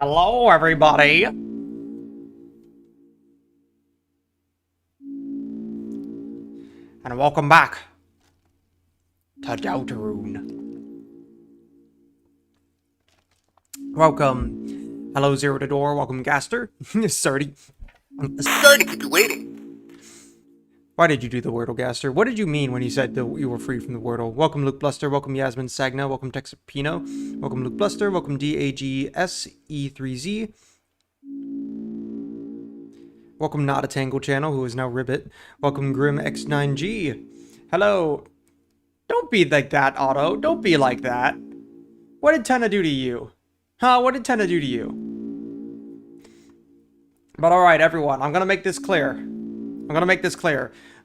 Hello, everybody. And welcome back to Deltarune. Welcome. Hello, Zero to Door. Welcome, Gaster. Sorry. Sorry to keep you waiting. Why did you do the Wordle, Gaster? What did you mean when you said that you were free from the Wordle? Welcome, Luke Bluster. Welcome, Yasmin Sagna. Welcome, Texapino. Welcome, Luke Bluster. Welcome, DAGSE3Z. Welcome, Not a Tangle Channel, who is now Ribbit. Welcome, Grim X9G. Hello. Don't be like that, Otto. Don't be like that. What did Tenna do to you? Huh? What did Tenna do to you? But alright, everyone. I'm gonna make this clear.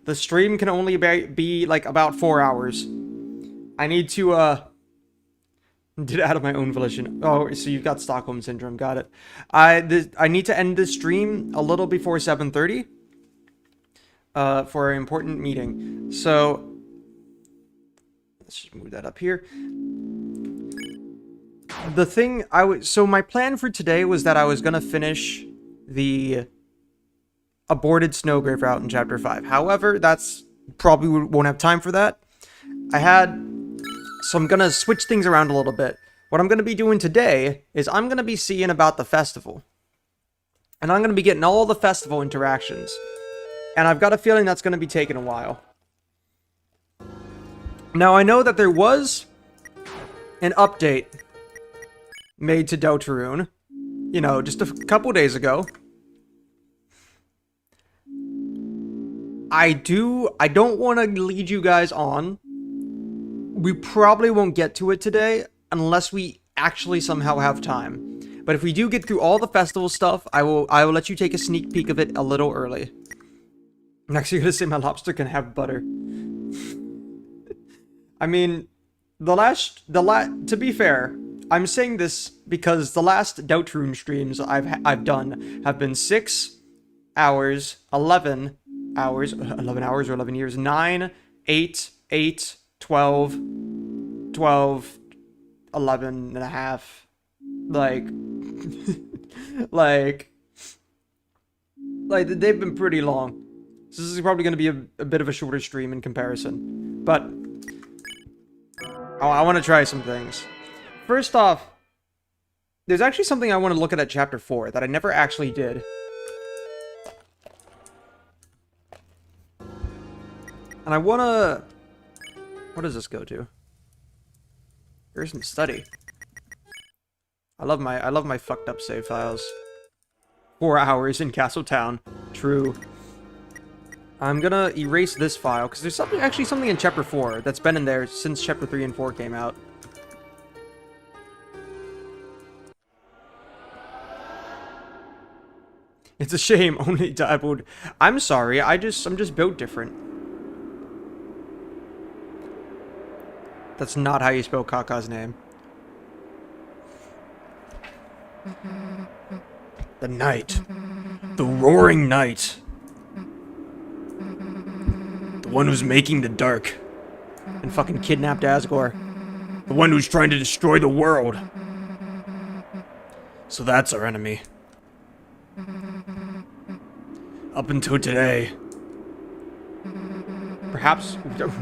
The stream can only be like about 4 hours. I need to, did it out of my own volition. Oh, so you've got Stockholm Syndrome. Got it. I need to end this stream a little before 7:30. For an important meeting. So, let's just move that up here. So my plan for today was that I was going to finish the aborted Snowgrave route in Chapter 5. However, that's probably won't have time for that. So I'm going to switch things around a little bit. What I'm going to be doing today is I'm going to be seeing about the festival. And I'm going to be getting all the festival interactions. And I've got a feeling that's going to be taking a while. Now, I know that there was an update made to Deltarune, you know, just a couple days ago. I don't want to lead you guys on. We probably won't get to it today unless we actually somehow have time. But if we do get through all the festival stuff, I will let you take a sneak peek of it a little early. I'm actually gonna say my lobster can have butter. I mean, to be fair, I'm saying this because the last Deltarune streams I've done have been 6 hours, 11 hours, 11 hours or 11 years, 9, 8, 8, 12, 12, 11 and a half. Like, like they've been pretty long. So this is probably going to be a bit of a shorter stream in comparison. But I want to try some things. First off, there's actually something I want to look at Chapter 4 that I never actually did. And I want to... What does this go to? Here's some study. I love my fucked up save files. 4 hours in Castle Town. True. I'm gonna erase this file, because there's actually something in Chapter 4 that's been in there since Chapter 3 and 4 came out. It's a shame, only dabbled. I'm sorry, I'm just built different. That's not how you spell Kaka's name. The night. The roaring night. The one who's making the dark. And fucking kidnapped Asgore. The one who's trying to destroy the world. So that's our enemy. Up until today. Perhaps...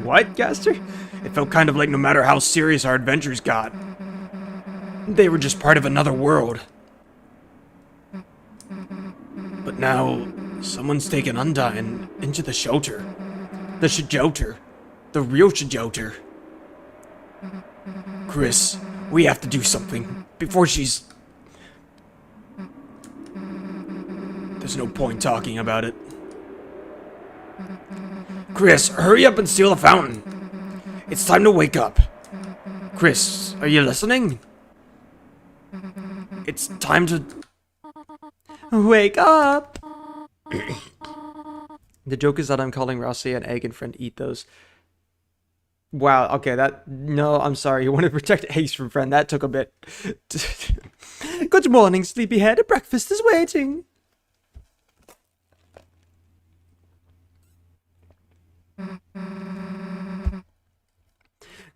What, Gaster? It felt kind of like no matter how serious our adventures got, they were just part of another world. But now, someone's taken Undyne into the shelter. The Shajoter. The real Shajoter. Chris, we have to do something before she's... There's no point talking about it. Chris, hurry up and steal the fountain. It's time to wake up. Chris, are you listening? It's time to... Wake up! The joke is that I'm calling Rossi an egg and friend eat those. Wow, okay, no, I'm sorry. You want to protect Ace from friend. That took a bit. Good morning, sleepyhead. Breakfast is waiting.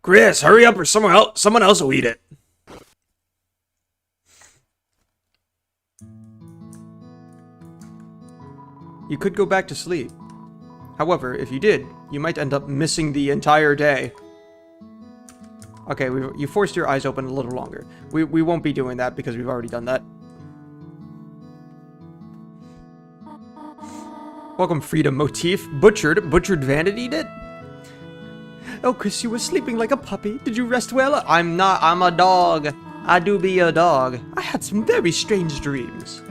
Chris, hurry up or someone else will eat it. You could go back to sleep. However, if you did, you might end up missing the entire day. Okay, you forced your eyes open a little longer. We won't be doing that because we've already done that. Welcome, Freedom Motif. Butchered vanity did? Oh, Chris, you were sleeping like a puppy. Did you rest well? I'm not. I'm a dog. I do be a dog. I had some very strange dreams.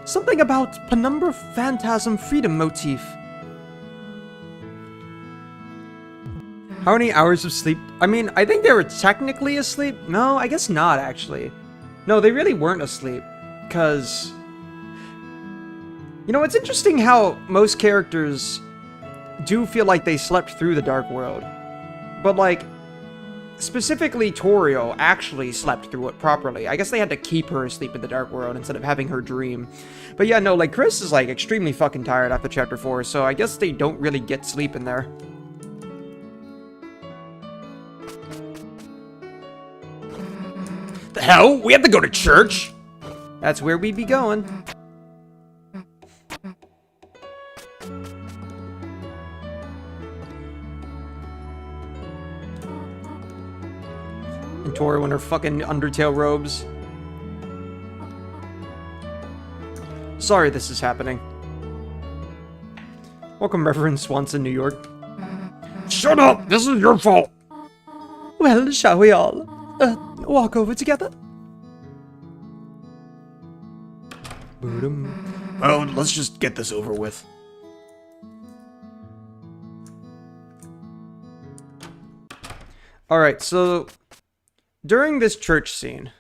Something about penumbra, phantasm, freedom motif. How many hours of sleep? I mean, I think they were technically asleep. No, I guess not, actually. No, they really weren't asleep. Because... You know, it's interesting how most characters do feel like they slept through the Dark World. But, like, specifically Torio actually slept through it properly. I guess they had to keep her asleep in the Dark World instead of having her dream. But yeah, no, like, Chris is, like, extremely fucking tired after Chapter 4, so I guess they don't really get sleep in there. The hell? We have to go to church? That's where we'd be going. And Tora in her fucking Undertale robes. Sorry this is happening. Welcome, Reverend Swanson, New York. Shut up! This is your fault! Well, shall we all walk over together? Well, let's just get this over with. Alright, so during this church scene,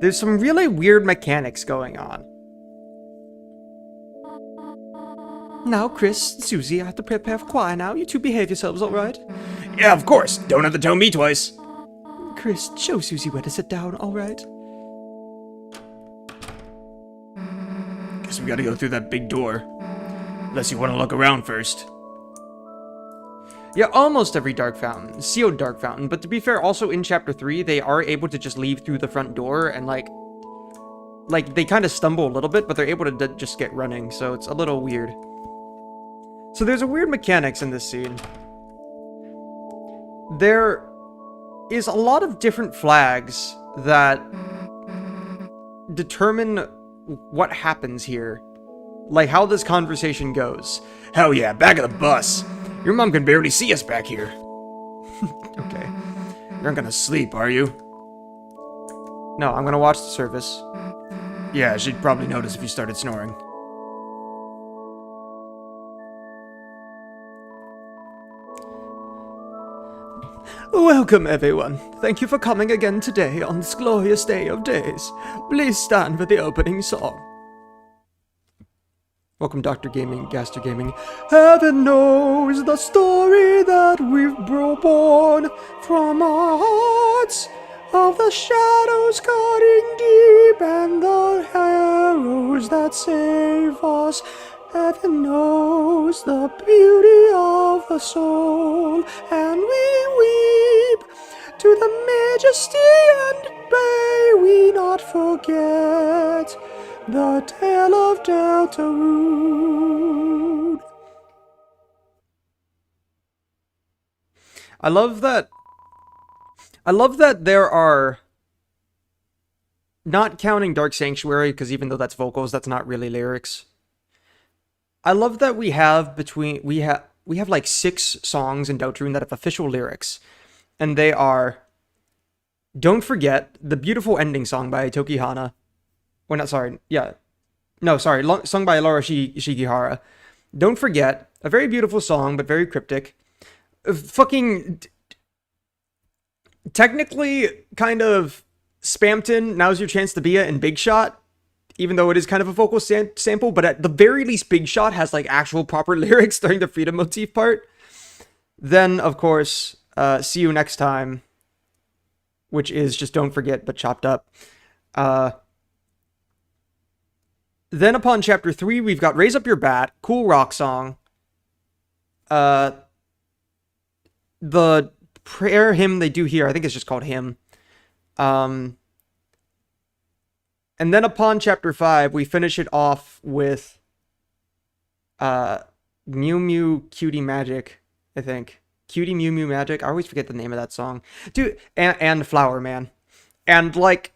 there's some really weird mechanics going on. Now, Chris, Susie, I have to prepare for choir now. You two behave yourselves, alright? Yeah, of course. Don't have to tell me twice. Chris, show Susie where to sit down, alright? Guess we gotta go through that big door. Unless you want to look around first. Yeah, almost every Dark Fountain. Sealed Dark Fountain. But to be fair, also in Chapter 3, they are able to just leave through the front door and, like they kind of stumble a little bit, but they're able to just get running, so it's a little weird. So there's a weird mechanics in this scene. There is a lot of different flags that determine what happens here. Like how this conversation goes. Hell yeah, back of the bus. Your mom can barely see us back here. Okay. You're not gonna sleep, are you? No, I'm gonna watch the service. Yeah, she'd probably notice if you started snoring. Welcome, everyone. Thank you for coming again today on this glorious day of days. Please stand for the opening song. Welcome, Dr. Gaming, Gaster Gaming. Heaven knows the story that we've born from our hearts, of the shadows cutting deep and the arrows that save us. Heaven knows the beauty of the soul, and we weep to the majesty, and may we not forget the tale of Deltarune. I love that there are, not counting Dark Sanctuary, because even though that's vocals, that's not really lyrics. I love that we have like 6 songs in Deltarune that have official lyrics. And they are Don't Forget, the beautiful ending song by Tokihana. Or not, sorry. Yeah. No, sorry. Sung by Laura Shigihara. Don't Forget, a very beautiful song, but very cryptic. Fucking... Technically, kind of Spamton, Now's Your Chance to Be It, and Big Shot. Even though it is kind of a vocal sample, but at the very least, Big Shot has, like, actual proper lyrics during the Freedom Motif part. Then, of course, See You Next Time, which is just Don't Forget, but chopped up. Then upon Chapter 3, we've got Raise Up Your Bat, cool rock song. The prayer hymn they do here, I think it's just called Hymn. And then upon chapter 5, we finish it off with Mew Mew Cutie Magic, I think. Cutie Mew Mew Magic. I always forget the name of that song. Dude, and Flower Man. And, like,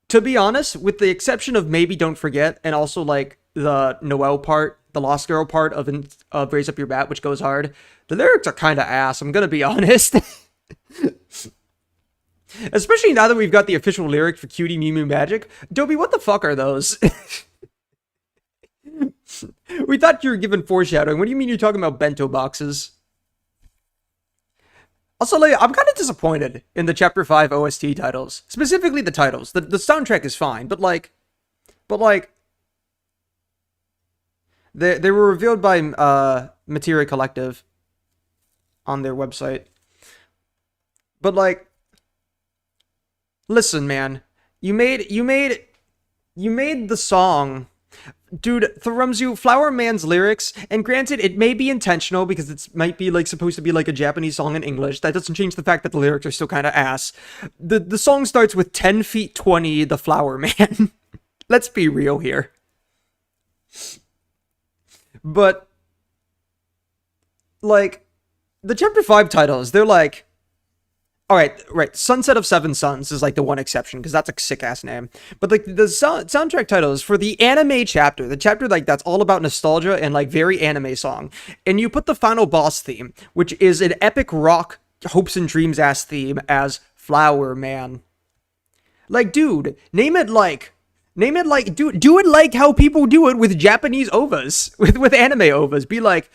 to be honest, with the exception of maybe Don't Forget, and also, like, the Noelle part, the Lost Girl part of Raise Up Your Bat, which goes hard, the lyrics are kind of ass, I'm gonna be honest. Especially now that we've got the official lyric for Cutie Mew Mew Magic. Dobie, what the fuck are those? We thought you were given foreshadowing. What do you mean you're talking about bento boxes? Also, like, I'm kind of disappointed in the Chapter 5 OST titles. Specifically the titles. The soundtrack is fine, but they were revealed by Materia Collective on their website. But, like, listen, man. You made the song. Dude, Thrumzu, Flower Man's lyrics, and granted, it may be intentional because it might be, like, supposed to be, like, a Japanese song in English. That doesn't change the fact that the lyrics are still kind of ass. The song starts with 10 feet 20, the Flower Man. Let's be real here. But, like, the Chapter 5 titles, they're like... Alright, Sunset of Seven Suns is, like, the one exception, because that's a sick-ass name. But, like, the soundtrack titles for the anime chapter, the chapter, like, that's all about nostalgia and, like, very anime song, and you put the final boss theme, which is an epic rock, hopes and dreams-ass theme, as Flower Man. Like, dude, do it like how people do it with Japanese OVAs, with anime OVAs. Be like,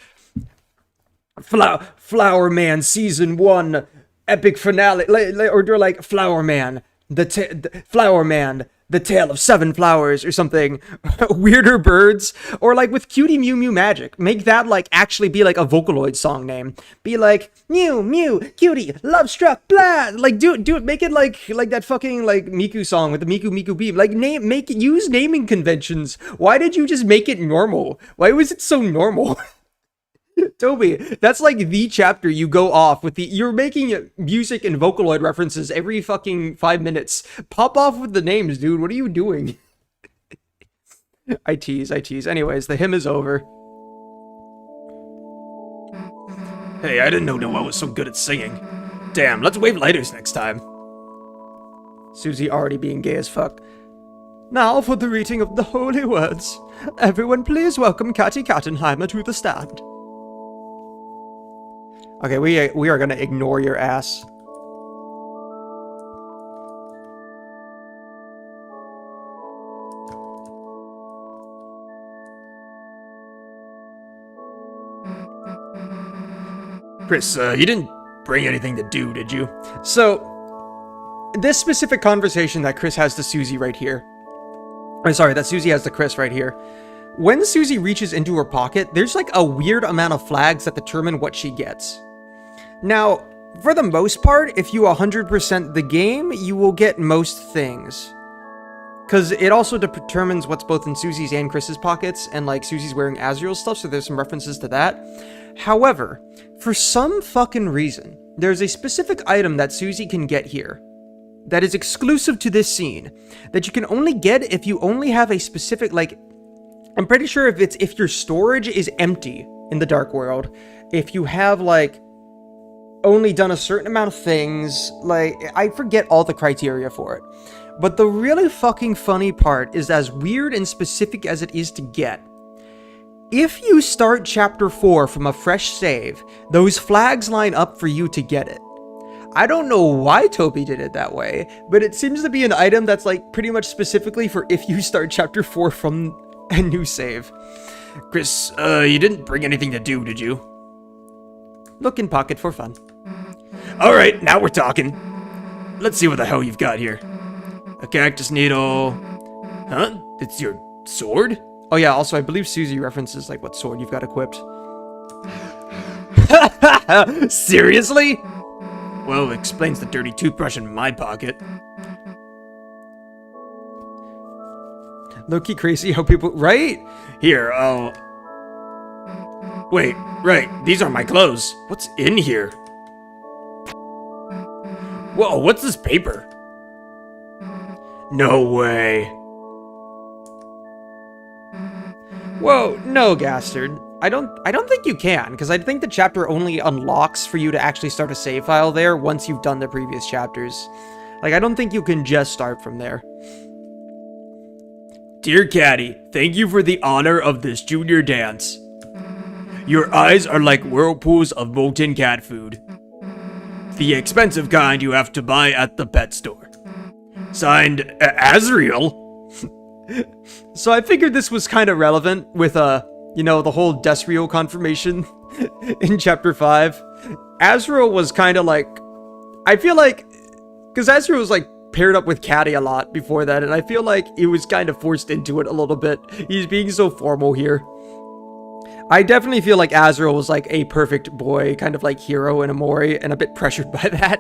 Flower Man Season 1... epic finale, or do like Flower Man, the Tale of Seven Flowers, or something. Weirder Birds, or like with Cutie Mew Mew Magic, make that like actually be like a Vocaloid song name. Be like Mew Mew Cutie Love Struck blah. Like do it, make it like that fucking like Miku song with the Miku Miku beam. Like use naming conventions. Why did you just make it normal? Why was it so normal? Toby, that's like the chapter you go off with you're making music and Vocaloid references every fucking 5 minutes. Pop off with the names, dude. What are you doing? I tease. Anyways, the hymn is over. Hey, I didn't know Noelle was so good at singing. Damn, let's wave lighters next time. Susie already being gay as fuck. Now for the reading of the holy words. Everyone please welcome Catty Kattenheimer to the stand. Okay, we are gonna ignore your ass. Chris, you didn't bring anything to do, did you? So, this specific conversation that Chris has to Susie right here. I'm sorry, that Susie has to Chris right here. When Susie reaches into her pocket, there's like a weird amount of flags that determine what she gets. Now, for the most part, if you 100% the game, you will get most things. Because it also determines what's both in Susie's and Chris's pockets, and like Susie's wearing Azrael's stuff, so there's some references to that. However, for some fucking reason, there's a specific item that Susie can get here that is exclusive to this scene, that you can only get if you only have a specific, like, I'm pretty sure if your storage is empty in the Dark World, if you have, like, only done a certain amount of things, like, I forget all the criteria for it. But the really fucking funny part is, as weird and specific as it is to get, if you start Chapter 4 from a fresh save, those flags line up for you to get it. I don't know why Toby did it that way, but it seems to be an item that's, like, pretty much specifically for if you start Chapter 4 from a new save. Chris, you didn't bring anything to do, did you? Look in pocket for fun. Alright, now we're talking. Let's see what the hell you've got here. A cactus needle. Huh? It's your sword? Oh yeah, also I believe Susie references like what sword you've got equipped. Seriously? Well, it explains the dirty toothbrush in my pocket. Low-key crazy how people... Right? Here, I'll... Wait, right, these are my clothes. What's in here? Whoa, what's this paper? No way. Whoa, no, Gastard. I don't think you can, because I think the chapter only unlocks for you to actually start a save file there once you've done the previous chapters. Like, I don't think you can just start from there. Dear Caddy, thank you for the honor of this junior dance. Your eyes are like whirlpools of molten cat food. The expensive kind you have to buy at the pet store. Signed, Azriel. So I figured this was kind of relevant with, you know, the whole Desriel confirmation in Chapter 5. Azriel was kind of like... I feel like... Because Azriel was, like, paired up with Caddy a lot before that, and I feel like he was kind of forced into it a little bit. He's being so formal here. I definitely feel like Azriel was, like, a perfect boy, kind of like hero in Amori, and a bit pressured by that.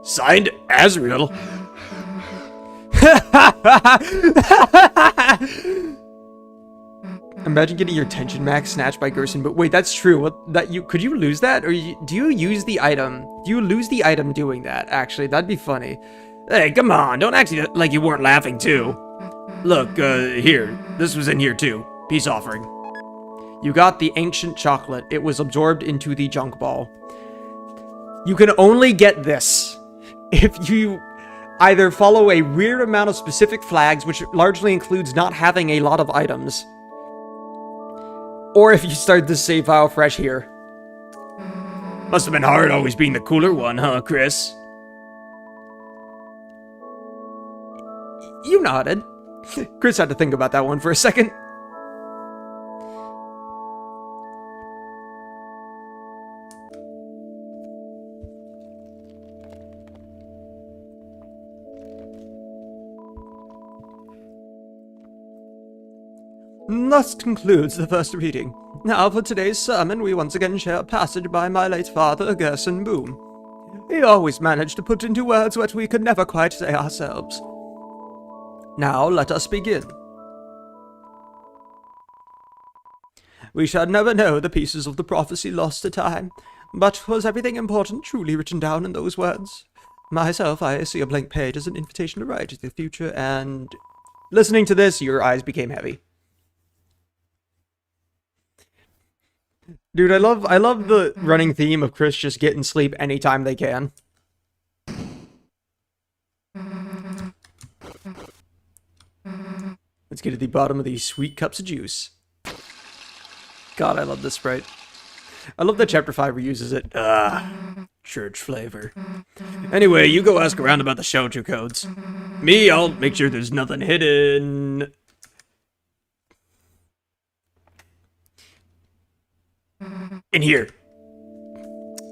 Signed, Azriel. Imagine getting your tension max snatched by Gerson, but wait, that's true. Could you lose that? Or do you use the item? Do you lose the item doing that, actually? That'd be funny. Hey, come on, don't act like you weren't laughing too. Look, here, this was in here too. Peace offering. You got the ancient chocolate. It was absorbed into the junk ball. You can only get this if you either follow a weird amount of specific flags, which largely includes not having a lot of items, or if you start the save file fresh here. Must have been hard always being the cooler one, huh, Chris? You nodded. Chris had to think about that one for a second. Thus concludes the first reading. Now for today's sermon, we once again share a passage by my late father, Gerson Boom. He always managed to put into words what we could never quite say ourselves. Now let us begin. We shall never know the pieces of the prophecy lost to time, but was everything important truly written down in those words? Myself, I see a blank page as an invitation to write the future, and... Listening to this, your eyes became heavy. Dude, I love the running theme of Chris just getting sleep anytime they can. Let's get to the bottom of these sweet cups of juice. God, I love this sprite. I love that Chapter 5 reuses it. Church flavor. Anyway, you go ask around about the shelter codes. Me, I'll make sure there's nothing hidden. In here.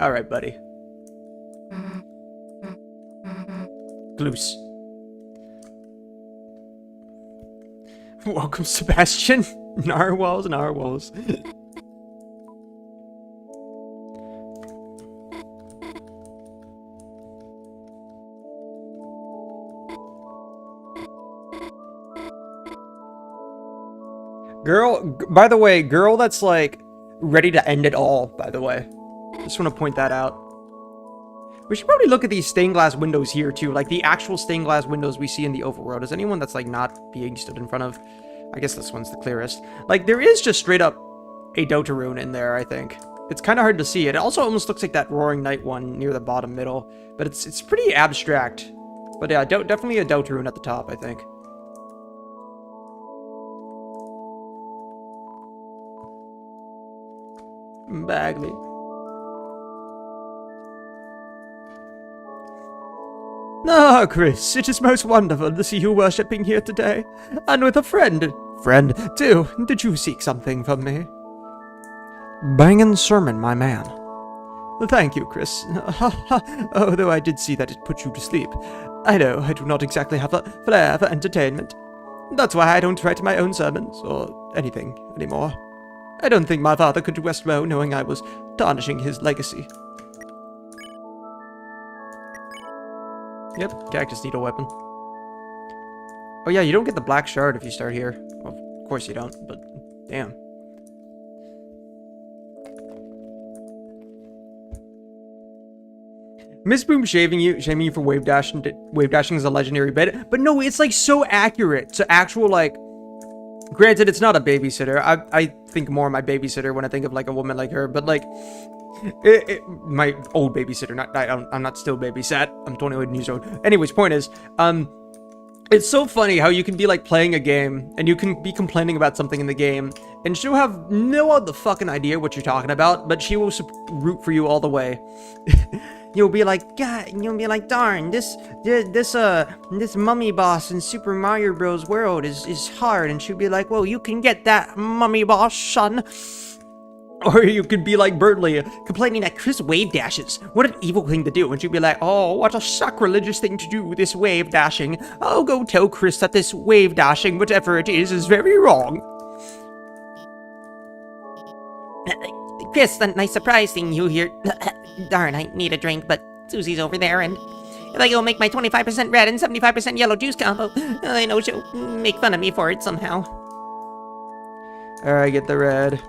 Alright, buddy. Gloose. Welcome, Sebastian. Narwhals, narwhals. Girl, by the way, girl that's like ready to end it all, by the way. Just want to point that out. We should probably look at these stained glass windows here too, like the actual stained glass windows we see in the overworld. Is anyone that's like not being stood in front of? I guess this one's the clearest. Like there is just straight up a Deltarune in there, I think. It's kind of hard to see. It also almost looks like that Roaring Night one near the bottom middle, but it's pretty abstract. But yeah, definitely a Deltarune at the top, I think. Bagley. Ah, Chris, it is most wonderful to see you worshipping here today, and with a friend. Friend, too. Did you seek something from me? Bangin' sermon, my man. Thank you, Chris. Although I did see that it put you to sleep. I know I do not exactly have a flair for entertainment. That's why I don't write my own sermons, or anything, anymore. I don't think my father could rest well knowing I was tarnishing his legacy. Yep, cactus needle weapon. Oh yeah, you don't get the black shard if you start here. Well, of course you don't, but damn. Miss Boom shaming you for wave dashing. Wave dashing is a legendary bit, but no, it's like so accurate to actual like Granted, it's not a babysitter. I think more of my babysitter when I think of like a woman like her, but like my old babysitter. I'm not still babysat. I'm 21 years old. Anyways, point is, it's so funny how you can be like playing a game and you can be complaining about something in the game and she'll have no other fucking idea what you're talking about, but she will root for you all the way. You'll be like, God, you'll be like, darn, this mummy boss in Super Mario Bros. World is hard, and she'll be like, well, you can get that, mummy boss, son. Or you could be like Bertley, complaining that Chris wave dashes. What an evil thing to do. And she'd be like, oh, what a sacrilegious thing to do, this wave dashing. I'll go tell Chris that this wave dashing, whatever it is very wrong. Chris, a nice surprise seeing you here. Darn, I need a drink, but Susie's over there, and if I go make my 25% red and 75% yellow juice combo, I know she'll make fun of me for it somehow. Alright, get the red.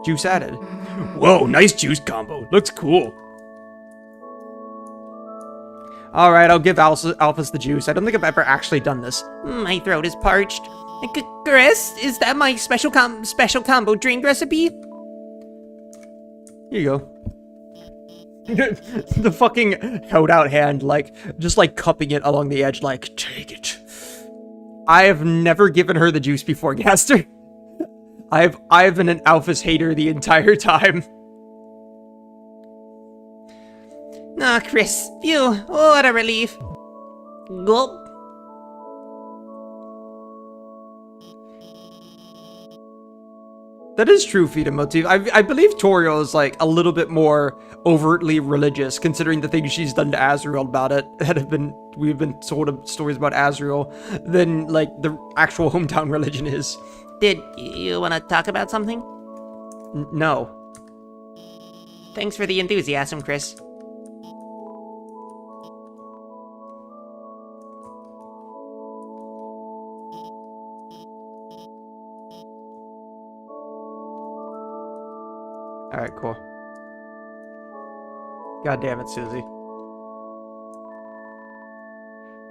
Juice added. Whoa, nice juice combo. Looks cool. Alright, I'll give Alphys the juice. I don't think I've ever actually done this. My throat is parched. Chris, is that my special combo drink recipe? Here you go. The fucking held out hand, like, just like cupping it along the edge, like, take it. I have never given her the juice before, Gaster. I've been an Alphys hater the entire time. Nah, Chris. Phew, what a relief. Gulp. That is true, Fita Motif. I believe Toriel is like a little bit more overtly religious, considering the things she's done to Azrael about it. We've been told of stories about Azrael than like the actual hometown religion is. Did you want to talk about something? No. Thanks for the enthusiasm, Chris. Alright, cool. God damn it, Susie.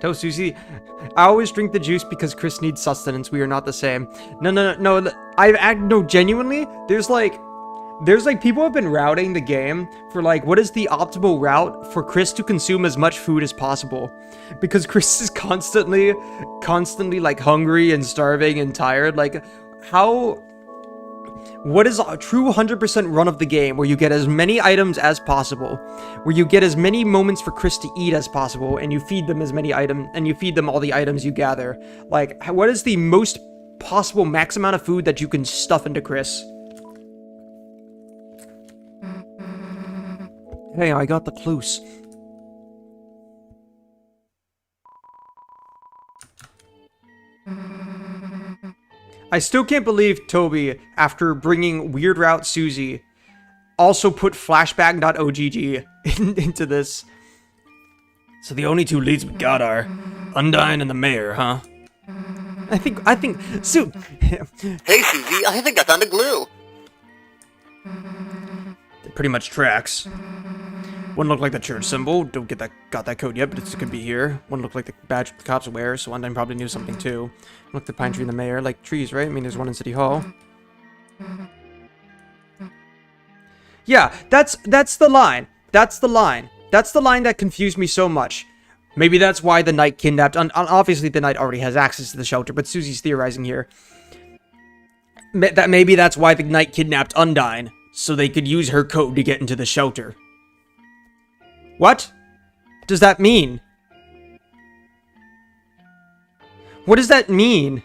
Tell Susie, I always drink the juice because Chris needs sustenance. We are not the same. No. Genuinely, there's like people have been routing the game for like, what is the optimal route for Chris to consume as much food as possible? Because Chris is constantly like hungry and starving and tired. Like, what is a true 100% run of the game where you get as many items as possible, where you get as many moments for Chris to eat as possible, and you feed them as many items, and you feed them all the items you gather? Like, what is the most possible max amount of food that you can stuff into Chris? Hey, I got the clues. I still can't believe Toby, after bringing Weird Route Susie, also put flashback.ogg into this. So the only two leads we got are Undyne and the mayor, huh? I think, Hey, Susie, I think I found a glue. It pretty much tracks. One looked like the church symbol. Don't got that code yet, but it could be here. One looked like the badge the cops wear, so Undyne probably knew something too. One looked the pine tree and the mayor, like trees, right? I mean, there's one in City Hall. Yeah, that's the line. That's the line. That's the line that confused me so much. Maybe that's why the knight kidnapped... obviously, the knight already has access to the shelter, but Susie's theorizing here. Maybe that's why the knight kidnapped Undyne, so they could use her code to get into the shelter. What does that mean? What does that mean?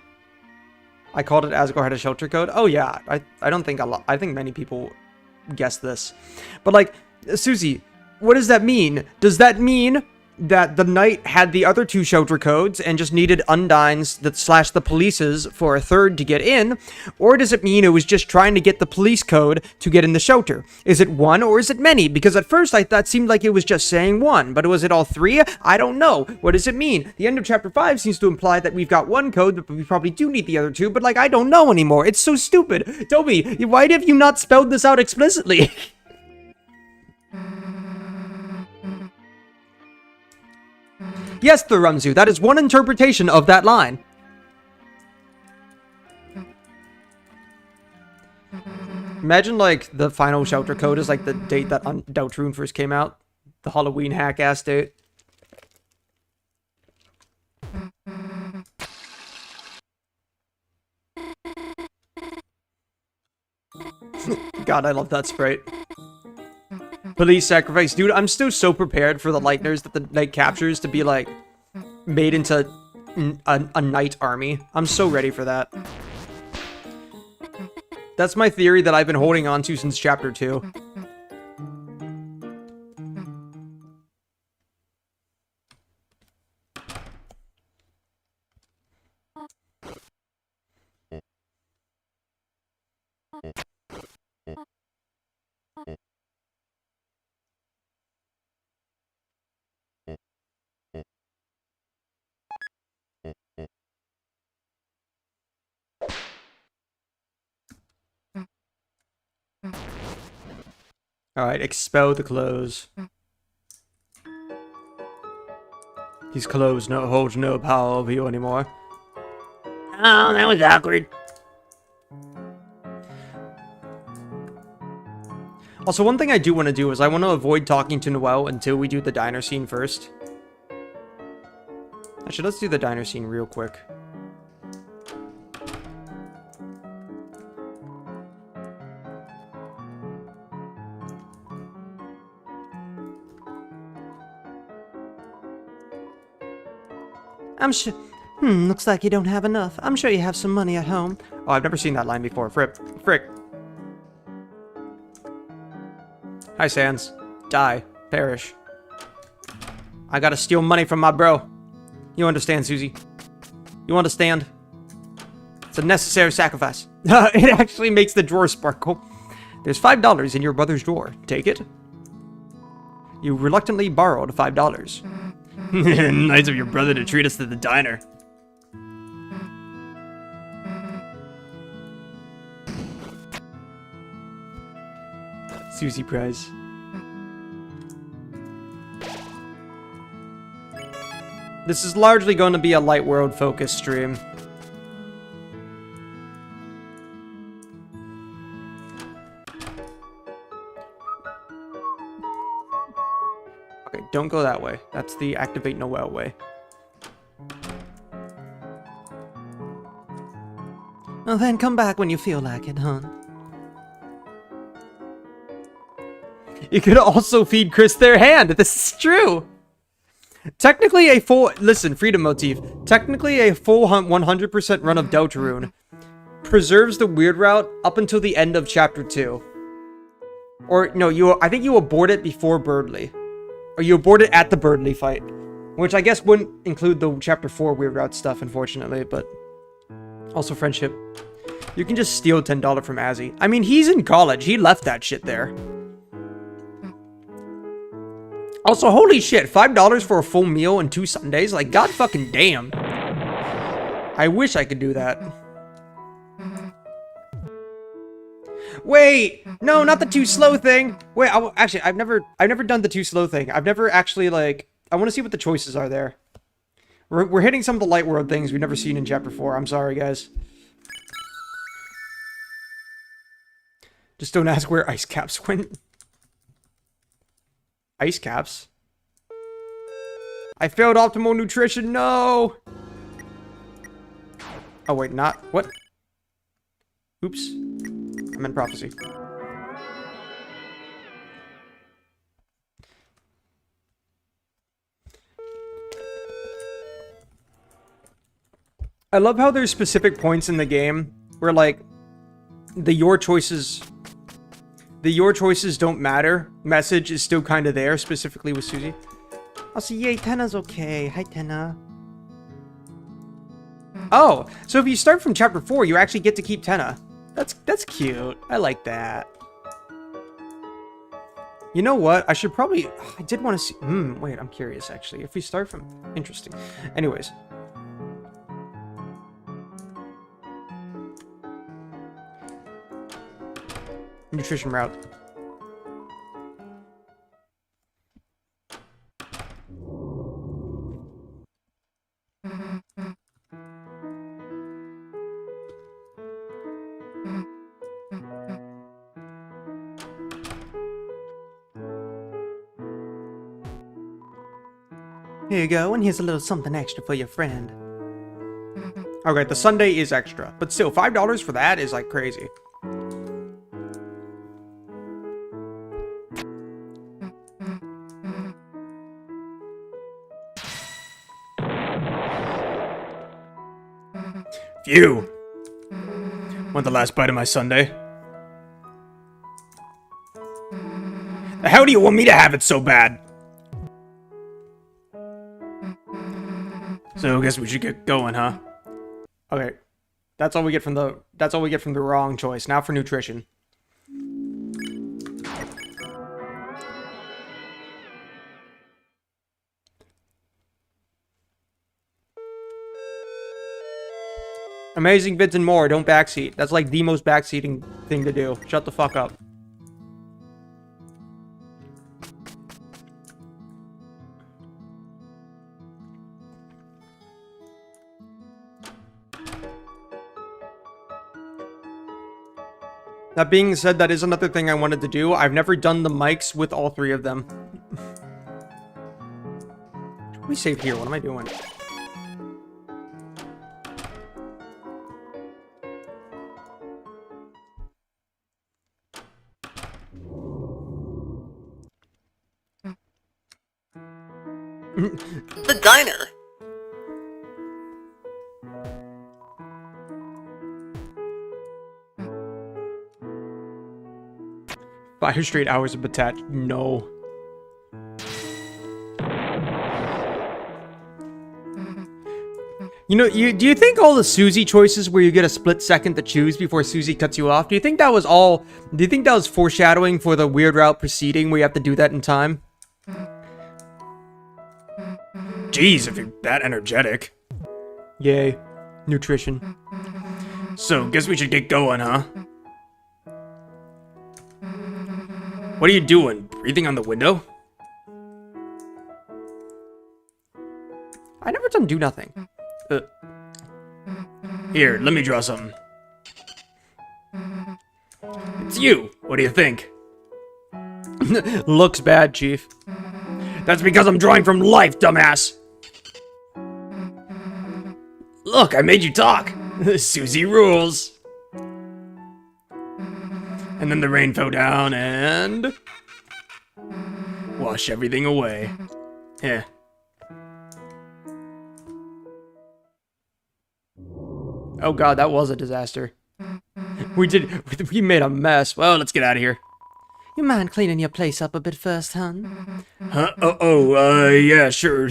I called it Asgore had a shelter code. Oh yeah, I don't think I think many people guessed this. But like, Susie, what does that mean? Does that mean that the knight had the other two shelter codes and just needed Undyne's / the police's for a third to get in? Or does it mean it was just trying to get the police code to get in the shelter? Is it one or is it many? Because at first I thought it seemed like it was just saying one, but was it all three? I don't know. What does it mean? The end of chapter 5 seems to imply that we've got one code, but we probably do need the other two, but like, I don't know anymore. It's so stupid. Toby, why have you not spelled this out explicitly? Yes, Thurumzu, that is one interpretation of that line. Imagine, like, the final shelter code is, like, the date that Deltarune first came out. The Halloween hack-ass date. God, I love that sprite. Police sacrifice. Dude, I'm still so prepared for the Lightners that the Night captures to be, like, made into a Knight army. I'm so ready for that. That's my theory that I've been holding on to since Chapter 2. Alright, expel the clothes. These clothes hold no power over you anymore. Oh, that was awkward. Also, one thing I do want to do is I want to avoid talking to Noelle until we do the diner scene first. Actually, let's do the diner scene real quick. I'm sure... looks like you don't have enough. I'm sure you have some money at home. Oh, I've never seen that line before. Frick. Hi, Sans. Die. Perish. I gotta steal money from my bro. You understand, Susie? You understand? It's a necessary sacrifice. It actually makes the drawer sparkle. There's $5 in your brother's drawer. Take it. You reluctantly borrowed $5. Nice of your brother to treat us to the diner. Susie Price. This is largely going to be a Light World focused stream. Okay, don't go that way. That's the activate Noelle way. Well, then come back when you feel like it, hon. You could also feed Chris their hand. This is true. Technically a full... Listen, Freedom Motif. Technically a full 100% run of Deltarune preserves the weird route up until the end of Chapter 2. Or, no, I think you abort it before Birdley. Or you abort it at the Birdley fight. Which I guess wouldn't include the Chapter 4 weird route stuff, unfortunately, but... Also friendship. You can just steal $10 from Azzy. I mean, he's in college. He left that shit there. Also, holy shit, $5 for a full meal and 2 sundaes? Like, god fucking damn. I wish I could do that. Wait! No, not the too slow thing! Wait, actually, I've never done the too slow thing. I've never actually, like... I want to see what the choices are there. We're hitting some of the Light World things we've never seen in Chapter 4. I'm sorry, guys. Just don't ask where ice caps went. Ice caps? I failed optimal nutrition, no! Oh wait, not... What? Oops. I meant prophecy. I love how there's specific points in the game where, like, the your choices don't matter message is still kind of there, specifically with Susie. Also, yay, Tenna's okay. Hi, Tenna. Oh, so if you start from Chapter 4, you actually get to keep Tenna. That's cute. I like that. You know what? I should probably... I did want to see... wait, I'm curious, actually. If we start from... Interesting. Anyways. Nutrition route. Here you go, and here's a little something extra for your friend. Okay, the sundae is extra, but still, $5 for that is like crazy. Phew. Want the last bite of my sundae? How do you want me to have it so bad? So I guess we should get going, huh? Okay, that's all we get from the wrong choice. Now for nutrition. Amazing vids and more. Don't backseat. That's like the most backseating thing to do. Shut the fuck up. That being said, that is another thing I wanted to do. I've never done the mics with all three of them. Let me save here. What am I doing? The diner. Five straight hours of batat. No. You know, do you think all the Susie choices where you get a split second to choose before Susie cuts you off, do you think that was all, do you think that was foreshadowing for the weird route proceeding where you have to do that in time? Jeez, if you're that energetic. Yay. Nutrition. So, guess we should get going, huh? What are you doing? Breathing on the window? I never done do nothing. Here, let me draw something. It's you! What do you think? Looks bad, Chief. That's because I'm drawing from life, dumbass! Look, I made you talk! Susie rules! And then the rain fell down and... wash everything away. Yeah. Oh god, that was a disaster. We made a mess. Well, let's get out of here. You mind cleaning your place up a bit first, hun? Huh? Yeah, sure.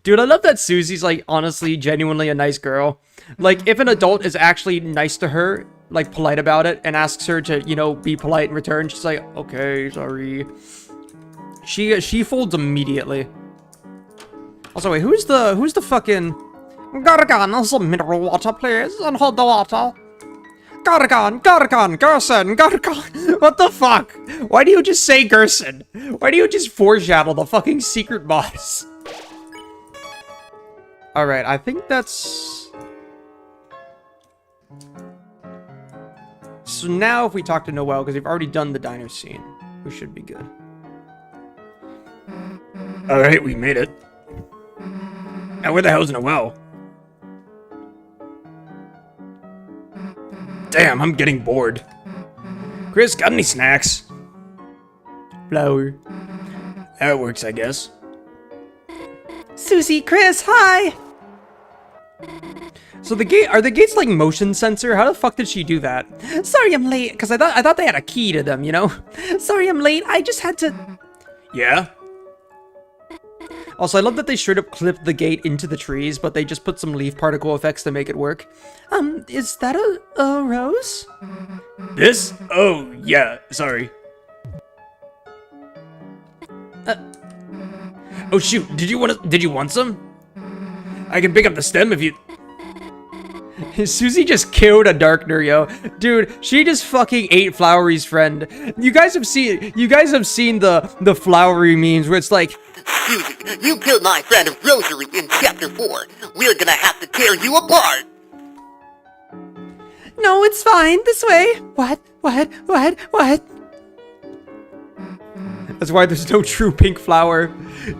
Dude, I love that Susie's, like, honestly, genuinely a nice girl. Like, if an adult is actually nice to her, like, polite about it, and asks her to, you know, be polite in return, she's like, okay, sorry. She folds immediately. Also, wait, who's the fucking... Gargan, some mineral water, please, and hold the water. Gargan, Gerson, Gargan. What the fuck? Why do you just say Gerson? Why do you just foreshadow the fucking secret boss? Alright, I think that's... So now if we talk to Noelle, because we've already done the diner scene, we should be good. Alright, we made it. Now where the hell's Noelle? Damn, I'm getting bored. Chris, got any snacks? Flower. That works, I guess. Susie, Chris, hi! So are the gates like motion sensor? How the fuck did she do that? Sorry I'm late. Because I thought they had a key to them, you know? Sorry I'm late. I just had to... Yeah? Also, I love that they straight up clipped the gate into the trees, but they just put some leaf particle effects to make it work. Is that a rose? This? Oh, yeah, sorry. Oh shoot, did you want some? I can pick up the stem if you... Susie just killed a Darkner, yo. Dude, she just fucking ate Flowery's friend. You guys have seen the Flowery memes where it's like, Susie, you killed my friend Rosary in Chapter 4. We're gonna have to tear you apart. No, it's fine. This way. What? That's why there's no true pink flower.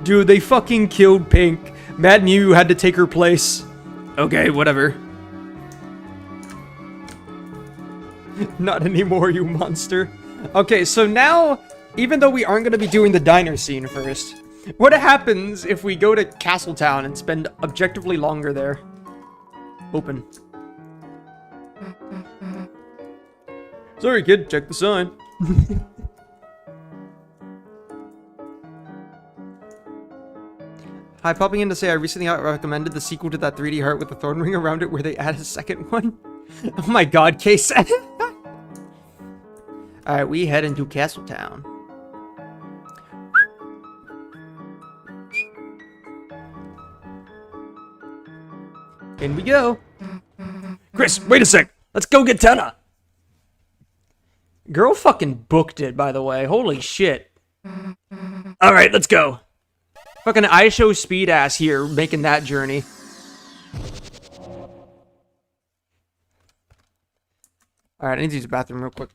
Dude, they fucking killed Pink. Mad Mew had to take her place. Okay, whatever. Not anymore, you monster. Okay, so now, even though we aren't going to be doing the diner scene first, what happens if we go to Castletown and spend objectively longer there? Open. Sorry, kid, check the sign. Hi, popping in to say I recently recommended the sequel to that 3D heart with the thorn ring around it where they add a second one. Oh my god, Case. Alright, we head into Castletown. In we go. Chris, wait a sec. Let's go get Tenna. Girl fucking booked it, by the way. Holy shit. Alright, let's go. Fucking iShow speed ass here, making that journey. Alright, I need to use the bathroom real quick.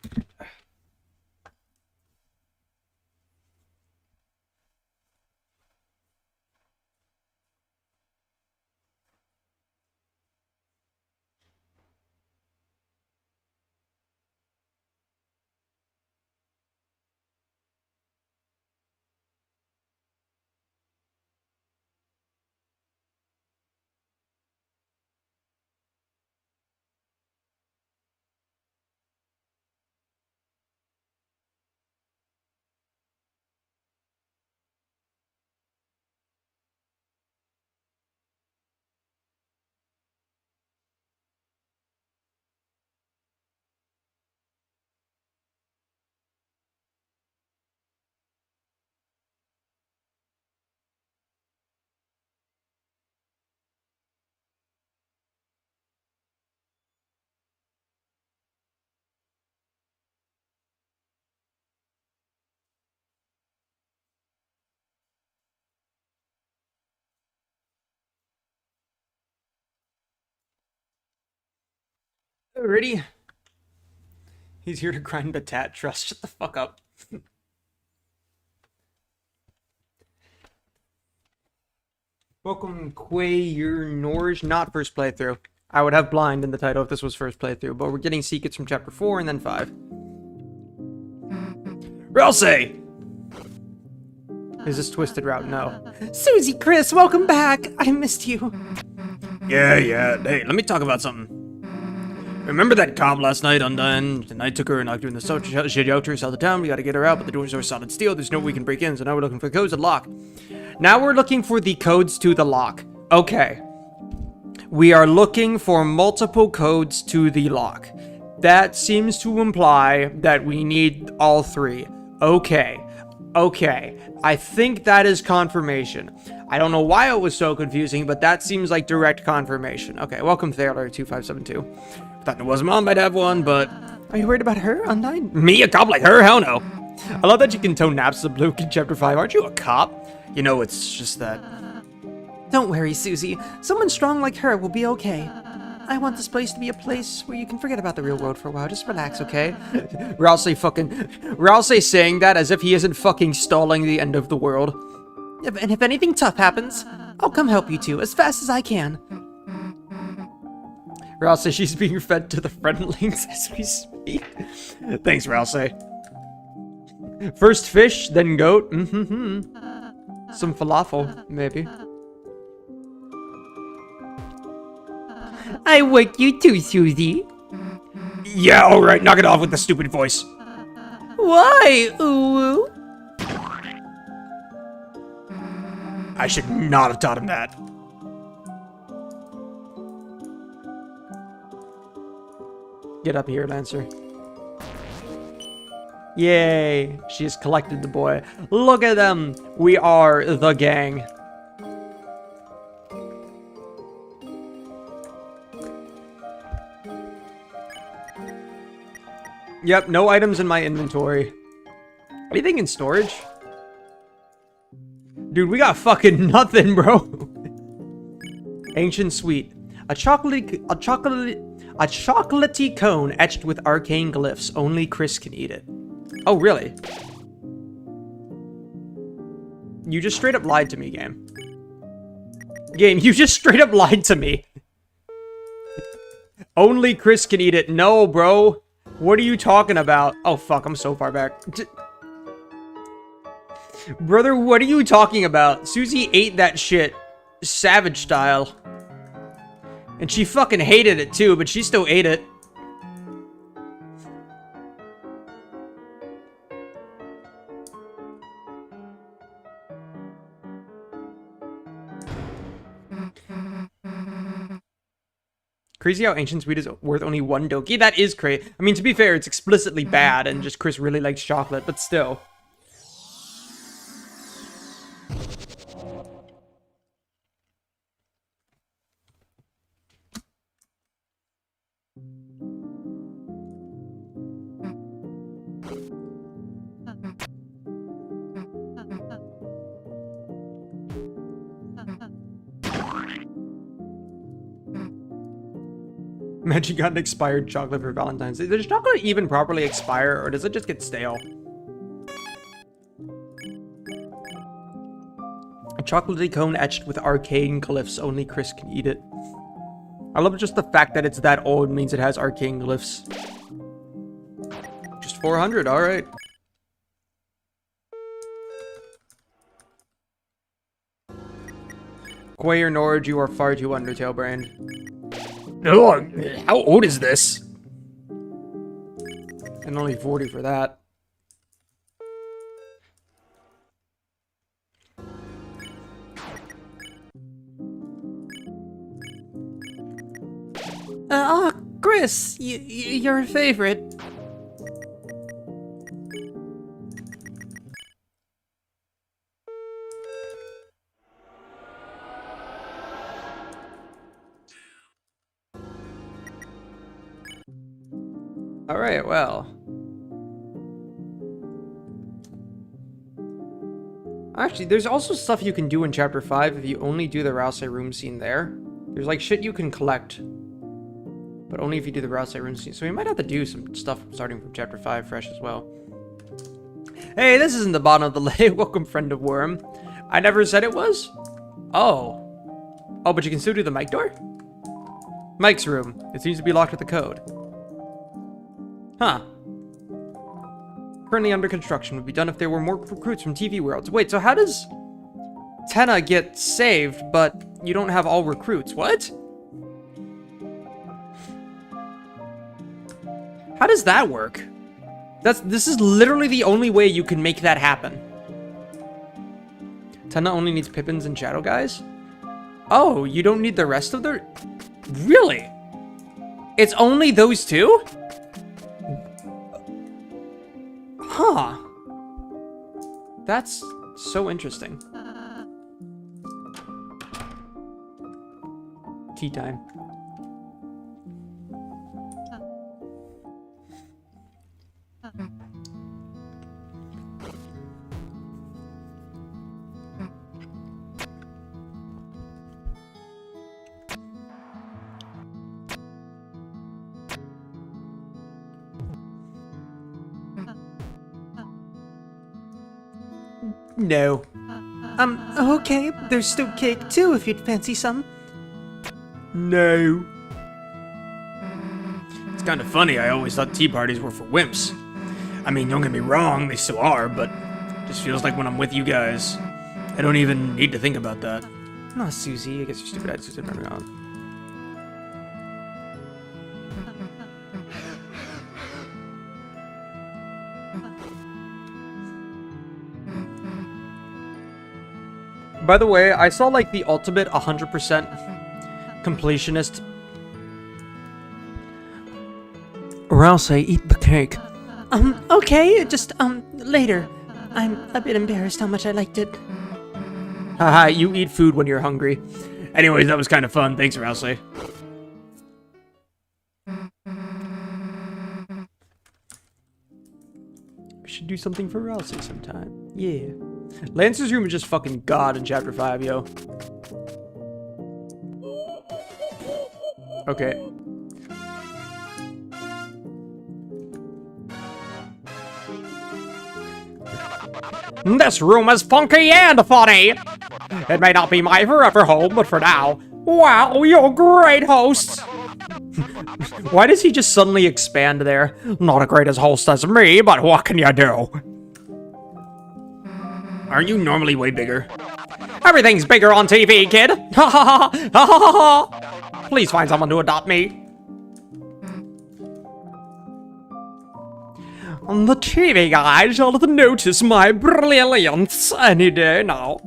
Alrighty. He's here to grind Batat Trust. Shut the fuck up. Welcome, Quay Norge. Not first playthrough. I would have blind in the title if this was first playthrough, but we're getting secrets from chapter 4 and then 5. Ralsei! Is this Twisted Route? No. Susie, Chris, welcome back. I missed you. Yeah. Hey, let me talk about something. Remember that cop last night undone? The night took her and knocked her in the shitty outro, sell the town. We gotta get her out, but the doors are solid steel. There's no way we can break in, so now we're looking for codes to lock. Now we're looking for the codes to the lock. Okay. We are looking for multiple codes to the lock. That seems to imply that we need all 3. Okay. I think that is confirmation. I don't know why it was so confusing, but that seems like direct confirmation. Okay, welcome Thaler2572. Thought it was Mom might have one, but... Are you worried about her, Undyne? Me, a cop like her? Hell no. I love that you can tone naps to Luke in chapter 5. Aren't you a cop? You know, it's just that... Don't worry, Susie. Someone strong like her will be okay. I want this place to be a place where you can forget about the real world for a while. Just relax, okay? Ralsei saying that as if he isn't fucking stalling the end of the world. And if anything tough happens, I'll come help you two as fast as I can. Ralsei, she's being fed to the friendlings as we speak. Thanks, Ralsei. First fish, then goat. Some falafel, maybe. I want you too, Susie. Yeah, alright, knock it off with the stupid voice. Why, Uwu? I should not have taught him that. Get up here, Lancer. Yay! She has collected the boy. Look at them! We are the gang. Yep, no items in my inventory. Anything in storage? Dude, we got fucking nothing, bro. Ancient sweet. A chocolatey cone etched with arcane glyphs. Only Chris can eat it. Oh, really? You just straight up lied to me, game. Game, you just straight up lied to me. Only Chris can eat it. No, bro. What are you talking about? Oh, fuck. I'm so far back. Brother, what are you talking about? Susie ate that shit savage style. And she fucking hated it too, but she still ate it. Crazy how ancient sweet is worth only 1 doki. That is crazy. I mean, to be fair, it's explicitly bad, and just Chris really likes chocolate, but still. Imagine you got an expired chocolate for Valentine's Day. Does chocolate even properly expire, or does it just get stale? A chocolatey cone etched with arcane glyphs. Only Chris can eat it. I love just the fact that it's that old means it has arcane glyphs. Just 400, alright. Quay or Nord, you are far too Undertale brained. Oh, how old is this? And only 40 for that. Oh, Chris, you're a favorite. Alright, well. Actually, there's also stuff you can do in Chapter 5 if you only do the Rouse room scene there. There's like shit you can collect. But only if you do the Rouse room scene. So we might have to do some stuff starting from Chapter 5 fresh as well. Hey, this isn't the bottom of the lake. Welcome, friend of Worm. I never said it was? Oh. Oh, but you can still do the mic door? Mike's room. It seems to be locked with a code. Huh. Currently under construction. Would be done if there were more recruits from TV Worlds. Wait, so how does Tenna get saved, but you don't have all recruits? What? How does that work? This is literally the only way you can make that happen. Tenna only needs Pippins and Shadow Guys? Oh, you don't need the rest of the... Really? It's only those two? Huh. That's so interesting. Tea time. No. Okay, there's still cake too if you'd fancy some. No. It's kind of funny, I always thought tea parties were for wimps. I mean, don't get me wrong, they still are, but it just feels like when I'm with you guys, I don't even need to think about that. Not Susie. I guess your stupid attitude didn't remember on. By the way, I saw like the ultimate 100% completionist. Rouse, eat the cake. Okay, just, later. I'm a bit embarrassed how much I liked it. Haha, you eat food when you're hungry. Anyways, that was kind of fun. Thanks, Rousey. We should do something for Rousey sometime. Yeah. Lancer's room is just fucking god in Chapter 5, yo. Okay. This room is funky and funny. It may not be my forever home, but for now, wow, you're great hosts. Why does he just suddenly expand there? Not as great as host as me, but what can you do? Aren't you normally way bigger? Everything's bigger on TV, kid. Ha ha ha ha ha ha ha. Please find someone to adopt me. The TV guys shall notice my brilliance any day now.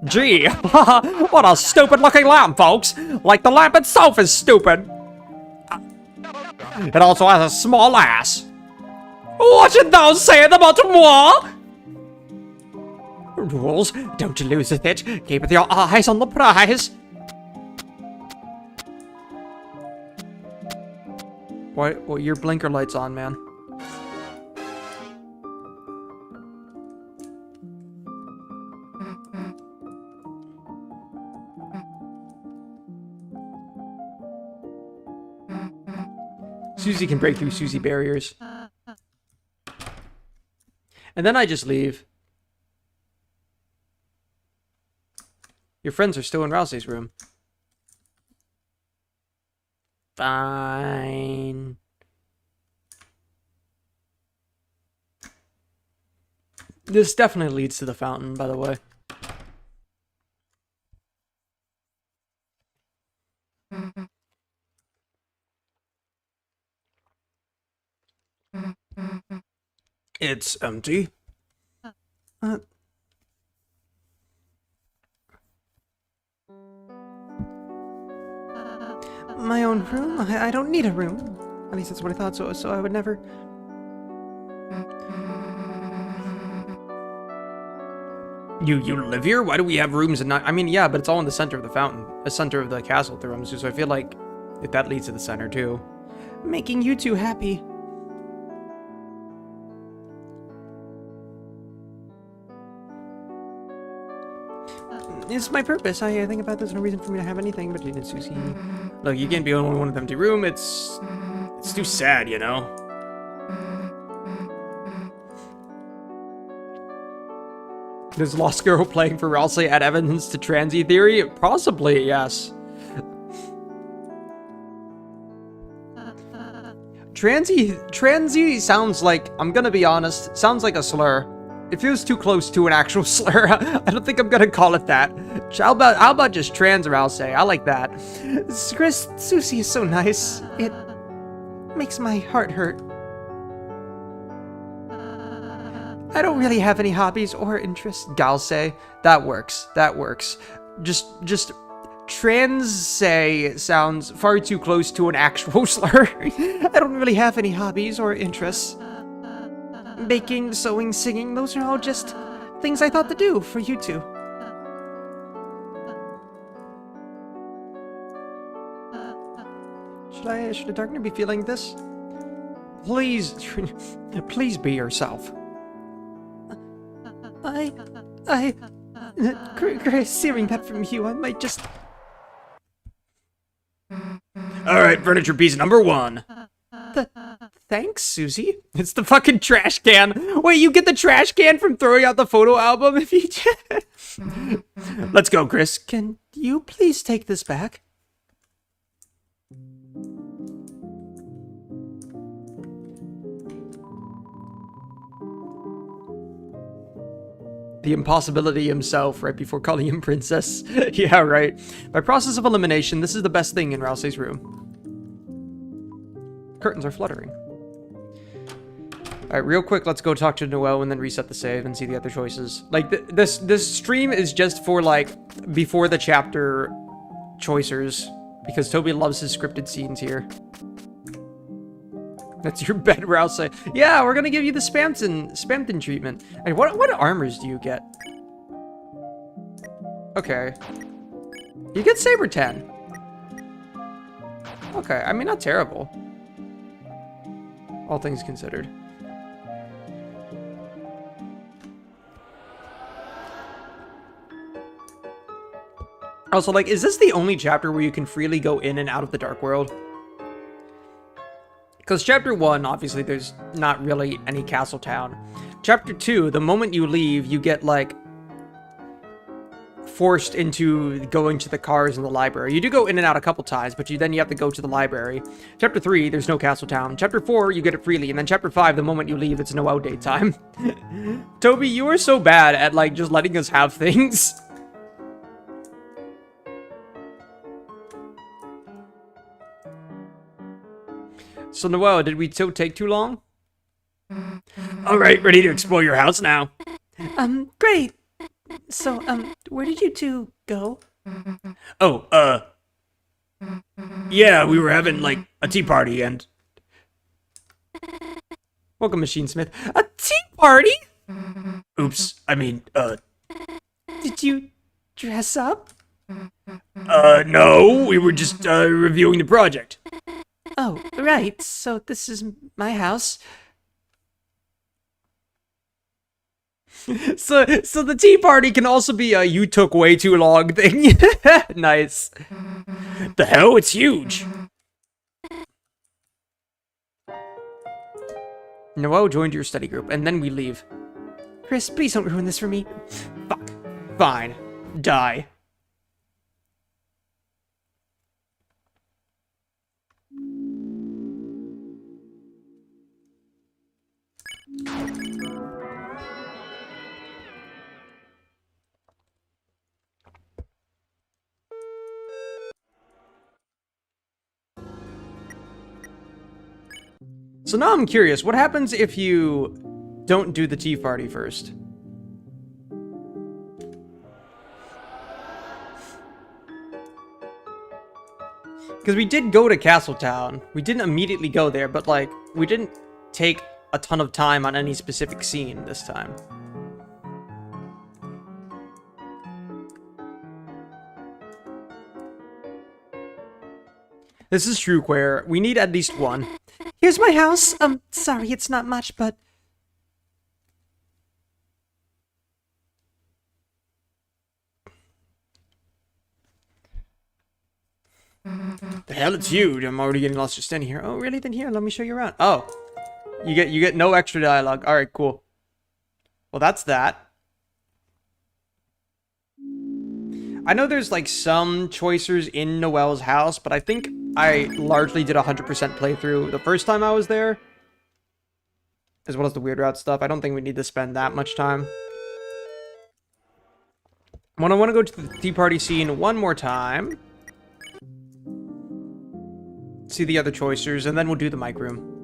Gee, what a stupid-looking lamp, folks. Like the lamp itself is stupid. It also has a small ass. What should thou say about moi? Rules, don't lose with it. Keep with your eyes on the prize. Why? Well, your blinker light's on, man. Susie can break through Susie barriers. And then I just leave. Your friends are still in Rousey's room. Fine. This definitely leads to the fountain, by the way. It's empty. My own room? I don't need a room. At least that's what I thought, so I would never... You live here? Why do we have rooms and not... I mean, yeah, but it's all in the center of the fountain. The center of the castle, Tiramisu, so I feel like that leads to the center, too. Making you two happy. It's my purpose. I think about there's no reason for me to have anything, but Susie... Look, you can't be the only one with an empty room. It's too sad, you know? There's Lost Girl playing for Rousey add evidence to transy theory? Possibly, yes. Transy sounds like, I'm gonna be honest, sounds like a slur. It feels too close to an actual slur. I don't think I'm gonna call it that. How about just trans Rousey? I like that. Chris, Susie is so nice. It makes my heart hurt. I don't really have any hobbies or interests. Galsay. That works. That works. Just trans-say sounds far too close to an actual slur. I don't really have any hobbies or interests. Baking, sewing, singing, those are all just things I thought to do for you two. Should a Darkner be feeling this? Please, please be yourself. Grace, hearing that from you, I might just... Alright, furniture piece number 1. Thanks, Susie. It's the fucking trash can. Wait, you get the trash can from throwing out the photo album if you... Let's go, Chris. Can you please take this back? The impossibility himself right before calling him princess. Yeah, right. By process of elimination, this is the best thing in Rousey's room. Curtains are fluttering. Alright, real quick, let's go talk to Noelle and then reset the save and see the other choices. Like, this stream is just for, like, before the chapter choicers. Because Toby loves his scripted scenes here. That's your bed, Rousey. Yeah, we're gonna give you the Spamton treatment. And what armors do you get? Okay. You get Saber 10. Okay, I mean, not terrible. All things considered. Also, like, is this the only chapter where you can freely go in and out of the Dark World? Because Chapter 1, obviously, there's not really any Castle Town. Chapter 2, the moment you leave, you get, like, forced into going to the cars in the library. You do go in and out a couple times, but then you have to go to the library. Chapter 3, there's no Castle Town. Chapter 4, you get it freely. And then Chapter 5, the moment you leave, it's no outdate time. Toby, you are so bad at, like, just letting us have things. So, Noelle, did we take too long? Alright, ready to explore your house now. Great. So, where did you two go? Oh, yeah, we were having, like, a tea party, and... Welcome, Machine Smith. A tea party? Oops, I mean, Did you dress up? no, we were just, reviewing the project. Oh, right. So this is my house. So the tea party can also be a you took way too long thing. Nice. The hell, it's huge. Noelle joined your study group, and then we leave. Chris, please don't ruin this for me. Fuck. Fine. Die. So now I'm curious, what happens if you don't do the tea party first? Because we did go to Castletown. We didn't immediately go there, but, like, we didn't take a ton of time on any specific scene this time. This is true, Quare. We need at least one. Here's my house. Sorry, it's not much, but... The hell, it's huge. I'm already getting lost just standing here. Oh, really? Then here, let me show you around. Oh. You get no extra dialogue. Alright, cool. Well, that's that. I know there's, like, some choicers in Noelle's house, but I think I largely did 100% playthrough the first time I was there. As well as the weird route stuff. I don't think we need to spend that much time. I want to go to the tea party scene one more time. See the other choicers, and then we'll do the mic room.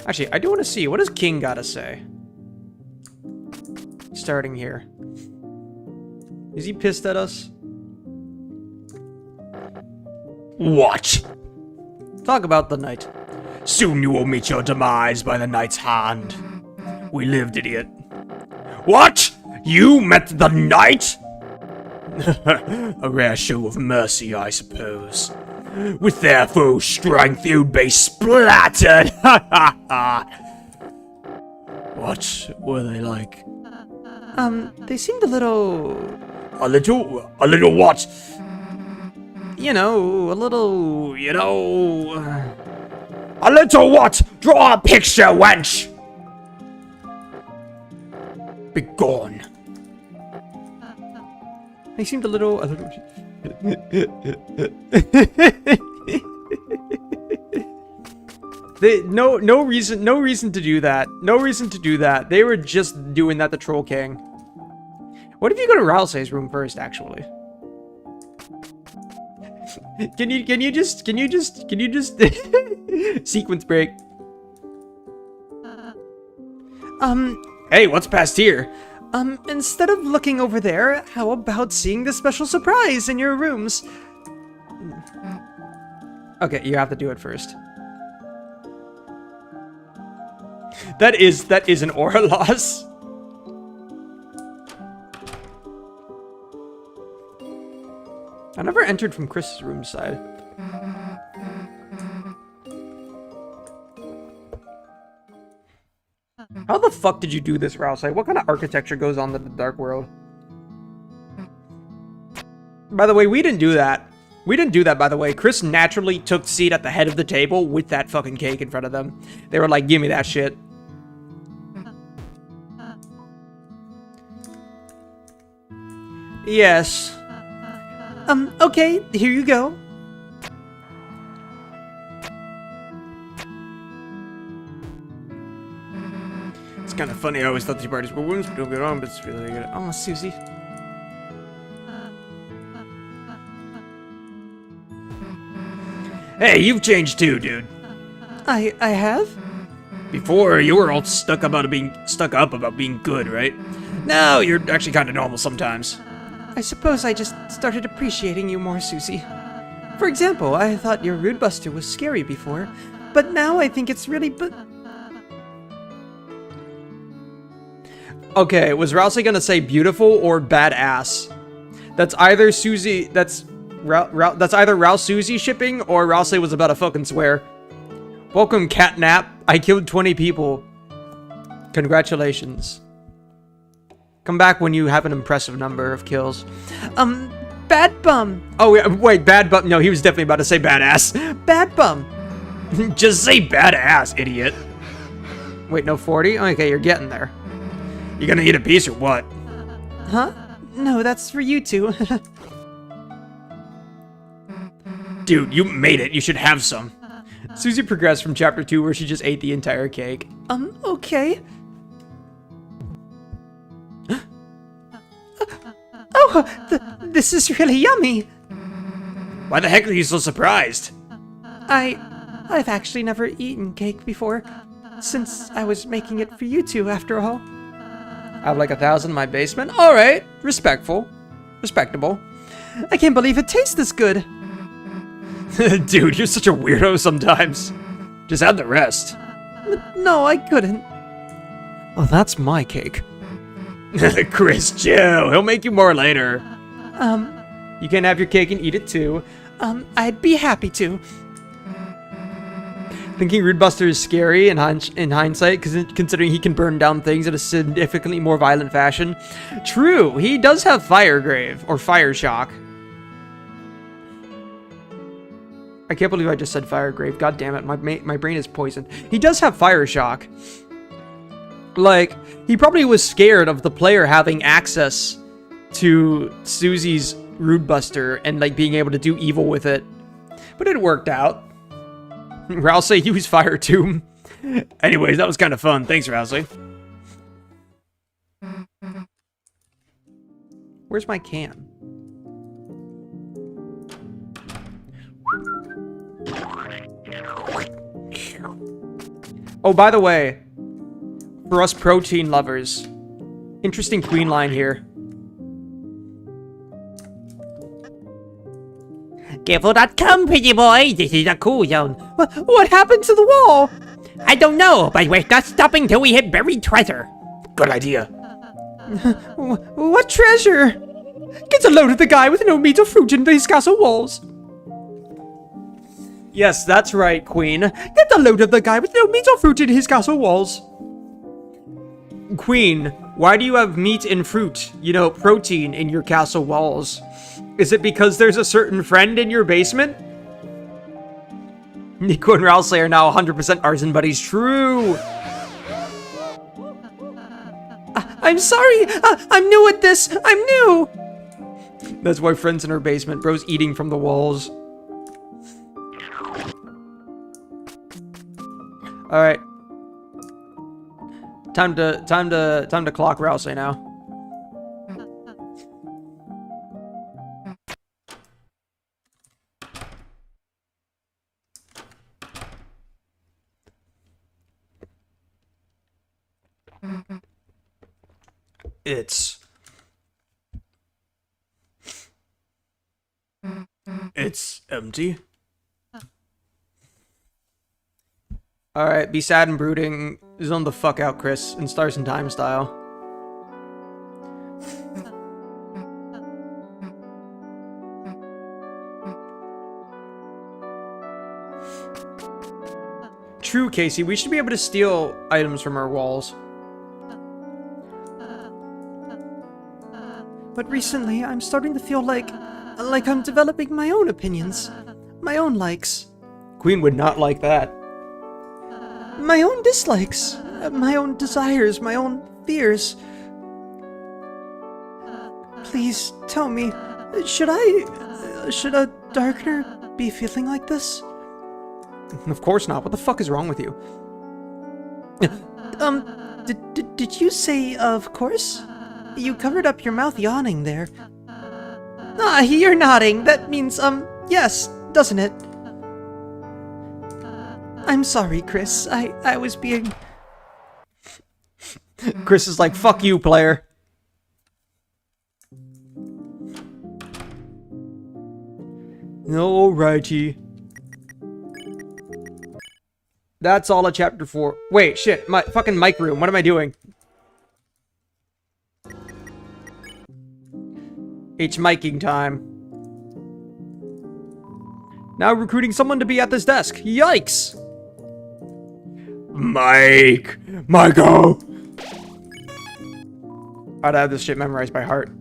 Actually, I do want to see. What does King gotta say? Starting here. Is he pissed at us? What? Talk about the night. Soon you will meet your demise by the night's hand. We lived, idiot. What? You met the night? A rare show of mercy, I suppose. With their full strength, you'd be splattered! What were they like? They seemed a little... A little what? You know, a little... You know... A little what? Draw a picture, wench! Begone. They seemed a little... No reason to do that. No reason to do that. They were just doing that to Troll King. What if you go to Ralsei's room first, actually? Can you just sequence break? Hey, what's past here? Instead of looking over there, how about seeing the special surprise in your rooms? Okay, you have to do it first. That is an aura loss. I never entered from Chris's room side. How the fuck did you do this, Rousey? What kind of architecture goes on in the Dark World? By the way, we didn't do that. We didn't do that, by the way. Chris naturally took seat at the head of the table with that fucking cake in front of them. They were like, give me that shit. Yes. Okay, here you go. It's kind of funny. I always thought these parties were wounds, but don't get on, but it's really good. Oh, Susie. Hey, you've changed too, dude. I have? Before, you were all stuck up about being good, right? Now, you're actually kind of normal sometimes. I suppose I just started appreciating you more, Susie. For example, I thought your Rude Buster was scary before, but now I think it's really Okay, was Rousey gonna say beautiful or badass? That's either Susie. That's either Rouse Susie shipping or Rousey was about to fucking swear. Welcome, Catnap. I killed 20 people. Congratulations. Come back when you have an impressive number of kills. Bad Bum. Oh, yeah, wait, Bad Bum. No, he was definitely about to say badass. Bad Bum. Just say badass, idiot. Wait, no 40? Okay, you're getting there. You gonna eat a piece or what? Huh? No, that's for you two. Dude, you made it. You should have some. Susie progressed from chapter 2 where she just ate the entire cake. Okay. This is really yummy. Why the heck are you so surprised? I've actually never eaten cake before, since I was making it for you two after all. I have like 1,000 in my basement? Alright, respectful. Respectable. I can't believe it tastes this good. Dude, you're such a weirdo sometimes. Just add the rest. No, I couldn't. Oh, that's my cake. Chris, chill. He'll make you more later. You can have your cake and eat it too. I'd be happy to. Thinking Rude Buster is scary in hindsight, considering he can burn down things in a significantly more violent fashion. True, he does have Fire Grave, or Fire Shock. I can't believe I just said Fire Grave. God damn it, my brain is poisoned. He does have Fire Shock. Like, he probably was scared of the player having access to Susie's Rude Buster and, like, being able to do evil with it. But it worked out. Rousey used Fire too. Anyways, that was kind of fun. Thanks, Rousey. Where's my can? Oh, by the way, for us protein lovers, interesting queen line here. Careful.com, pretty boy. This is a cool zone. What happened to the wall? I don't know, but we're not stopping till we hit buried treasure. Good idea. What treasure? Get a load of the guy with no meat or fruit in these castle walls. Yes, that's right, Queen. Get a load of the guy with no meat or fruit in his castle walls. Queen, why do you have meat and fruit, you know, protein in your castle walls? Is it because there's a certain friend in your basement? Nico and Rousey are now 100% arson buddies. True. I'm sorry. I'm new at this. I'm new. That's why friends in her basement. Bro's eating from the walls. All right. Time to clock Rousey now. It's empty. Alright, be sad and brooding. Zone the fuck out, Chris, in Stars and Time style. True, Casey, we should be able to steal items from our walls. But recently, I'm starting to feel like Like I'm developing my own opinions, my own likes. Queen would not like that. My own dislikes, my own desires, my own fears. Please tell me, should a Darkener be feeling like this? Of course not. What the fuck is wrong with you? Did you say of course? You covered up your mouth yawning there. Ah, you're nodding. That means, yes, doesn't it? I'm sorry, Chris. I was being... Chris is like, fuck you, player. Alrighty. That's all of chapter 4. Wait, shit. My fucking mic room. What am I doing? It's miking time. Now recruiting someone to be at this desk. Yikes! Mike! Michael! I'd have this shit memorized by heart.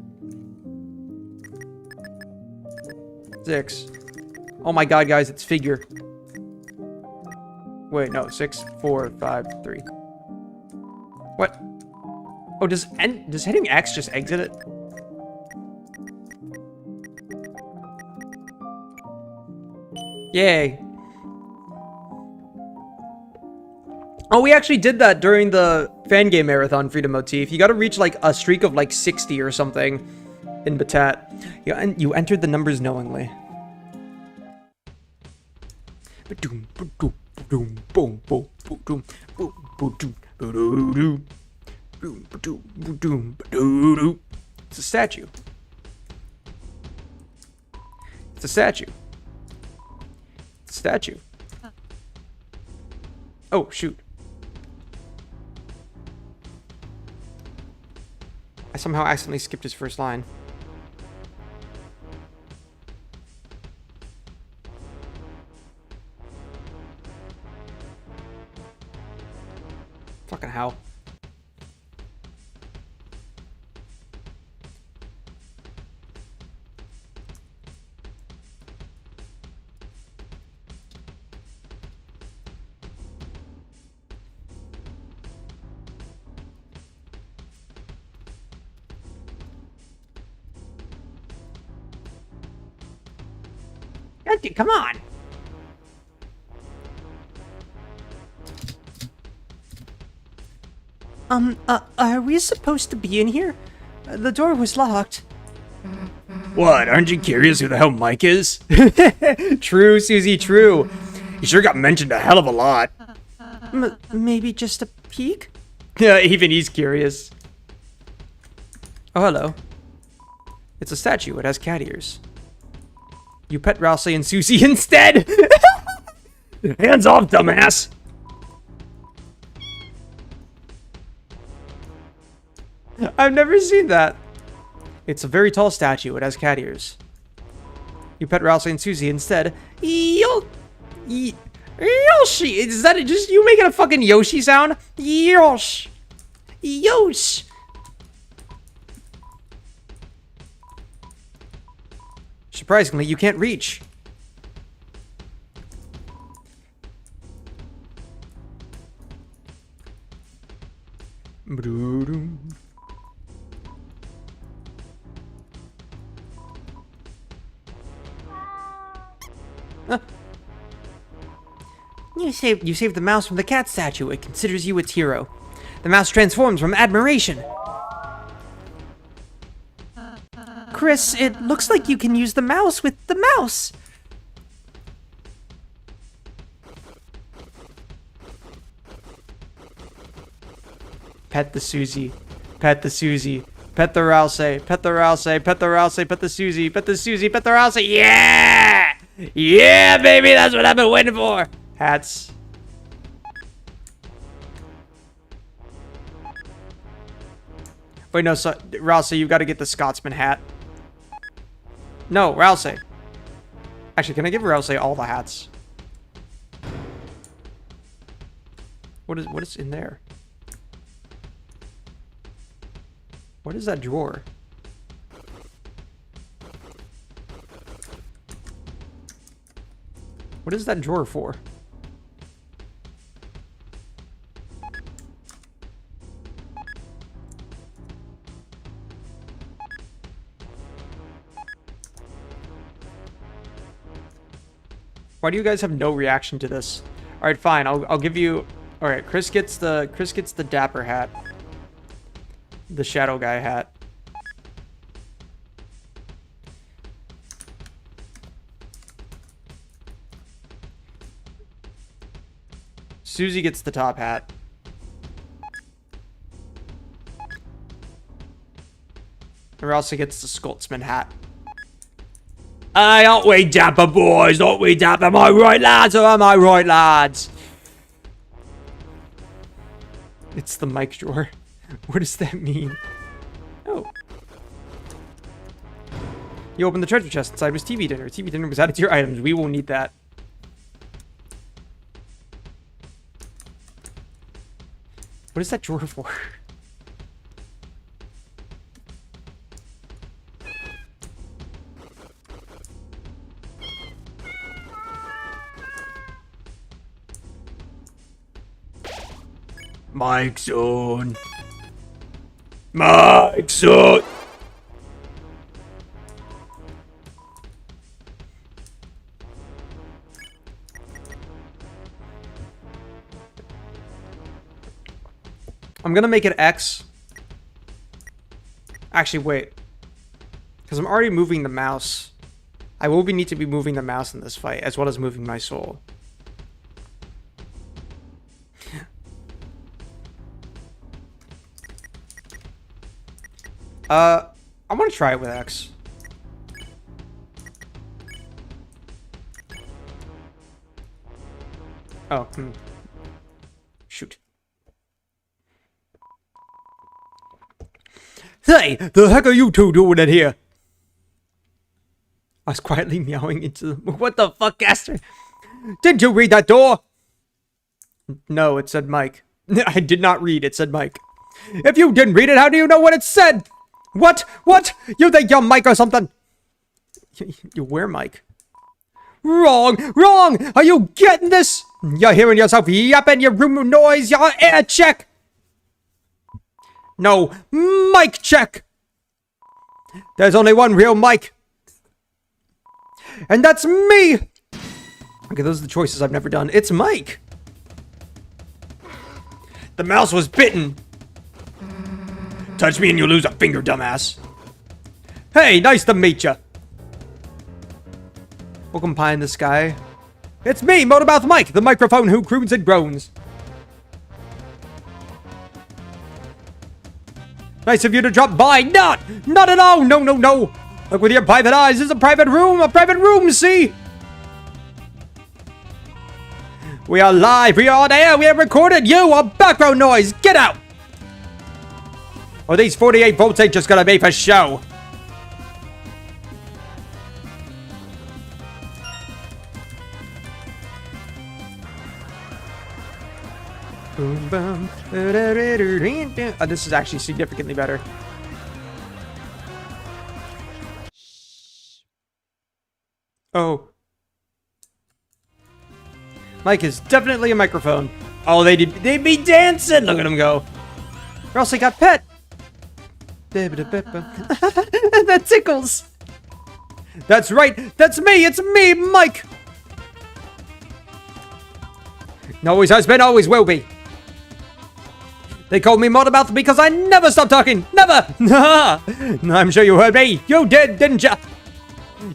6. Oh my god, guys, it's figure. Wait, no. 6, 4, 5, 3. What? Oh, does hitting X just exit it? Yay. Oh, we actually did that during the fan game marathon Freedom Motif. You gotta reach like a streak of like 60 or something in Batat. Yeah, and you entered the numbers knowingly. It's a statue. It's a statue. It's a statue. Oh, shoot. I somehow accidentally skipped his first line. Fucking hell. Come on. Are we supposed to be in here? The door was locked. What, aren't you curious who the hell Mike is? True, Susie, true. He sure got mentioned a hell of a lot. Maybe just a peek? Yeah, even he's curious. Oh, hello. It's a statue. It has cat ears. You pet Rousey and Susie instead! Hands off, dumbass! I've never seen that. It's a very tall statue. It has cat ears. You pet Rousey and Susie instead. Yoshi! Is that just you making a fucking Yoshi sound? Yosh! Yosh! Surprisingly, you can't reach. You saved the mouse from the cat statue. It considers you its hero. The mouse transforms from admiration. Chris, it looks like you can use the mouse with the mouse. Pet the Susie. Pet the Susie. Pet the Rousey. Pet the Rousey. Pet the Rousey. Pet the Susie. Pet the Susie. Pet the Rousey. Yeah! Yeah, baby, that's what I've been waiting for. Hats. Wait, no, so, Rousey, you've got to get the Scotsman hat. No, Rousey. Actually, can I give Rousey all the hats? What is in there? What is that drawer? What is that drawer for? Why do you guys have no reaction to this? All right, fine. I'll give you. All right, Chris gets the dapper hat, the shadow guy hat. Susie gets the top hat. And Ralsei gets the Scoltsman hat. Hey, aren't we dapper boys? Aren't we dapper? Am I right, lads? Or am I right, lads? It's the mic drawer. What does that mean? Oh. You opened the treasure chest. Inside was TV dinner. TV dinner was added to your items. We will need that. What is that drawer for? Mike's on. Mike's on. I'm gonna make it X. Actually, wait. Because I'm already moving the mouse. I will need to be moving the mouse in this fight, as well as moving my soul. I want to try it with X. Oh, shoot. Hey, the heck are you two doing in here? I was quietly meowing into the... What the fuck, Gaster? Did you read that door? No, it said Mike. I did not read. It said Mike. If you didn't read it, how do you know what it said? What? What? You think you're Mike or something? You where, Mike? Wrong! Wrong! Are you getting this? You're hearing yourself yapping, your room noise, your air check! No, Mike check! There's only one real Mike. And that's me! Okay, those are the choices I've never done. It's Mike! The mouse was bitten. Touch me and you lose a finger, dumbass. Hey, nice to meet ya. Welcome, pie in the sky. It's me, Motormouth Mike, the microphone who croons and groans. Nice of you to drop by. Not at all. No. Look with your private eyes. This is a private room, see? We are live. We are on air. We have recorded you. A background noise. Get out. Or these 48 volts ain't just gonna be for show. Boom, boom. This is actually significantly better. Oh. Mike is definitely a microphone. Oh, they'd be dancing. Look at them go. Or else they got pet. That tickles. That's right. That's me. It's me, Mike. Always has been, always will be. They called me Motormouth because I never stop talking. Never. I'm sure you heard me. You did, didn't ya?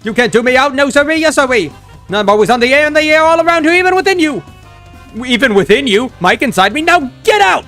You can't do me out. No, sirree. Yes, sirree. I'm always on the air all around you, even within you. Even within you? Mike inside me? Now get out!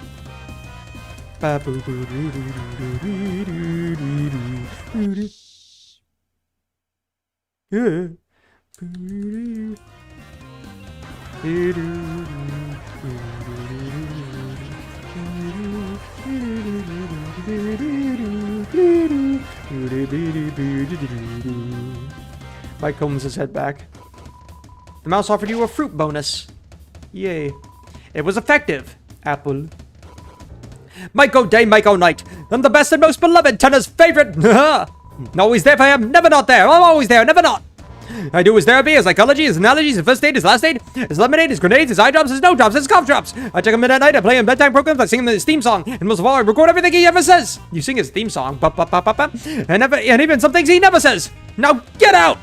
Mike combs his head back. The mouse offered you a fruit bonus. Yay. It was effective. Apple. Mike O' day, Mike O' night. I'm the best and most beloved, Tennor's favorite. Always there for him, never not there. I'm always there, never not. I do his therapy, his psychology, his analogies, his first aid, his last aid, his lemonade, his grenades, his eye drops, his no drops, his cough drops. I check him in at night, I play him bedtime programs, I sing him his theme song, and most of all, I record everything he ever says. You sing his theme song, and even some things he never says. Now get out!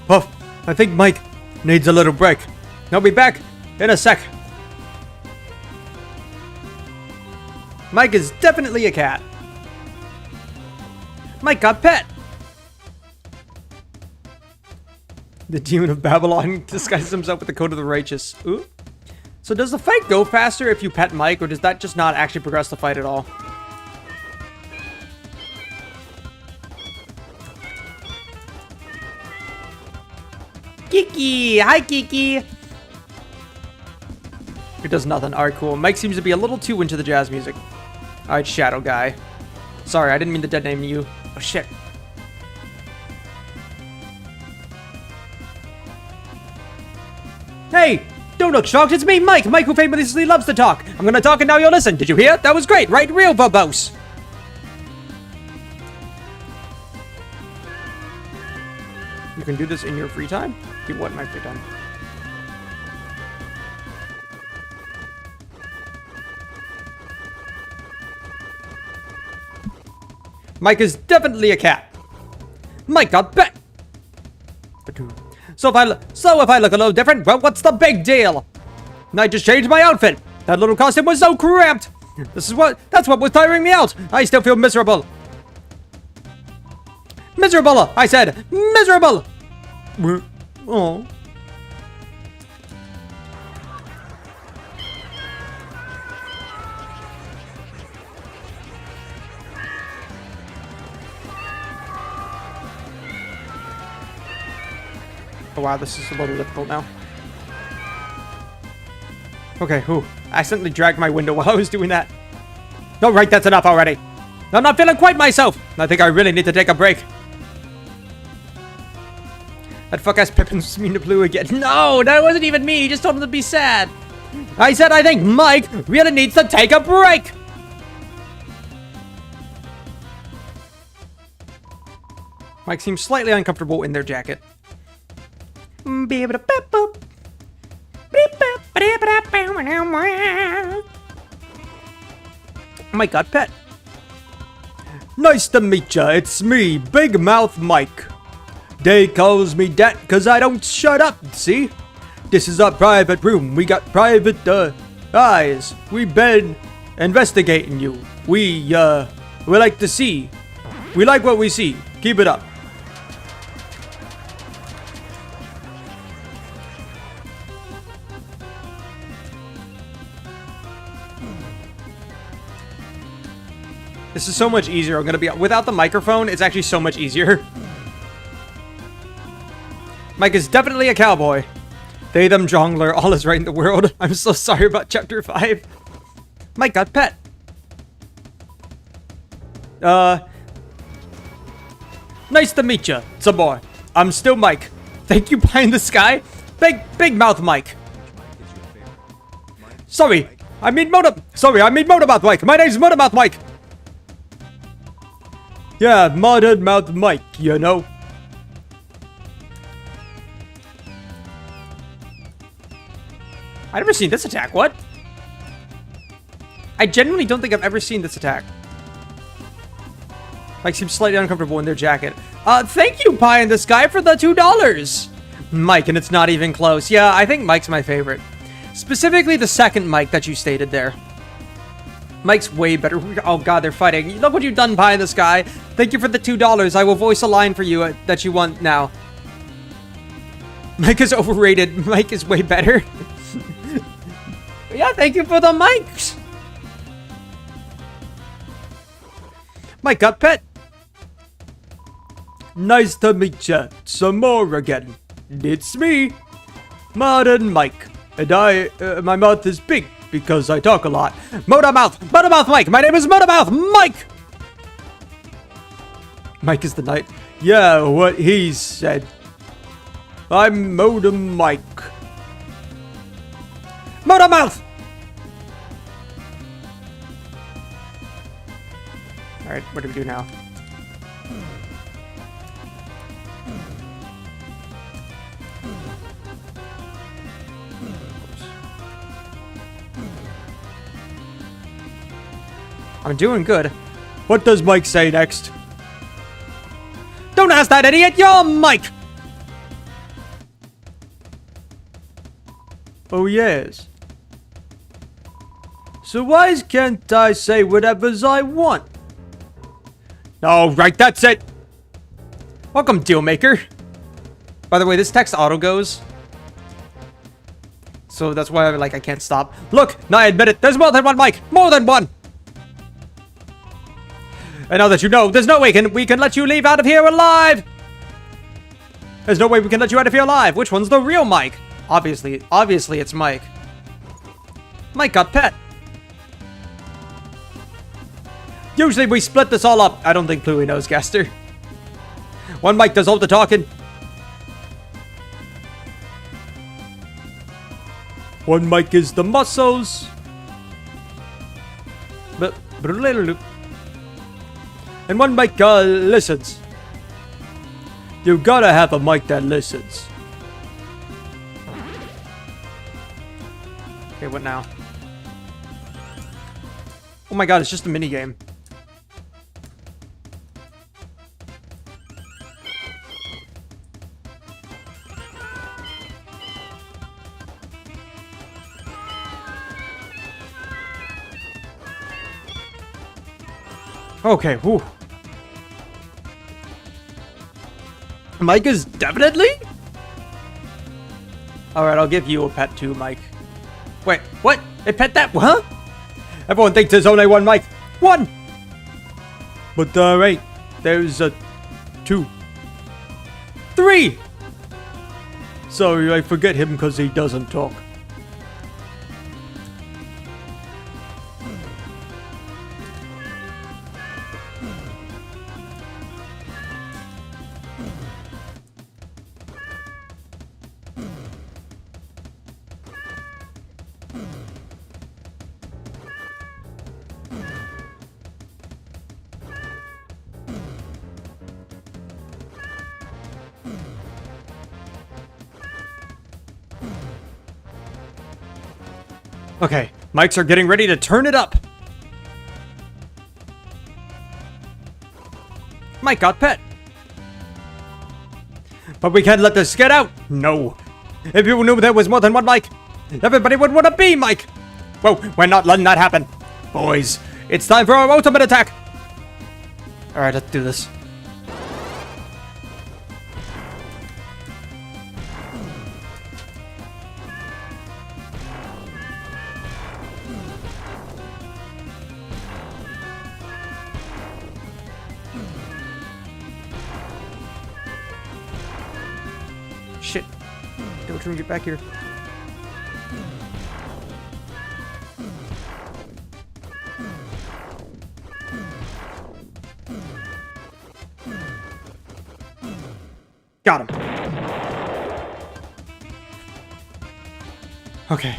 Puff, I think Mike needs a little break. I'll be back in a sec. Mike is definitely a cat. Mike got pet. The demon of Babylon disguises himself with the code of the righteous. Ooh. So does the fight go faster if you pet Mike, or does that just not actually progress the fight at all? Kiki! Hi, Kiki! It does nothing. Alright, cool. Mike seems to be a little too into the jazz music. Alright, Shadow Guy. Sorry, I didn't mean to dead name you. Oh, shit. Hey! Don't look shocked, it's me, Mike! Mike who famously loves to talk! I'm gonna talk and now you'll listen. Did you hear? That was great, right? Real verbose! You can do this in your free time? Do what in my free time? Mike is definitely a cat. Mike got pet. So if I look a little different, well, what's the big deal? I just changed my outfit. That little costume was so cramped. That's what was tiring me out. I still feel miserable. Miserable, I said. Miserable. Oh. Oh wow, this is a little difficult now. Okay, whew. I accidentally dragged my window while I was doing that. Alright, that's enough already. I'm not feeling quite myself. I think I really need to take a break. That fuck-ass Pippin's mean to Blue again. No, that wasn't even me. He just told him to be sad. I said I think Mike really needs to take a break. Mike seems slightly uncomfortable in their jacket. Mike got pet. Nice to meet ya. It's me, Big Mouth Mike. They calls me dat cause I don't shut up, see? This is a private room. We got private, eyes. We been investigating you. We like to see. We like what we see. Keep it up. This is so much easier. I'm gonna be without the microphone. It's actually so much easier. Mike is definitely a cowboy. They, them, jongler, all is right in the world. I'm so sorry about chapter 5. Mike got pet. Nice to meet ya, some boy. I'm still Mike. Thank you, pie in the sky. Big mouth Mike. Sorry, I mean Motormouth Mike. My name's Motormouth Mike. Yeah, Modern Mouth Mike, you know. I've never seen this attack. What? I genuinely don't think I've ever seen this attack. Mike seems slightly uncomfortable in their jacket. Thank you, Pie in the Sky, for the $2. Mike, and it's not even close. Yeah, I think Mike's my favorite. Specifically the second Mike that you stated there. Mike's way better. Oh god, they're fighting. Look what you've done, Pie in the Sky. Thank you for the $2. I will voice a line for you that you want now. Mike is overrated. Mike is way better. Yeah, thank you for the mics. Mike got pet. Nice to meet ya. Some more again. It's me, Modern Mike. And my mouth is big. because I talk a lot. Motormouth Mike! My name is Motormouth Mike! Mike is the knight. Yeah, what he said. I'm Motor Mike. Motormouth! Alright, what do we do now? I'm doing good. What does Mike say next? Don't ask that idiot! You're Mike! Oh yes. So why can't I say whatever I want? Oh, right, that's it! Welcome, Dealmaker. By the way, this text auto goes. So that's why I can't stop. Look, now I admit it, there's more than one Mike! More than one! And now that you know, there's no way we can let you leave out of here alive! There's no way we can let you out of here alive! Which one's the real Mike? Obviously it's Mike. Mike got pet. Usually we split this all up. I don't think Pluie knows, Gaster. One Mike does all the talking. One Mike is the muscles. And one Mike listens. You gotta have a Mike that listens. Okay, what now? Oh my god, it's just a minigame. Okay, whew. Mike is definitely? Alright, I'll give you a pet too, Mike. Wait, what? It pet that? Huh? Everyone thinks there's only one Mike. One! But wait, there's a 2. 3! Sorry, I forget him because he doesn't talk. Okay, mics are getting ready to turn it up. Mike got pet. But we can't let this get out. No. If people knew there was more than one Mike, everybody would want to be Mike. Whoa, we're not letting that happen. Boys, it's time for our ultimate attack. Alright, let's do this. Shit. Deltarune, get back here. Got him. Okay.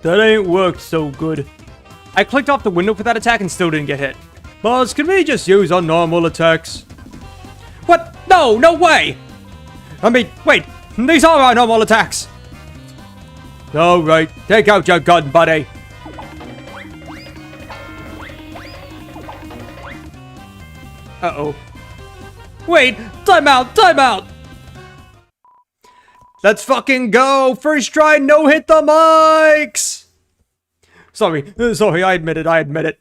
That ain't worked so good. I clicked off the window for that attack and still didn't get hit. Boss, can we just use our normal attacks? What? No, no way! I mean, wait, these are our normal attacks. Alright, take out your gun, buddy. Uh-oh. Wait, time out, time out! Let's fucking go! First try, no hit the mics! Sorry, I admit it.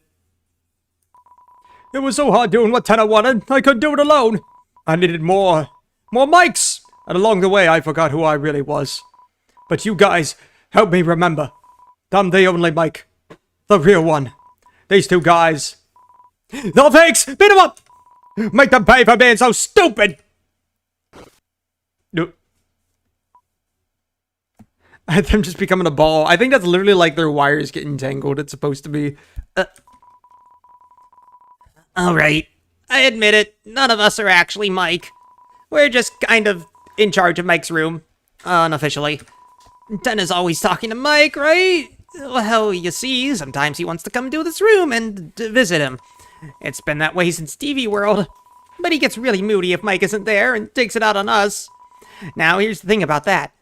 It was so hard doing what Tenna wanted, I couldn't do it alone. I needed more mics! And along the way, I forgot who I really was. But you guys, help me remember. I'm the only Mike. The real one. These two guys. The fakes! Beat them up! Make them pay for being so stupid! Them just becoming a ball. I think that's literally like their wires getting tangled. It's supposed to be. Alright, I admit it, none of us are actually Mike. We're just kind of in charge of Mike's room, unofficially. Tenna's always talking to Mike, right? Well, you see, sometimes he wants to come to this room and visit him. It's been that way since TV World. But he gets really moody if Mike isn't there and takes it out on us. Now, here's the thing about that.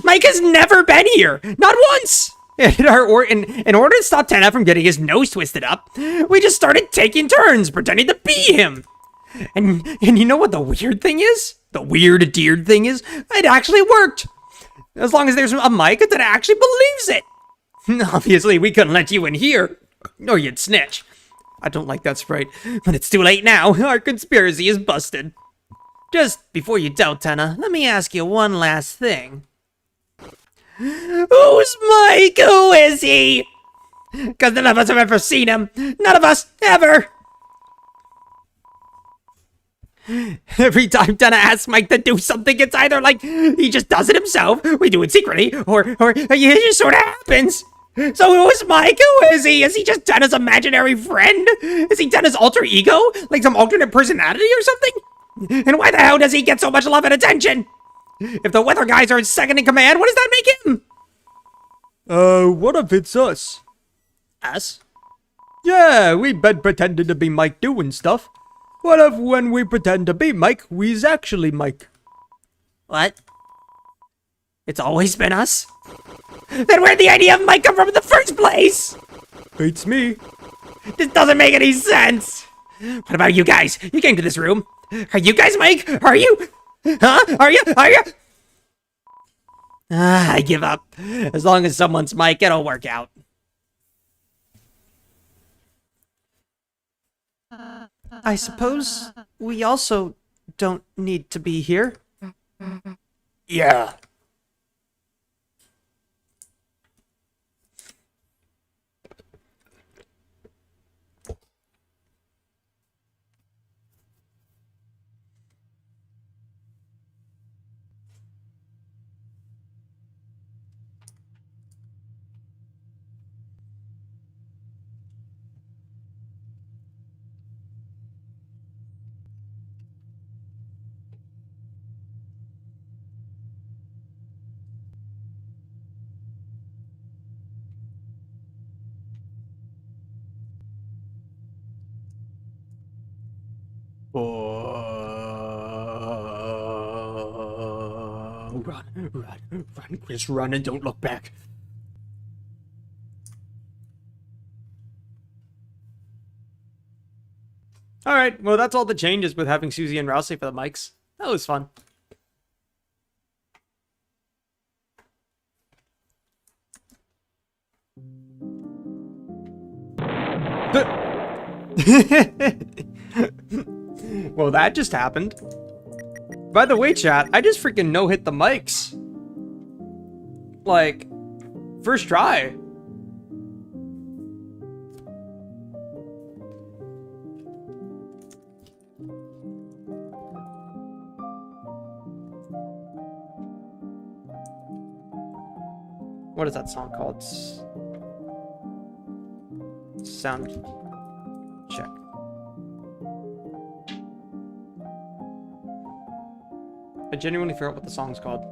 Mike has never been here! Not once! In order to stop Tenna from getting his nose twisted up, we just started taking turns pretending to be him. And you know what the weird thing is? The weird thing is, it actually worked. As long as there's a mic that actually believes it. Obviously, we couldn't let you in here, or you'd snitch. I don't like that sprite, but it's too late now. Our conspiracy is busted. Just before you doubt Tenna, let me ask you one last thing. Who's Mike? Who is he? Because none of us have ever seen him. None of us, ever. Every time Tenna asks Mike to do something, it's either like he just does it himself, we do it secretly, or it just sort of happens. So who is Mike? Who is he? Is he just Tenna's imaginary friend? Is he Tenna's alter ego? Like some alternate personality or something? And why the hell does he get so much love and attention? If the weather guys are second in command, what does that make him? What if it's us? Us? Yeah, we've been pretending to be Mike doing stuff. What if when we pretend to be Mike, we's actually Mike? What? It's always been us? Then where'd the idea of Mike come from in the first place? Beats me. This doesn't make any sense. What about you guys? You came to this room. Are you guys Mike? Are you? Huh? Are you? I give up. As long as someone's Mike, it'll work out. I suppose we also don't need to be here. Yeah. Run, Chris, run and don't look back. Alright, well that's all the changes with having Susie and Rousey for the mics. That was fun. Well, that just happened. By the way, chat, I just freaking no-hit the mics. Like, first try. What is that song called? Sound check. I genuinely forgot what the song's called.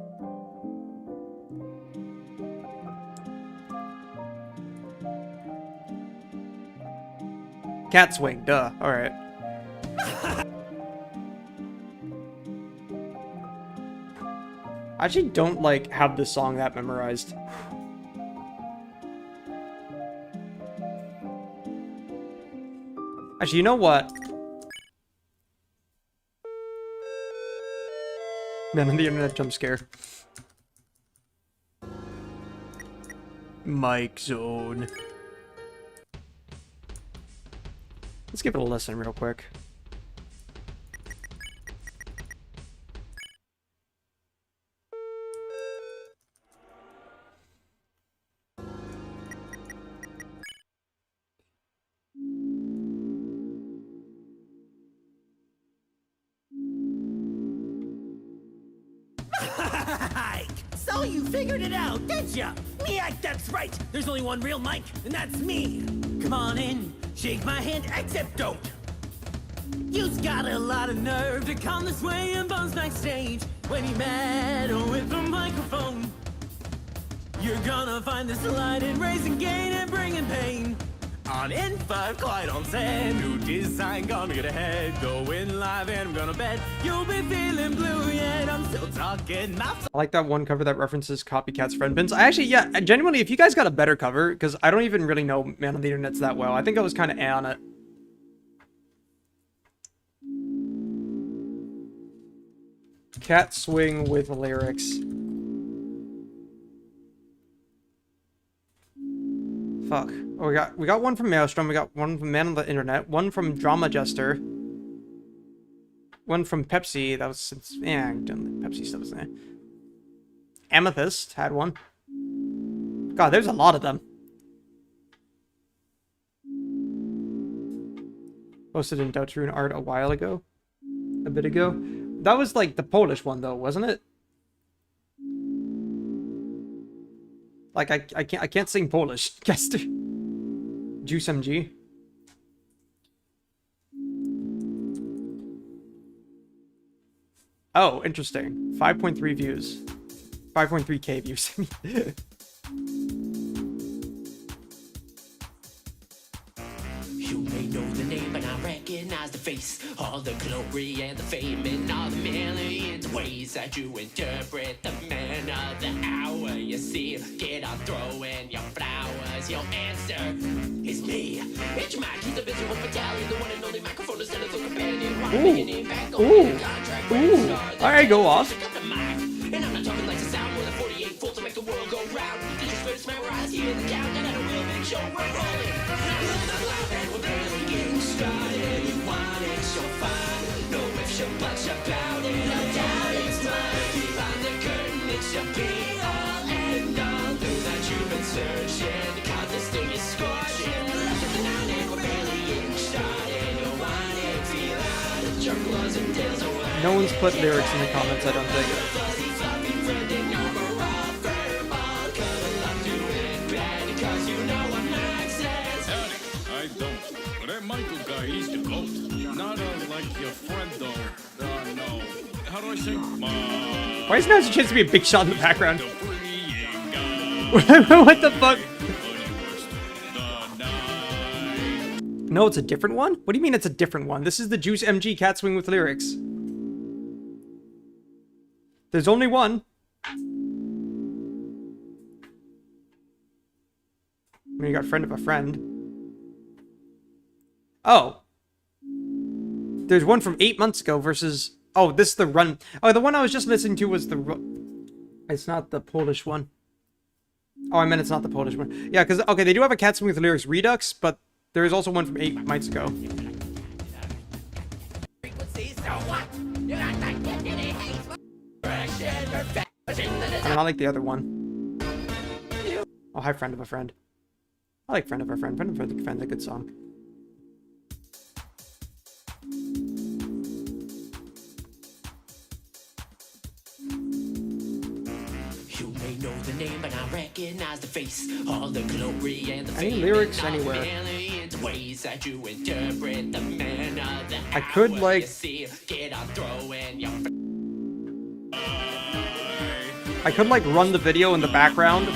Cat Swing, duh. Alright. I actually don't, like, have this song that memorized. Actually, you know what? Man on the internet jump scare. Mike Zone. Let's give it a listen real quick. So you figured it out, did ya? Yeah, that's right. There's only one real Mike, and that's me. Come on in, shake my hand, except don't. You've got a lot of nerve to come this way and bounce backstage when you're mad or with a microphone. You're gonna find this light in raising gain and bringing pain. On N5, Clyde on set. New design, gonna get ahead. Going live and I'm gonna bet you'll be feeling blue yet. I'm still talking mouth. I like that one cover that references Copycat's friend bins. I actually, yeah, genuinely, if you guys got a better cover, because I don't even really know Man on the Internets that well. I think I was kind of on it. Cat swing with lyrics. Fuck. Oh, we got one from Maelstrom, we got one from Man on the Internet, one from Drama Jester, one from Pepsi. That was since Pepsi stuff was there. Amethyst had one. God, there's a lot of them. Posted in Deltarune art a while ago, a bit ago. That was like the Polish one though, wasn't it? Like I can't sing Polish. Guess. Juice MG. Oh, interesting. 5.3 views. 5.3k views. You may know the name, but I recognize the face. All the glory and the fame and all the millions of ways that you interpret the man of the hour. You see, get on throwing your flowers. Your answer is me. It's your Mike, he's the visual battalion, the one and only microphone instead of the companion. Alright, go off. And I'm not talking like the sound with a 48 volt to make the world go round. Did your spirits memorize here in the countdown at a real big show? We're rolling. And we're barely getting started. You want it, you'll find. No ifs, or buts about it. No doubt it's mine. Behind the curtain, it should be all and all. Knew that you've been searching, cause this thing is scorching. Left at the 9 and we're barely getting started. You want it, feel out. Your claws and tails are wide. No one's put lyrics in the comments, I don't think. I don't. But that Michael guy, he's the goat. Not like your friend, though. No. How do I say? Why is there a chance to be a big shot in the background? The pretty guy. What the fuck? The night. No, it's a different one? What do you mean it's a different one? This is the Juice MG Cat Swing with lyrics. There's only one. I mean, you got friend of a friend. Oh. There's one from 8 months ago versus... Oh, this is the run... Oh, the one I was just listening to was the... It's not the Polish one. Oh, I meant it's not the Polish one. Yeah, because... Okay, they do have a Cat Swing with lyrics Redux, but there is also one from 8 months ago. I mean, I like the other one. Oh, hi, friend of a friend. I like friend of a friend. Friend of a friend's a good song. You may know the name, but I recognize the face. All the glory and the Any fame lyrics and all the anywhere? millions of ways that you interpret the man of the I could, hour. like- You see, get on throwing your I could, like, run the video in the background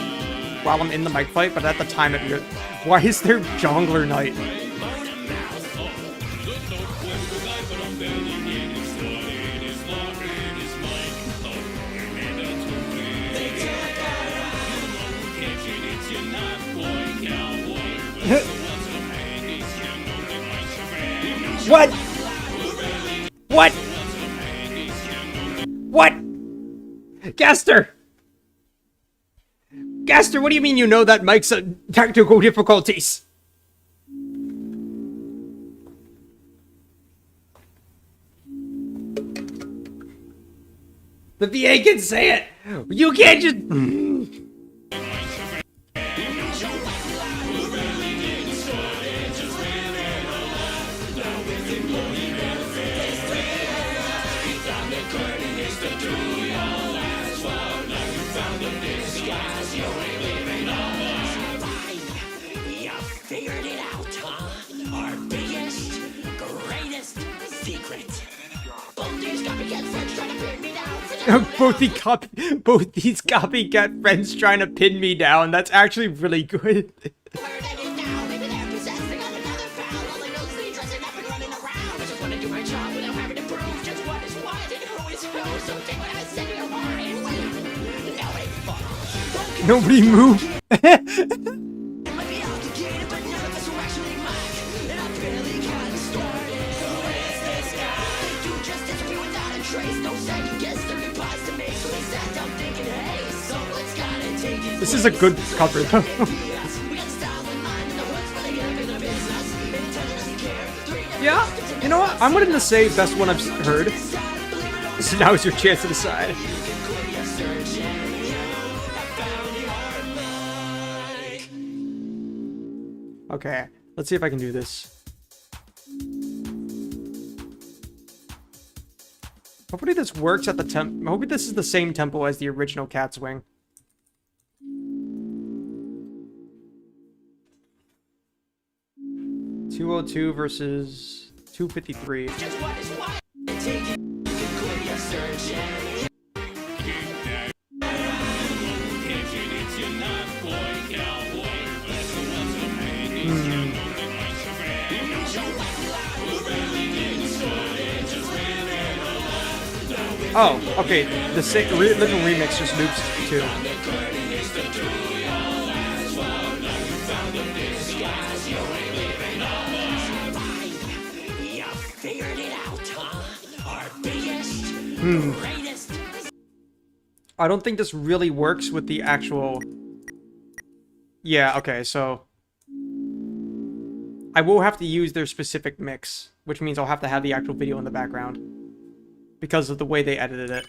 while I'm in the mic fight, but at the time it... Why is there Jongler Night? What? What? What? Gaster! Gaster, what do you mean you know that Mike's technical difficulties? The VA can say it! You can't just... You figured it out, huh? Our biggest, greatest secret. Both these copycat friends trying to pin me down. Both these copycat friends trying to pin me down. That's actually really good. Where it is now, maybe they're possessed. They got another foul. All they know is they dressing up and running around. I just wanna do my job without having to prove just what is what and who is who. So take what I said to your heart and wait. Now wait, fuck. Nobody move. It might be complicated, but none of us are actually mine. And I barely got started. Who is this guy? Do justice we without a trace. No second guess, their goodbyes to make. So we sat down thinking, hey, someone's gotta take it. This is a good cover though. Yeah, you know what? I'm willing to say best one I've heard. So now is your chance to decide. Okay, let's see if I can do this. Hopefully this works at the hopefully this is the same tempo as the original Cat's Wing. $202 versus $253. Oh, okay. The little remix just loops too. You figured it out, huh? Our biggest, greatest. I don't think this really works with the actual... Yeah, okay, so... I will have to use their specific mix, which means I'll have to have the actual video in the background. Because of the way they edited it.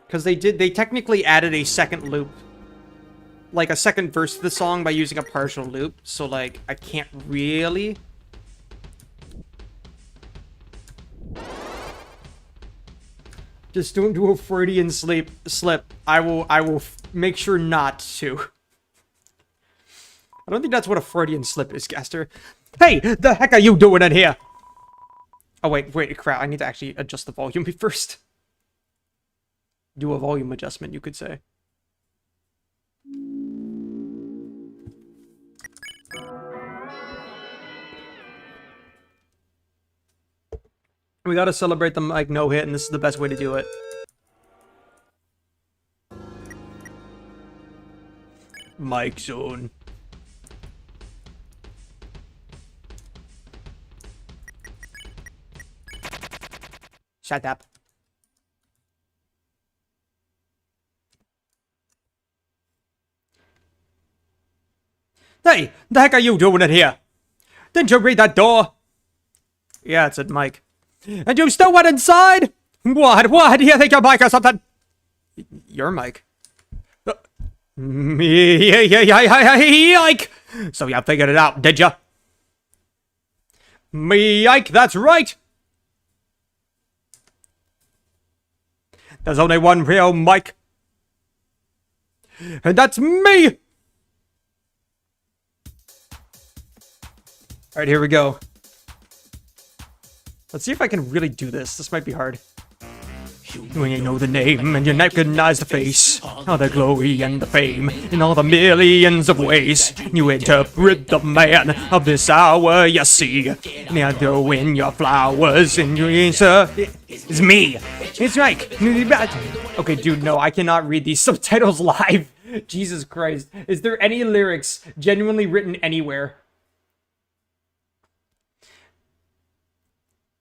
Because they technically added a second loop. Like a second verse to the song by using a partial loop. So like, I can't really... Just don't do a Freudian slip. I will make sure not to. I don't think that's what a Freudian slip is, Gaster. Hey, the heck are you doing in here? Oh, wait, crap. I need to actually adjust the volume first. Do a volume adjustment, you could say. We gotta celebrate them like no hit, and this is the best way to do it. Mike Zone. Shut up. Hey, the heck are you doing in here? Didn't you read that door? Yeah, it said Mike. And you still went inside? What? Do you think you're Mike or something? You're Mike. Mike! So you figured it out, did you? Mike, that's right! There's only one real Mike. And that's me! Alright, here we go. Let's see if I can really do this. This might be hard. When you know the name and you recognize the face, all the glory and the fame, in all the millions of ways, you interpret the man of this hour, you see. Now throw in your flowers and your answer is me. It's right. Okay, dude, no, I cannot read these subtitles live. Jesus Christ. Is there any lyrics genuinely written anywhere?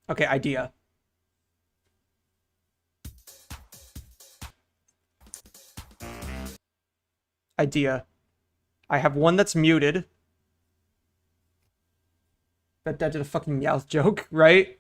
Okay, idea. Idea. I have one that's muted. That did a fucking Meowth joke, right?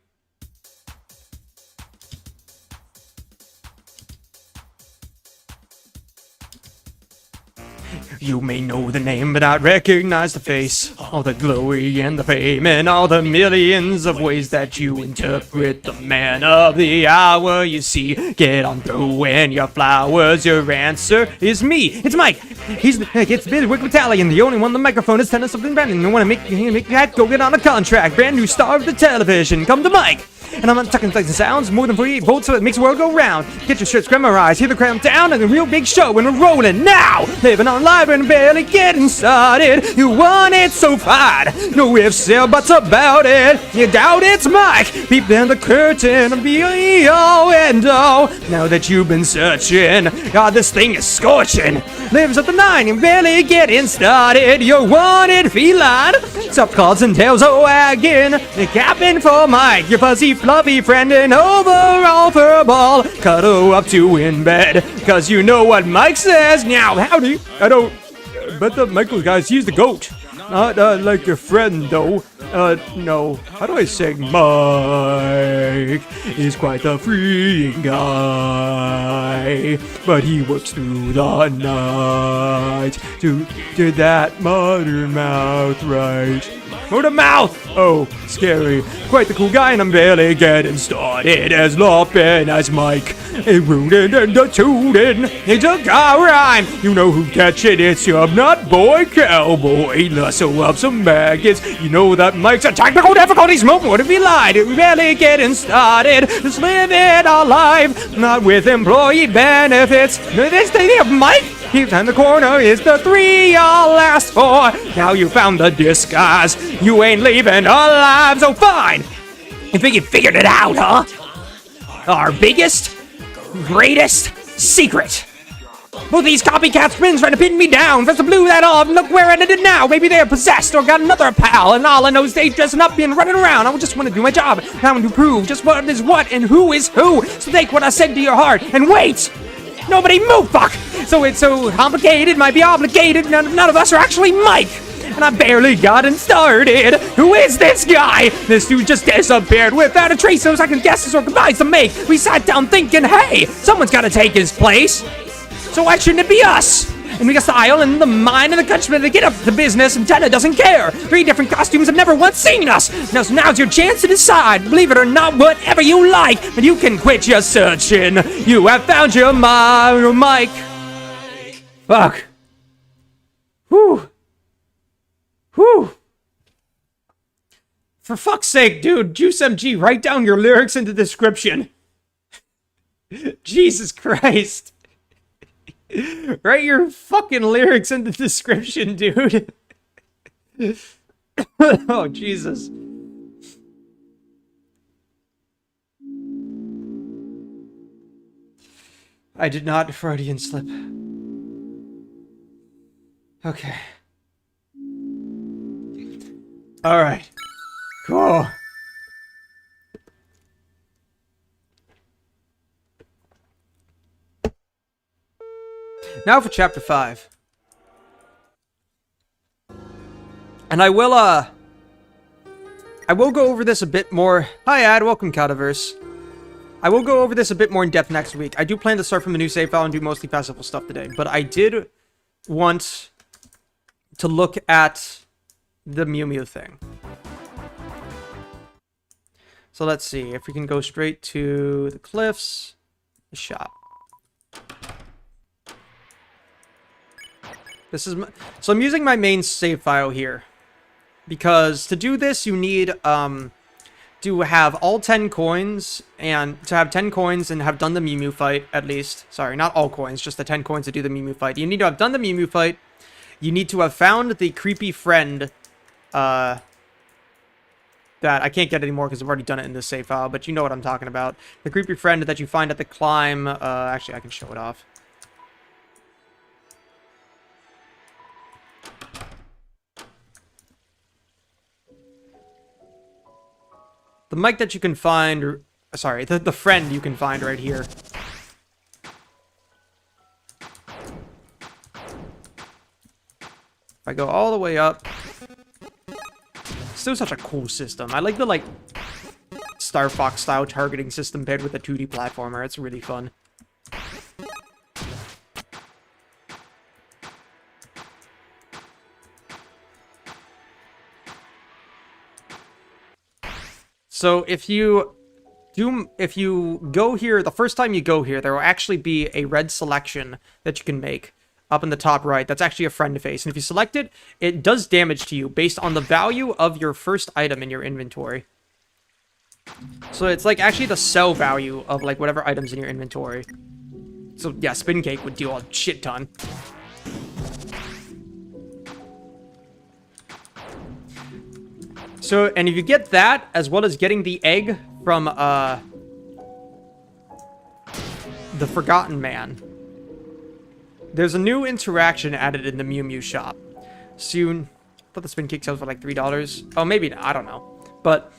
You may know the name, but not recognize the face. All the glory and the fame and all the millions of ways that you interpret the man of the hour. You see, get on through and your flowers. Your answer is me. It's Mike. It's Billy Wick Battalion, the only one on the microphone is telling something brand new. You want to make that? Go get on a contract. Brand new star of the television. Come to Mike. And I'm not talking like the sounds, more than 48 volts, so it makes the world go round. Get your shirts memorized, hear the crowd down, and a real big show, and we're rolling now. Living on live and barely getting started. You want it so fine, no ifs or buts about it. You doubt it's Mike, peep in the curtain and be all and all. Now that you've been searching, God, this thing is scorching. Lives at the 9 and barely getting started. You want it feline, soft cards and tails a wagging. The captain for Mike, your fuzzy fluffy friend and overall for a ball. Cuddle up to in bed, cause you know what Mike says. Now, howdy. I don't, but the Michael guys, he's the GOAT. Not like your friend, though. No. How do I say Mike? He's quite the freeing guy. But he works through the night to get that modern mouth right. Modern mouth! Oh, scary. Quite the cool guy, and I'm barely getting started. As laughing as Mike. A rooted and a tooted. It's a car rhyme. You know who catch it. It's your nut boy cowboy. Lasso up some maggots. You know that Mike's a technical difficulties. What if he lied? We're barely getting started. Just living our life. Not with employee benefits. This thing of Mike. He's in the corner is the 3 y'all asked for. Now you found the disguise. You ain't leaving alive, so fine. You think you figured it out, huh? Our biggest, greatest secret. Both these copycat spins trying to pin me down. First I blew that off, and look where I ended now. Maybe they're possessed or got another pal, and all I know is they dressing up and running around. I just want to do my job. I want to prove just what is what and who is who. So take what I said to your heart and wait. Nobody move, fuck! So it's so complicated, might be obligated. None of us are actually Mike. And I barely gotten started. Who is this guy? This dude just disappeared without a trace, so I can guesses or goodbyes to make. We sat down thinking, hey, someone's gotta take his place. So why shouldn't it be us? And we got the aisle and the mine and the country to get up to business, and Jenna doesn't care. 3 different costumes have never once seen us. Now, so now's your chance to decide. Believe it or not, whatever you like. But you can quit your searching. You have found your Mike. Fuck. Whew. Whew. For fuck's sake, dude. JuiceMG, write down your lyrics in the description. Jesus Christ. Write your fucking lyrics in the description, dude. Oh, Jesus. I did not Freudian slip. Okay. Alright. Cool. Now for chapter 5. And I will go over this a bit more. Hi, Ad. Welcome, Cataverse. I will go over this a bit more in depth next week. I do plan to start from a new save file and do mostly festival stuff today. But I did want to look at the Mew Mew thing. So let's see if we can go straight to the cliffs, the shop. This is so I'm using my main save file here because to do this you need to have all 10 coins and to have 10 coins and have done the Mew Mew fight at least. Sorry, not all coins, just the 10 coins to do the Mew Mew fight. You need to have done the Mew Mew fight. You need to have found the creepy friend that I can't get anymore because I've already done it in this save file, but you know what I'm talking about. The creepy friend that you find at the climb. Actually, I can show it off. The mic that you can find, sorry, the friend you can find right here. If I go all the way up, still such a cool system. I like the Star Fox style targeting system paired with a 2D platformer. It's really fun. So if you go here, the first time you go here, there will actually be a red selection that you can make up in the top right. That's actually a friend face. And if you select it, it does damage to you based on the value of your first item in your inventory. So it's like actually the sell value of like whatever items in your inventory. So yeah, spin cake would deal a shit ton. So, and if you get that, as well as getting the egg from, the Forgotten Man, there's a new interaction added in the Mew Mew shop. Soon, I thought the spin cake sells for like $3. Oh, maybe not, I don't know. But,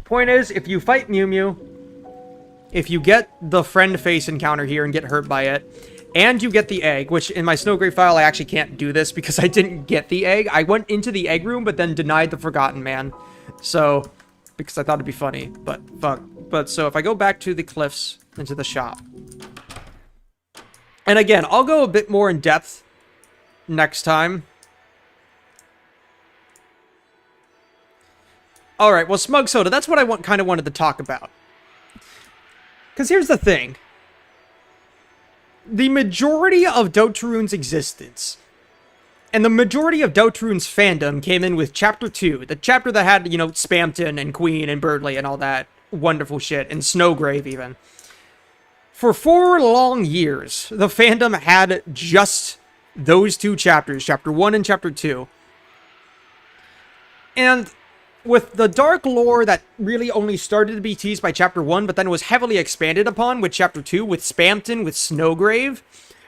point is, if you fight Mew Mew, if you get the friend face encounter here and get hurt by it, and you get the egg, which in my Snowgrave file, I actually can't do this because I didn't get the egg. I went into the egg room, but then denied the Forgotten Man. So, because I thought it'd be funny, but fuck. But so if I go back to the cliffs into the shop. And again, I'll go a bit more in depth next time. Alright, well, Smug Soda, that's what I kind of wanted to talk about. Because here's the thing. The majority of Deltarune's existence, and the majority of Deltarune's fandom came in with Chapter 2, the chapter that had, you know, Spamton and Queen and Birdly and all that wonderful shit, and Snowgrave even. For 4 long years, the fandom had just those 2 chapters, Chapter 1 and Chapter 2. And with the dark lore that really only started to be teased by Chapter 1, but then was heavily expanded upon with Chapter 2, with Spamton, with Snowgrave,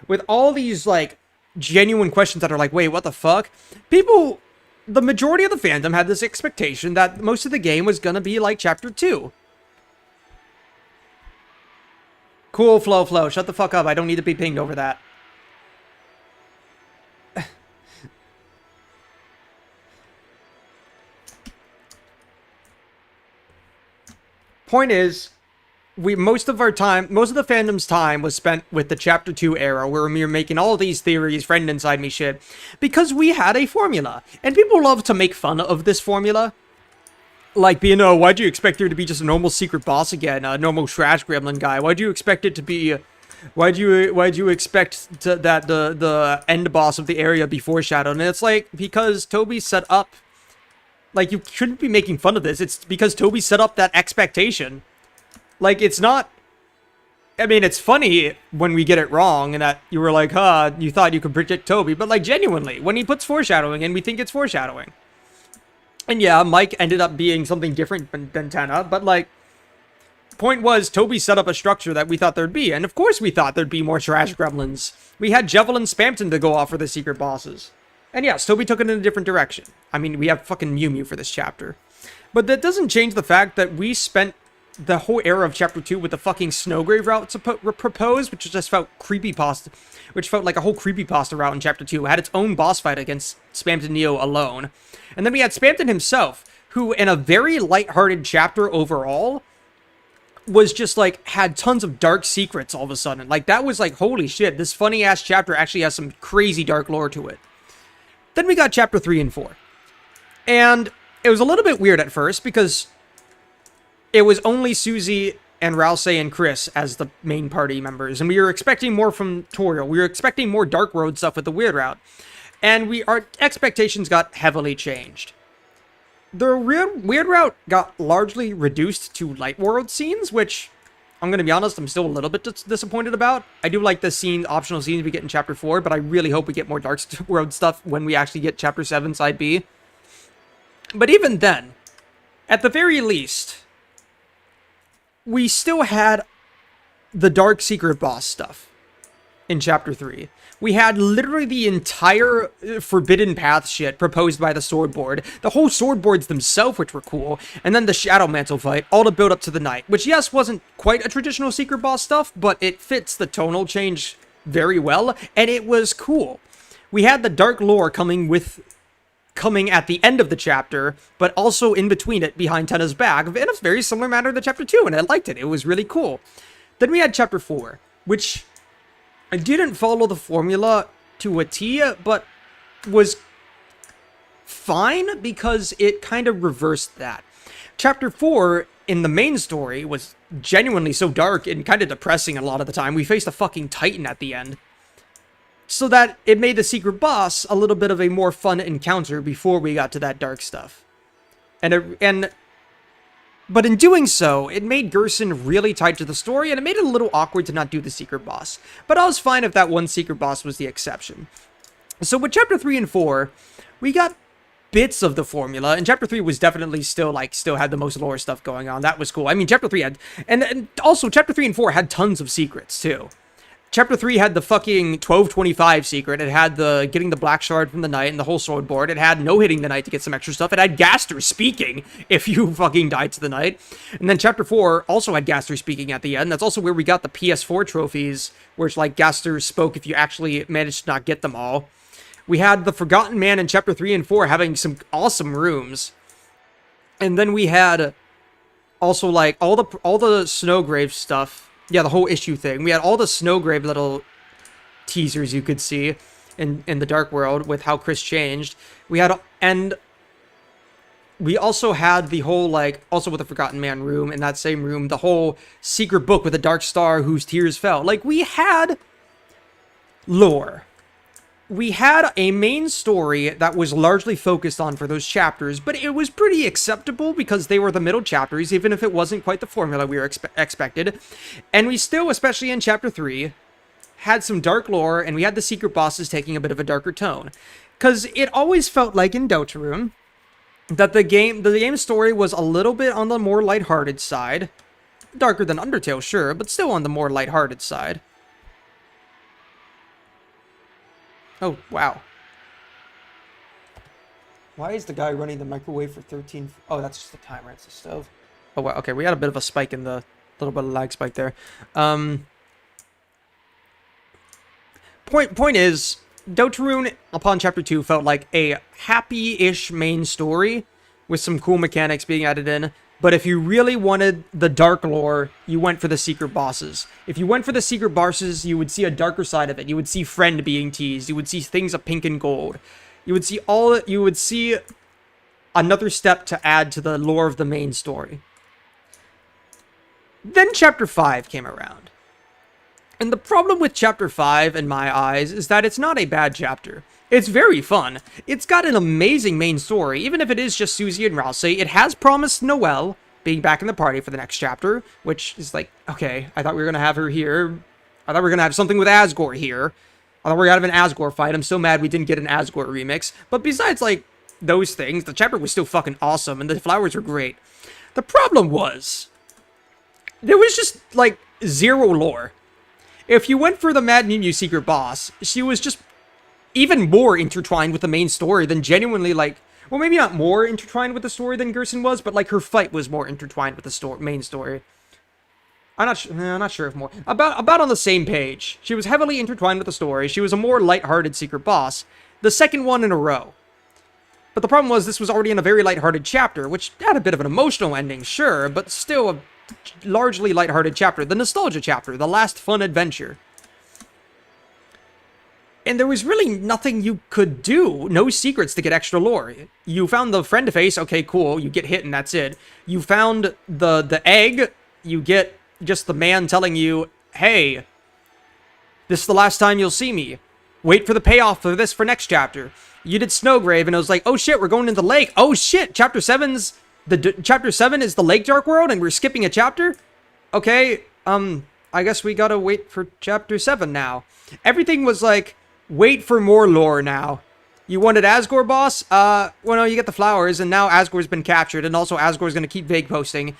with all these, like, genuine questions that are like, wait, what the fuck? People, the majority of the fandom had this expectation that most of the game was gonna be like Chapter 2. Cool, Flo. Shut the fuck up. I don't need to be pinged over that. Point is, most of the fandom's time was spent with the Chapter 2 era, where we were making all these theories, friend inside me shit, because we had a formula. And people love to make fun of this formula. Like being, oh, why'd you expect there to be just a normal secret boss again, a normal trash gremlin guy? Why'd you expect it to be, why'd you expect that the end boss of the area be foreshadowed? And it's like, because Toby set up, like, you shouldn't be making fun of this. It's because Toby set up that expectation. Like, it's not... I mean, it's funny when we get it wrong and that you were like, huh, you thought you could predict Toby. But, like, genuinely, when he puts foreshadowing in, we think it's foreshadowing. And yeah, Mike ended up being something different than Tenna. But, like, point was, Toby set up a structure that we thought there'd be. And, of course, we thought there'd be more trash gremlins. We had Jevil and Spamton to go off for the secret bosses. And yes, Toby took it in a different direction. I mean, we have fucking Mew Mew for this chapter. But that doesn't change the fact that we spent the whole era of Chapter 2 with the fucking Snowgrave route proposed, which just felt creepypasta, which felt like a whole creepypasta route in Chapter 2. It had its own boss fight against Spamton Neo alone. And then we had Spamton himself, who, in a very lighthearted chapter overall, was just, like, had tons of dark secrets all of a sudden. Like, that was like, holy shit, this funny-ass chapter actually has some crazy dark lore to it. Then we got Chapter 3 and 4. And it was a little bit weird at first because it was only Susie and Rousey and Chris as the main party members. And we were expecting more from Toriel. We were expecting more Dark Road stuff with the Weird Route. And our expectations got heavily changed. The Weird Route got largely reduced to Light World scenes, which, I'm going to be honest, I'm still a little bit disappointed about. I do like the optional scenes we get in Chapter 4, but I really hope we get more Dark World stuff when we actually get Chapter 7 Side B. But even then, at the very least, we still had the Dark Secret Boss stuff in Chapter 3. We had literally the entire Forbidden Path shit proposed by the Sword Board, the whole Sword Boards themselves, which were cool, and then the Shadow Mantle fight, all to build up to the night, which, yes, wasn't quite a traditional Secret Boss stuff, but it fits the tonal change very well, and it was cool. We had the Dark Lore coming at the end of the chapter, but also in between it, behind Tenna's back, in a very similar manner to Chapter 2, and I liked it. It was really cool. Then we had Chapter 4, which I didn't follow the formula to a T, but was fine because it kind of reversed that. Chapter 4 in the main story was genuinely so dark and kind of depressing a lot of the time. We faced a fucking titan at the end. So that it made the secret boss a little bit of a more fun encounter before we got to that dark stuff. But in doing so, it made Gerson really tied to the story, and it made it a little awkward to not do the secret boss. But I was fine if that one secret boss was the exception. So with Chapter 3 and 4, we got bits of the formula, and Chapter 3 was definitely still had the most lore stuff going on. That was cool. I mean, Chapter 3 had... And also, Chapter 3 and 4 had tons of secrets, too. Chapter 3 had the fucking 1225 secret. It had the getting the black shard from the knight and the whole sword board. It had no hitting the knight to get some extra stuff. It had Gaster speaking if you fucking died to the knight. And then Chapter 4 also had Gaster speaking at the end. That's also where we got the PS4 trophies, where it's like Gaster spoke if you actually managed to not get them all. We had the Forgotten Man in Chapter 3 and 4 having some awesome rooms. And then we had also like all the Snowgrave stuff. Yeah, the whole issue thing. We had all the Snowgrave little teasers you could see in the Dark World with how Chris changed. We also had the whole, like, also with the Forgotten Man room, in that same room, the whole secret book with the Dark Star whose tears fell. Like, we had lore. We had a main story that was largely focused on for those chapters, but it was pretty acceptable because they were the middle chapters, even if it wasn't quite the formula we were expected. And we still, especially in Chapter 3, had some dark lore, and we had the secret bosses taking a bit of a darker tone. Because it always felt like in Deltarune that the game story was a little bit on the more lighthearted side. Darker than Undertale, sure, but still on the more lighthearted side. Oh, wow. Why is the guy running the microwave for 13... Oh, that's just the timer. It's the stove. Oh, wow. Okay, we had a bit of a spike in the... little bit of lag spike there. Point is, Deltarune, upon Chapter 2, felt like a happy-ish main story with some cool mechanics being added in. But if you really wanted the dark lore, you went for the secret bosses. If you went for the secret bosses, you would see a darker side of it. You would see Friend being teased. You would see things of pink and gold. You would see another step to add to the lore of the main story. Then Chapter 5 came around. And the problem with Chapter 5, in my eyes, is that it's not a bad chapter. It's very fun. It's got an amazing main story, even if it is just Susie and Rousey. It has promised Noelle being back in the party for the next chapter, which is like, okay, I thought we were going to have her here. I thought we were going to have something with Asgore here. I thought we were going to have an Asgore fight. I'm so mad we didn't get an Asgore remix. But besides, like, those things, the chapter was still fucking awesome, and the flowers were great. The problem was, there was just, like, zero lore. If you went for the Mad Mew secret boss, she was just even more intertwined with the main story than genuinely, like, well, maybe not more intertwined with the story than Gerson was, but, like, her fight was more intertwined with the main story. I'm not sure if more. About on the same page. She was heavily intertwined with the story. She was a more lighthearted secret boss. The second one in a row. But the problem was this was already in a very lighthearted chapter, which had a bit of an emotional ending, sure, but still a largely lighthearted chapter. The nostalgia chapter, the last fun adventure. And there was really nothing you could do. No secrets to get extra lore. You found the friend face, okay, cool. You get hit and that's it. You found the egg. You get just the man telling you, hey, this is the last time you'll see me. Wait for the payoff for this for next chapter. You did Snowgrave and it was like, oh shit, we're going into the lake. Oh shit, Chapter 7 is the Lake Dark World and we're skipping a chapter? Okay, I guess we gotta wait for Chapter 7 now. Everything was like, wait for more lore now. You wanted Asgore boss? Well, no, you get the flowers, and now Asgore's been captured, and also Asgore's gonna keep vague posting.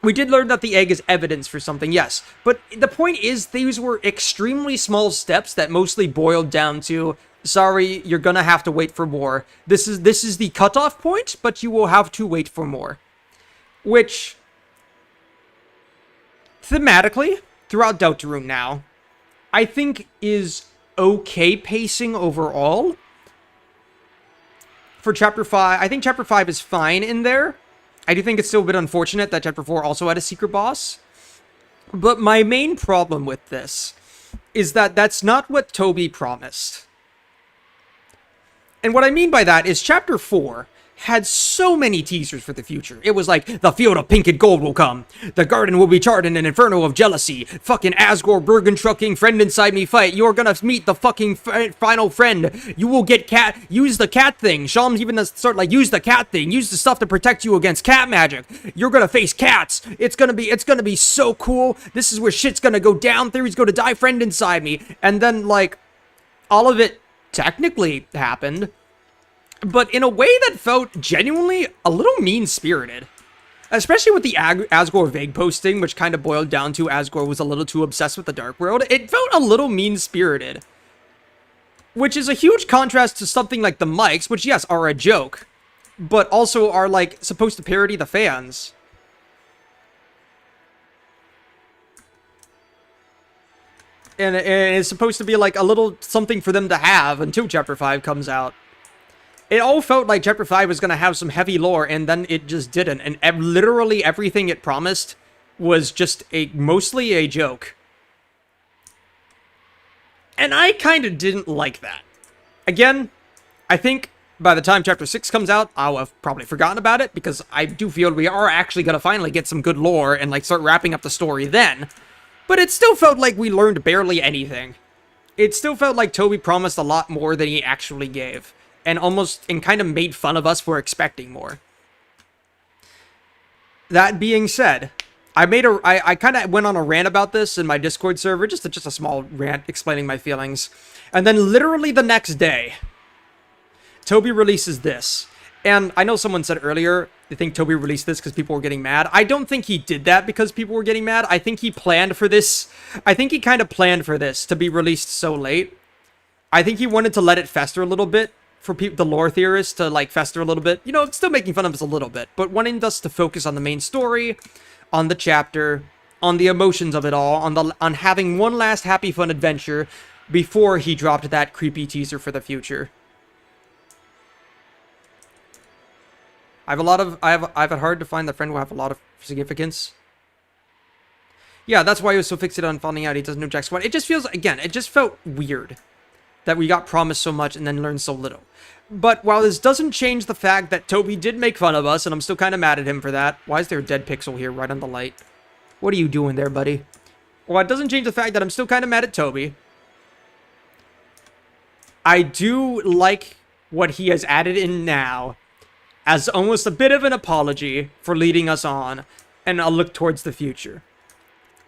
We did learn that the egg is evidence for something, yes. But the point is, these were extremely small steps that mostly boiled down to, sorry, you're gonna have to wait for more. This is the cutoff point, but you will have to wait for more. Which, thematically, throughout Deltarune now, I think is okay pacing overall. For Chapter 5, I think Chapter 5 is fine in there. I do think it's still a bit unfortunate that Chapter 4 also had a secret boss. But my main problem with this is that that's not what Toby promised. And what I mean by that is Chapter 4 had so many teasers for the future. It was like, the field of pink and gold will come. The garden will be charred in an inferno of jealousy. Fucking Asgore, Bergen trucking, friend inside me fight. You're gonna meet the fucking final friend. You will get cat, use the cat thing. Sham's even gonna start like, use the cat thing. Use the stuff to protect you against cat magic. You're gonna face cats. It's gonna be so cool. This is where shit's gonna go down. Theory's gonna die, friend inside me. And then like, all of it technically happened, but in a way that felt genuinely a little mean-spirited. Especially with the Asgore vague posting, which kind of boiled down to Asgore was a little too obsessed with the Dark World. It felt a little mean-spirited. Which is a huge contrast to something like the mics, which, yes, are a joke, but also are, like, supposed to parody the fans. And it's supposed to be, like, a little something for them to have until Chapter 5 comes out. It all felt like Chapter 5 was going to have some heavy lore, and then it just didn't. And literally everything it promised was just mostly a joke. And I kind of didn't like that. Again, I think by the time Chapter 6 comes out, I'll have probably forgotten about it, because I do feel we are actually going to finally get some good lore and like start wrapping up the story then. But it still felt like we learned barely anything. It still felt like Toby promised a lot more than he actually gave. And kind of made fun of us for expecting more. That being said, I kind of went on a rant about this in my Discord server, just a small rant explaining my feelings. And then literally the next day, Toby releases this. And I know someone said earlier, they think Toby released this because people were getting mad. I don't think he did that because people were getting mad. I think he planned for this. I think he kind of planned for this to be released so late. I think he wanted to let it fester a little bit. For the lore theorists to like fester a little bit, you know, still making fun of us a little bit, but wanting us to focus on the main story, on the chapter, on the emotions of it all, on having one last happy fun adventure before he dropped that creepy teaser for the future. I've had hard to find the friend will have a lot of significance. Yeah, that's why he was so fixated on finding out he doesn't know Jack Squad. It just feels, again, it just felt weird that we got promised so much and then learned so little. But while this doesn't change the fact that Toby did make fun of us, and I'm still kind of mad at him for that. Why is there a dead pixel here right on the light? What are you doing there, buddy? Well, it doesn't change the fact that I'm still kind of mad at Toby. I do like what he has added in now as almost a bit of an apology for leading us on and a look towards the future.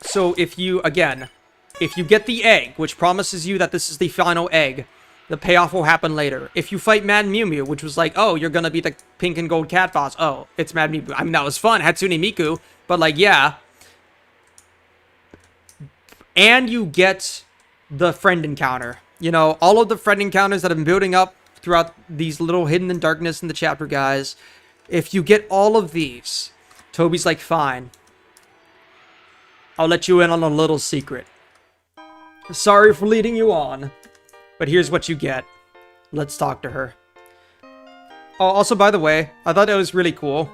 So if you get the egg, which promises you that this is the final egg, the payoff will happen later. If you fight Mad Mew Mew, which was like, oh, you're gonna be the pink and gold cat boss. Oh, it's Mad Mew Mew. I mean, that was fun, Hatsune Miku, but like, yeah. And you get the friend encounter. You know, all of the friend encounters that have been building up throughout these little hidden in darkness in the chapter, guys. If you get all of these, Toby's like, fine. I'll let you in on a little secret. Sorry for leading you on, but here's what you get. Let's talk to her. Oh, also, by the way, I thought it was really cool.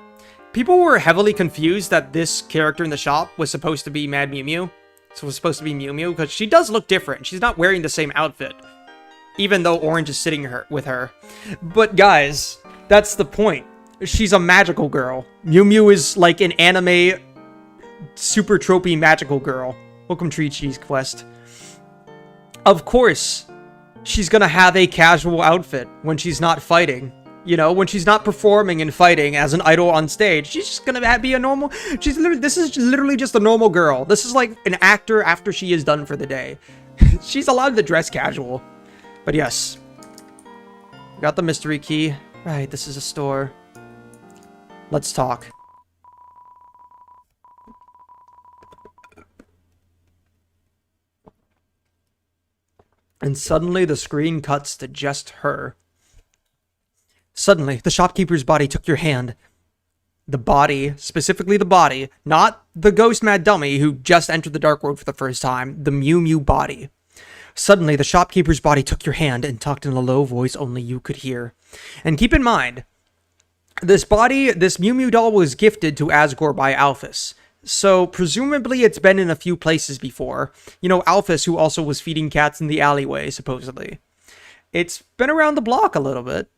People were heavily confused that this character in the shop was supposed to be Mad Mew Mew. So it was supposed to be Mew Mew, because she does look different. She's not wearing the same outfit, even though Orange is sitting with her. But guys, that's the point. She's a magical girl. Mew Mew is like an anime super tropey magical girl. Welcome, Tree Cheese Quest. Of course, she's gonna have a casual outfit when she's not fighting. You know, when she's not performing and fighting as an idol on stage, she's just gonna be a normal... This is literally just a normal girl. This is like an actor after she is done for the day. She's allowed to dress casual. But yes. Got the mystery key. Right, this is a store. Let's talk. And suddenly the screen cuts to just her. Suddenly, the shopkeeper's body took your hand. The body, specifically the body, not the ghost mad dummy who just entered the Dark World for the first time, the Mew Mew body. Suddenly, the shopkeeper's body took your hand and talked in a low voice only you could hear. And keep in mind, this Mew Mew doll was gifted to Asgore by Alphys. So, presumably it's been in a few places before. You know, Alphys, who also was feeding cats in the alleyway, supposedly. It's been around the block a little bit.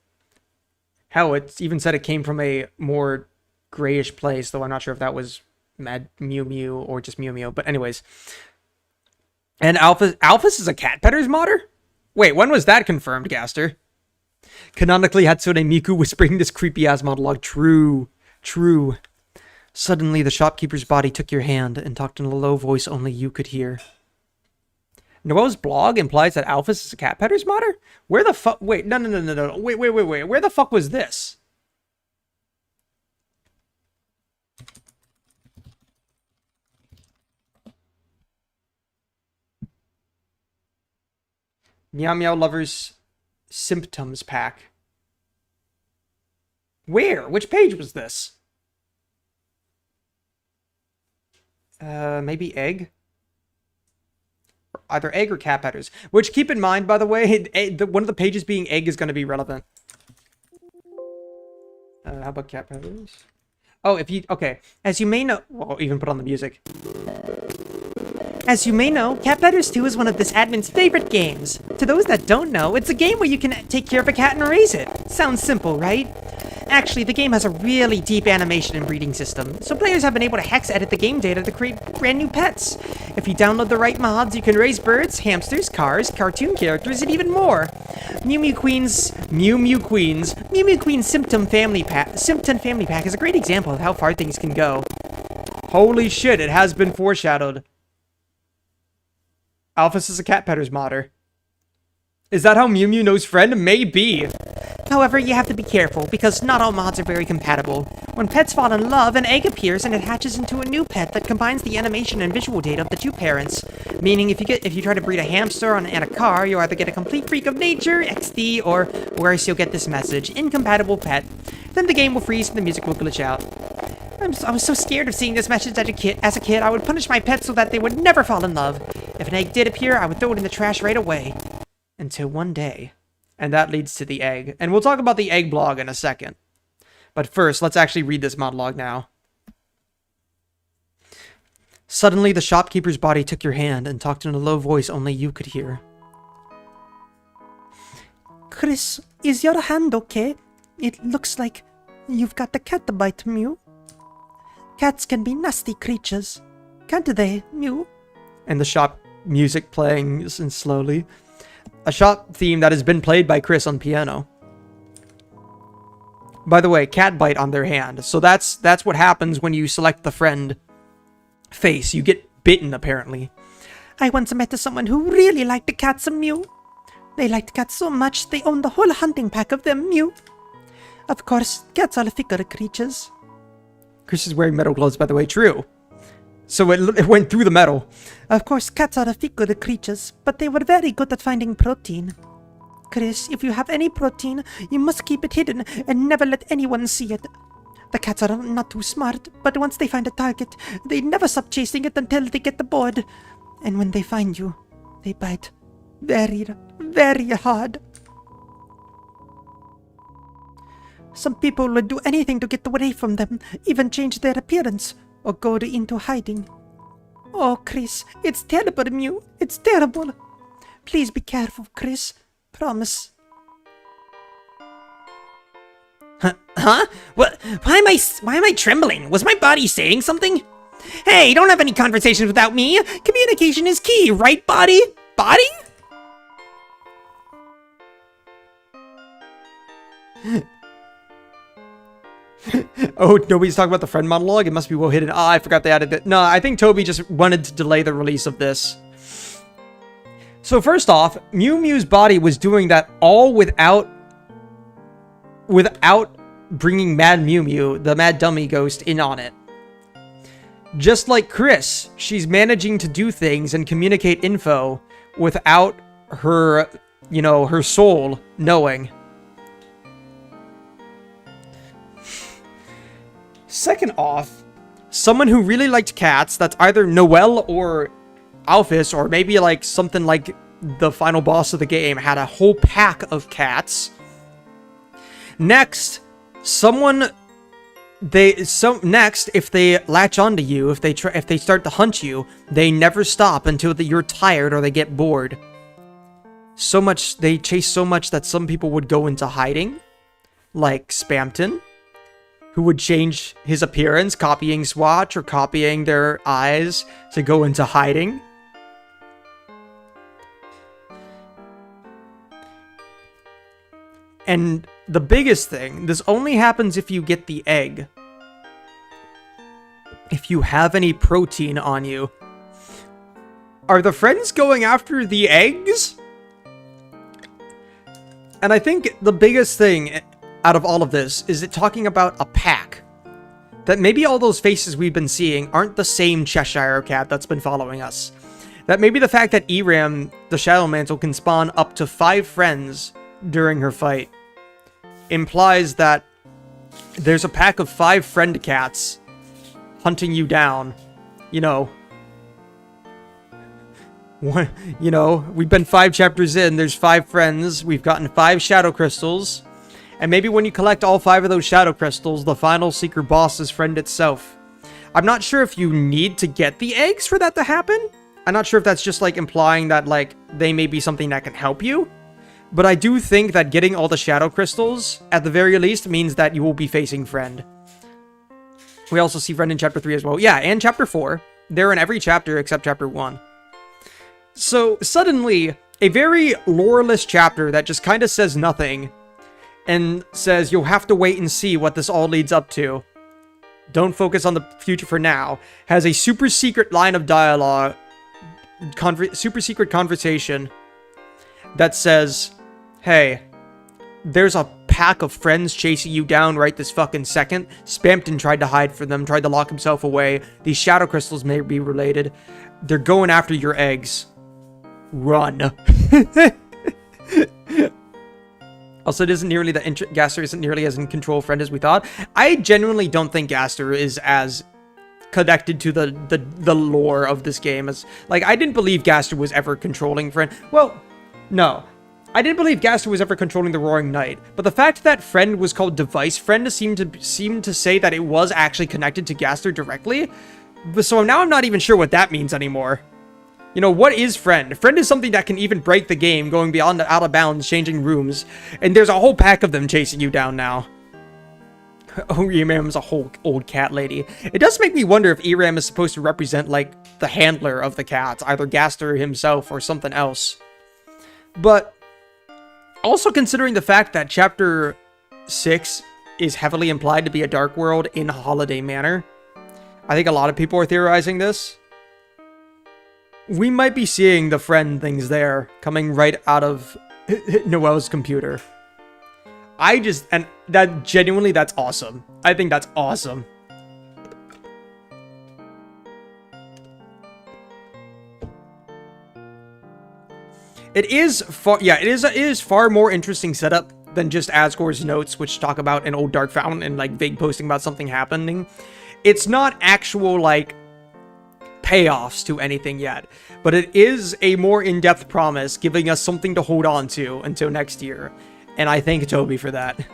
Hell, it even said it came from a more grayish place, though I'm not sure if that was Mad Mew Mew or just Mew Mew. But anyways. And Alphys is a cat petter's modder? Wait, when was that confirmed, Gaster? Canonically, Hatsune Miku whispering this creepy-ass monologue. True. True. Suddenly, the shopkeeper's body took your hand and talked in a low voice only you could hear. Noel's blog implies that Alphys is a cat petter's modder? Where the fuck? Wait, no. Wait. Where the fuck was this? Meow Meow Lovers Symptoms Pack. Where? Which page was this? Maybe egg? Either egg or cat petters. Which, keep in mind, by the way, one of the pages being egg is going to be relevant. How about cat petters? Oh, okay. As you may know... Well, I'll even put on the music. As you may know, Cat Petters 2 is one of this admin's favorite games. To those that don't know, it's a game where you can take care of a cat and raise it. Sounds simple, right? Actually, the game has a really deep animation and breeding system, so players have been able to hex edit the game data to create brand new pets. If you download the right mods, you can raise birds, hamsters, cars, cartoon characters, and even more. Mew Mew Queen's Symptom Family Pack is a great example of how far things can go. Holy shit, it has been foreshadowed. Alphys is a cat petter's modder. Is that how Mew Mew knows friend? Maybe. However, you have to be careful, because not all mods are very compatible. When pets fall in love, an egg appears and it hatches into a new pet that combines the animation and visual data of the two parents. Meaning, if you try to breed a hamster and a car, you'll either get a complete freak of nature, XD, or worse, you'll get this message, incompatible pet. Then the game will freeze and the music will glitch out. I was so scared of seeing this message as a kid, I would punish my pets so that they would never fall in love. If an egg did appear, I would throw it in the trash right away. Until one day. And that leads to the egg. And we'll talk about the egg blog in a second. But first, let's actually read this monologue now. Suddenly, the shopkeeper's body took your hand and talked in a low voice only you could hear. Chris, is your hand okay? It looks like you've got the cat bite, Mew. Cats can be nasty creatures, can't they, Mew? And the shop music playing slowly. A shop theme that has been played by Chris on piano. By the way, cat bite on their hand. So that's what happens when you select the friend face. You get bitten, apparently. I once met someone who really liked the cats, Mew. They liked cats so much they owned the whole hunting pack of them, Mew. Of course, cats are thicker creatures. Chris is wearing metal gloves, by the way. True. So it went through the metal. Of course, cats are thicker creatures, but they were very good at finding protein. Chris, if you have any protein, you must keep it hidden and never let anyone see it. The cats are not too smart, but once they find a target, they never stop chasing it until they get bored. And when they find you, they bite very, very hard. Some people would do anything to get away from them, even change their appearance, or go into hiding. Oh, Chris, it's terrible, Mew. It's terrible. Please be careful, Chris. Promise. Huh? What? Why am I trembling? Was my body saying something? Hey, don't have any conversations without me. Communication is key, right, body? Body? Oh, nobody's talking about the friend monologue? It must be well hidden. Ah, I forgot they added that. No, I think Toby just wanted to delay the release of this. So first off, Mew Mew's body was doing that all without bringing Mad Mew Mew, the Mad Dummy Ghost, in on it. Just like Chris, she's managing to do things and communicate info without her, her soul knowing. Second off, someone who really liked cats, that's either Noelle or Alphys, or maybe like something like the final boss of the game, had a whole pack of cats. Next, if they latch onto you, if they start to hunt you, they never stop until you're tired or they get bored. They chase so much that some people would go into hiding. like Spamton, who would change his appearance, copying Swatch or copying their eyes to go into hiding. And the biggest thing, this only happens if you get the egg. If you have any protein on you. Are the friends going after the eggs? And I think the biggest thing out of all of this is it talking about a pack. That maybe all those faces we've been seeing aren't the same Cheshire cat that's been following us. That maybe the fact that Eram, the Shadow Mantle, can spawn up to 5 friends during her fight implies that there's a pack of 5 friend cats hunting you down. You know, we've been 5 chapters in, there's 5 friends, we've gotten 5 shadow crystals, and maybe when you collect all 5 of those shadow crystals, the final secret boss is friend itself. I'm not sure if you need to get the eggs for that to happen. I'm not sure if that's just like implying that like they may be something that can help you. But I do think that getting all the shadow crystals, at the very least, means that you will be facing friend. We also see friend in chapter 3 as well. Yeah, and chapter 4. They're in every chapter except chapter 1. So, suddenly, a very loreless chapter that just kind of says nothing and says you'll have to wait and see what this all leads up to. Don't focus on the future for now. Has a super secret line of dialogue, super secret conversation that says, hey, there's a pack of friends chasing you down right this fucking second. Spamton tried to hide from them, tried to lock himself away. These shadow crystals may be related. They're going after your eggs. Run. Also, it isn't nearly that Gaster isn't nearly as in control friend as we thought. I genuinely don't think Gaster is as connected to the lore of this game as, like, I didn't believe Gaster was ever controlling friend. Well, no. I didn't believe Gaster was ever controlling the Roaring Knight, but the fact that friend was called Device Friend seemed to say that it was actually connected to Gaster directly. So now I'm not even sure what that means anymore. You know, what is friend? Friend is something that can even break the game, going beyond out of bounds, changing rooms, and there's a whole pack of them chasing you down now. Oh, Eram's a whole old cat lady. It does make me wonder if Eram is supposed to represent, like, the handler of the cats, either Gaster himself or something else. But also considering the fact that chapter 6 is heavily implied to be a dark world in Holiday Manor, I think a lot of people are theorizing this. We might be seeing the friend things there coming right out of Noelle's computer. And that genuinely, that's awesome. I think that's awesome. It is far more interesting setup than just Asgore's notes, which talk about an old dark fountain and like vague posting about something happening. It's not actual like payoffs to anything yet, but it is a more in-depth promise, giving us something to hold on to until next year. And I thank Toby for that.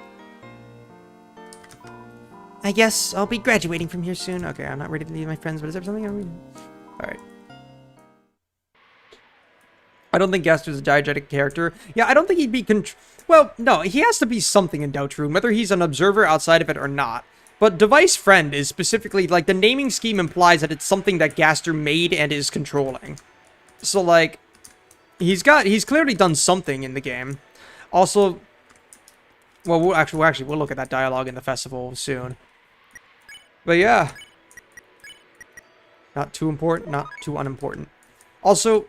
I guess I'll be graduating from here soon. Okay, I'm not ready to leave my friends, but is there something I'm reading? Alright. I don't think Gaster's a diegetic character. Yeah, I don't think he'd be well, no, he has to be something in Deltarune, whether he's an observer outside of it or not. But Device Friend is specifically, like, the naming scheme implies that it's something that Gaster made and is controlling. So, like, he's clearly done something in the game. Also, well, we'll look at that dialogue in the festival soon. But yeah. Not too important, not too unimportant. Also,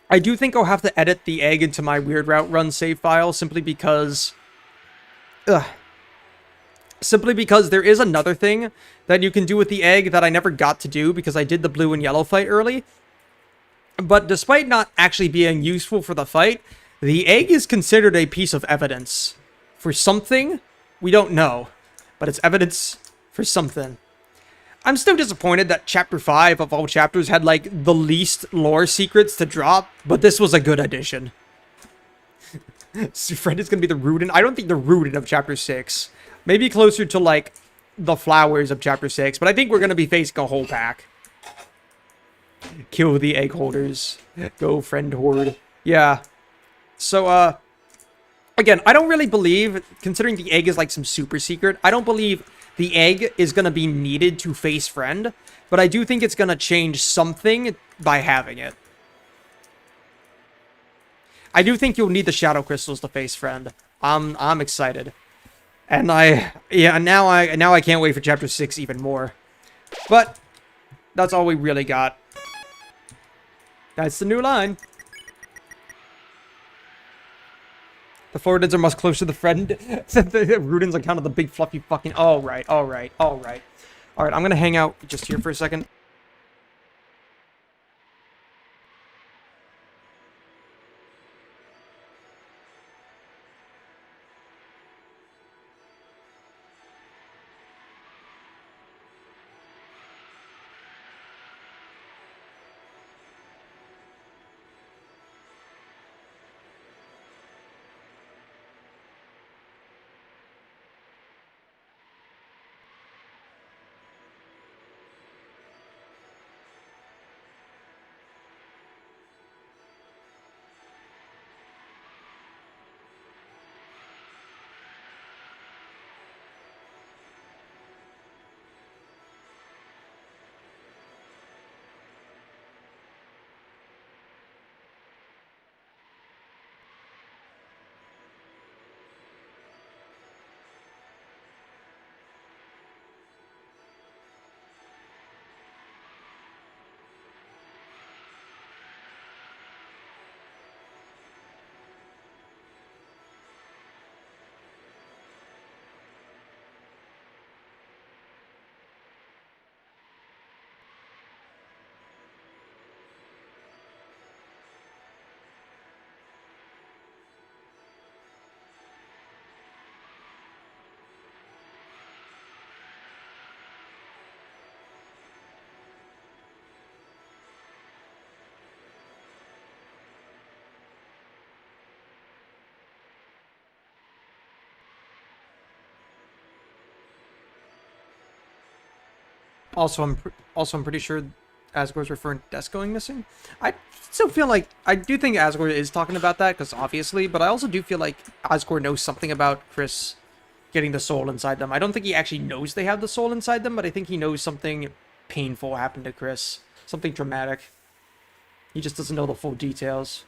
I do think I'll have to edit the egg into my Weird Route Run save file simply because... Simply because there is another thing that you can do with the egg that I never got to do because I did the blue and yellow fight early. But despite not actually being useful for the fight, the egg is considered a piece of evidence for something we don't know, but it's evidence for something. I'm still disappointed that chapter 5 of all chapters had like the least lore secrets to drop, but this was a good addition. Fred is going to be the Rudin. I don't think the Rudin of chapter 6. Maybe closer to like the flowers of chapter 6, but I think we're going to be facing a whole pack. Kill the egg holders. Go friend horde. Yeah. So, Again, I don't really believe, considering the egg is like some super secret, I don't believe the egg is going to be needed to face friend, but I do think it's going to change something by having it. I do think you'll need the shadow crystals to face friend. I'm excited. And now I can't wait for chapter 6 even more. But that's all we really got. That's the new line. The Floridans are much closer to the friend. The Rudins are kind of the big fluffy fucking... Alright, alright, alright. Alright, I'm gonna hang out just here for a second. Also, I'm pretty sure Asgore's referring to Desk going missing. I still feel like I do think Asgore is talking about that because obviously, but I also do feel like Asgore knows something about Chris getting the soul inside them. I don't think he actually knows they have the soul inside them, but I think he knows something painful happened to Chris, something dramatic. He just doesn't know the full details.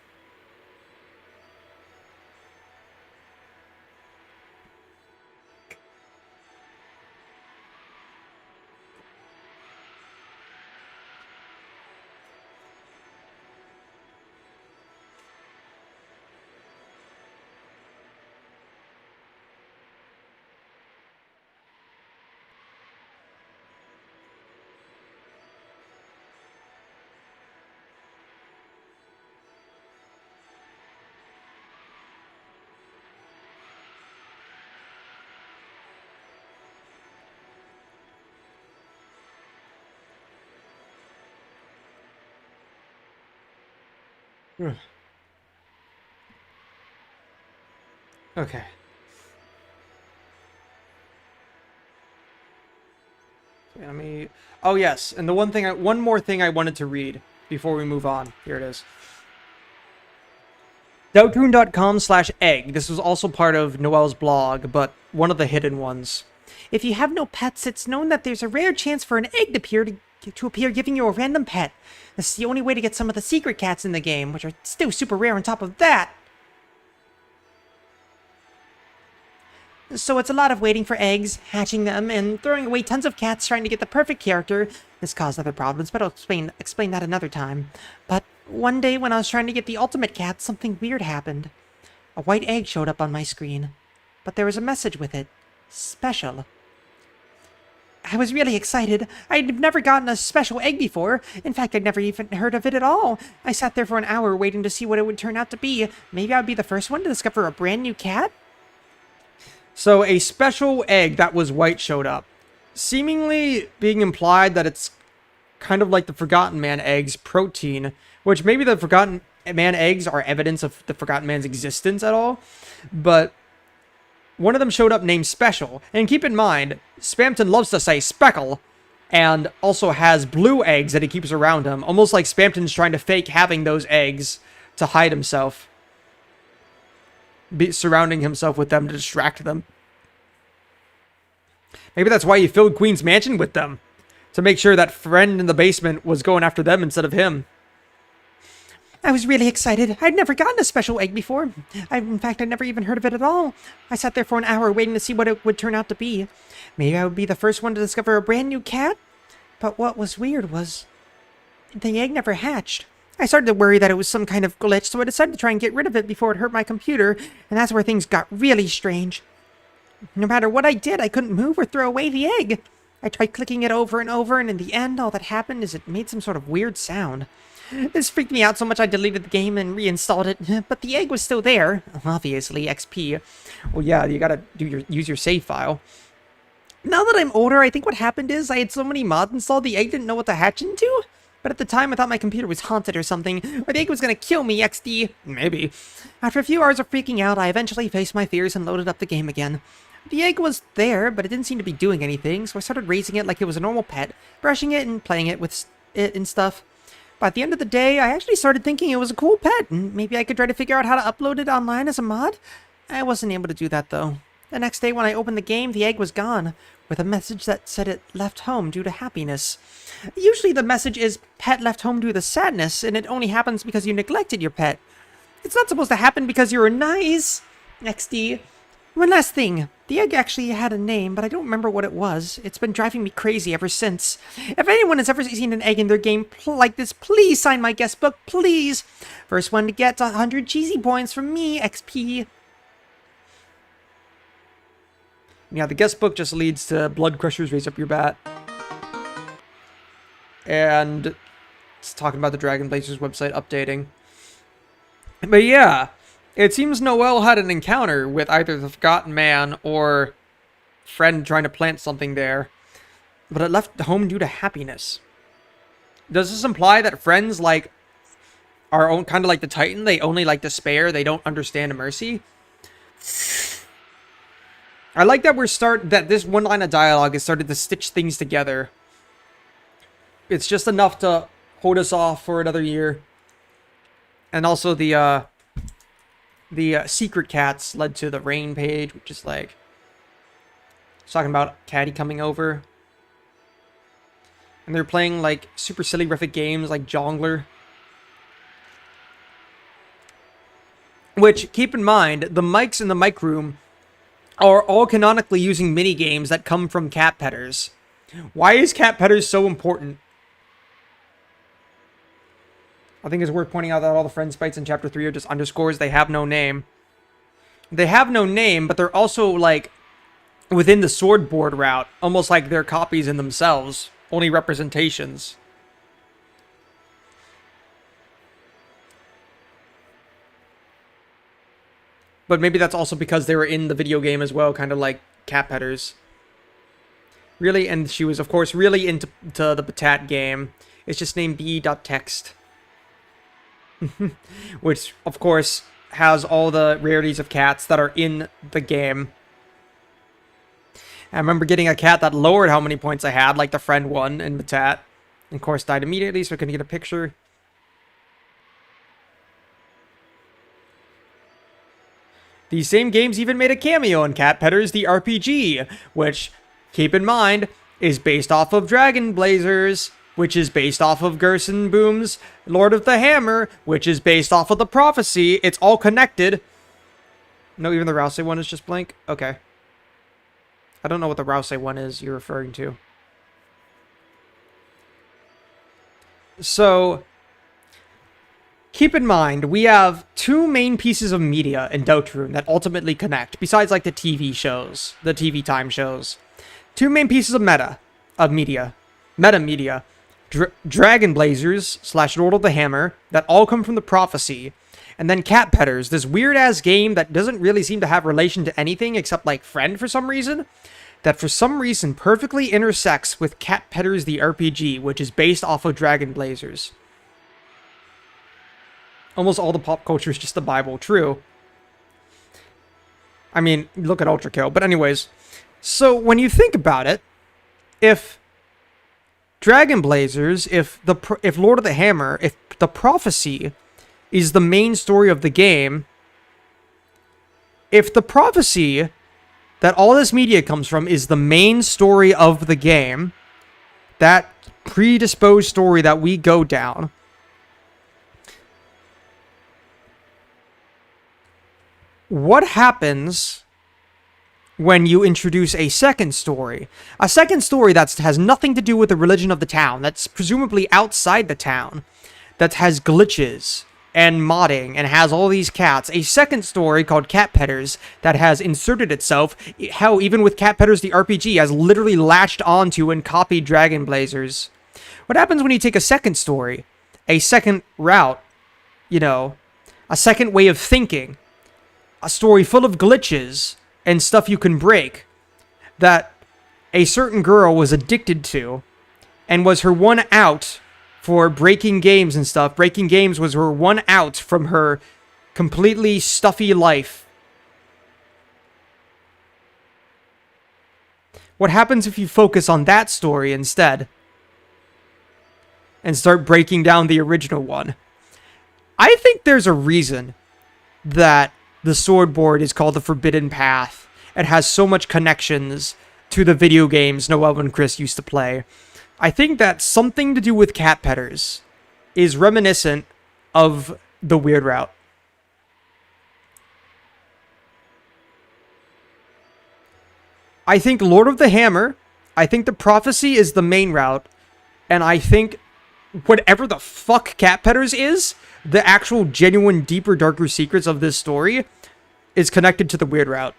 Okay. Let me... Oh, yes. And the one more thing I wanted to read before we move on. Here it is. Deltarune.com/egg. This was also part of Noelle's blog, but one of the hidden ones. If you have no pets, it's known that there's a rare chance for an egg to appear giving you a random pet. This is the only way to get some of the secret cats in the game, which are still super rare on top of that. So it's a lot of waiting for eggs, hatching them, and throwing away tons of cats trying to get the perfect character. This caused other problems, but I'll explain that another time. But one day when I was trying to get the ultimate cat, something weird happened. A white egg showed up on my screen, but there was a message with it. Special. I was really excited. I'd never gotten a special egg before. In fact, I'd never even heard of it at all. I sat there for an hour waiting to see what it would turn out to be. Maybe I'd be the first one to discover a brand new cat? So a special egg that was white showed up, seemingly being implied that it's kind of like the Forgotten Man eggs protein, which maybe the Forgotten Man eggs are evidence of the Forgotten Man's existence at all, but one of them showed up named Special. And keep in mind, Spamton loves to say Speckle, and also has blue eggs that he keeps around him, almost like Spamton's trying to fake having those eggs to hide himself. surrounding himself with them to distract them. Maybe that's why he filled Queen's Mansion with them. To make sure that friend in the basement was going after them instead of him. I was really excited. I'd never gotten a special egg before. In fact, I'd never even heard of it at all. I sat there for an hour waiting to see what it would turn out to be. Maybe I would be the first one to discover a brand new cat? But what was weird was the egg never hatched. I started to worry that it was some kind of glitch, so I decided to try and get rid of it before it hurt my computer, and that's where things got really strange. No matter what I did, I couldn't move or throw away the egg. I tried clicking it over and over, and in the end, all that happened is it made some sort of weird sound. This freaked me out so much I deleted the game and reinstalled it, but the egg was still there. Obviously, XP. Well, yeah, you gotta use your save file. Now that I'm older, I think what happened is I had so many mods installed, the egg didn't know what to hatch into. But at the time, I thought my computer was haunted or something, or the egg was gonna kill me, XD. Maybe. After a few hours of freaking out, I eventually faced my fears and loaded up the game again. The egg was there, but it didn't seem to be doing anything, so I started raising it like it was a normal pet, brushing it and playing it with it and stuff. By the end of the day, I actually started thinking it was a cool pet, and maybe I could try to figure out how to upload it online as a mod. I wasn't able to do that, though. The next day when I opened the game, the egg was gone, with a message that said it left home due to happiness. Usually the message is, pet left home due to sadness, and it only happens because you neglected your pet. It's not supposed to happen because you were nice. XD. One last thing. The egg actually had a name, but I don't remember what it was. It's been driving me crazy ever since. If anyone has ever seen an egg in their game like this, please sign my guest book, please. First one to get 100 cheesy points from me, XP. Yeah, the guest book just leads to Blood Crushers Raise Up Your Bat. And it's talking about the Dragon Blazers website updating. But yeah, it seems Noelle had an encounter with either the Forgotten Man or friend trying to plant something there. But it left home due to happiness. Does this imply that friends like are kind of like the Titan? They only like despair. They don't understand mercy. I like that that this one line of dialogue has started to stitch things together. It's just enough to hold us off for another year. And also the secret cats led to the rain page, which is like it's talking about Caddy coming over. And they're playing like super silly rific games like Jongler. Which, keep in mind, the mics in the mic room are all canonically using mini games that come from cat petters. Why is cat petters so important? I think it's worth pointing out that all the friend sprites in Chapter 3 are just underscores. They have no name. They have no name, but they're also, like, within the sword board route. Almost like they're copies in themselves. Only representations. But maybe that's also because they were in the video game as well, kind of like cat petters. Really, and she was, of course, really into the Batat game. It's just named B.text. Which, of course, has all the rarities of cats that are in the game. I remember getting a cat that lowered how many points I had, like the friend one in Batat. And of course, died immediately, so I couldn't get a picture. These same games even made a cameo in Cat Petters the RPG, which, keep in mind, is based off of Dragon Blazers, which is based off of Gerson Boom's Lord of the Hammer, which is based off of the Prophecy. It's all connected. No, even the Rousey one is just blank? Okay. I don't know what the Rousey one is you're referring to. So, keep in mind, we have two main pieces of media in Deltarune that ultimately connect, besides like the TV shows, the TV time shows. Two main pieces of meta media. Dragon Blazers / Lord of the Hammer that all come from the Prophecy. And then Cat Petters, this weird-ass game that doesn't really seem to have relation to anything except like Friend for some reason. That for some reason perfectly intersects with Cat Petters the RPG, which is based off of Dragon Blazers. Almost all the pop culture is just the Bible. True. I mean, look at Ultra Kill. But anyways, so when you think about it, if Dragon Blazers, if Lord of the Hammer, if the Prophecy is the main story of the game, if the prophecy that all this media comes from is the main story of the game, that predisposed story that we go down, what happens when you introduce a second story? A second story that has nothing to do with the religion of the town, that's presumably outside the town, that has glitches and modding and has all these cats. A second story called Cat Petters that has inserted itself. Hell, even with Cat Petters, the RPG has literally latched onto and copied Dragon Blazers. What happens when you take a second story, a second route, you know, a second way of thinking, a story full of glitches and stuff you can break that a certain girl was addicted to and was her one out for breaking games and stuff. Breaking games was her one out from her completely stuffy life. What happens if you focus on that story instead and start breaking down the original one? I think there's a reason that the sword board is called the Forbidden Path. It has so much connections to the video games Noel and Chris used to play. I think that something to do with Cat Petters is reminiscent of the Weird Route. I think Lord of the Hammer, I think the Prophecy is the main route, and I think whatever the fuck Cat Petters is, the actual genuine deeper, darker secrets of this story, is connected to the Weird Route.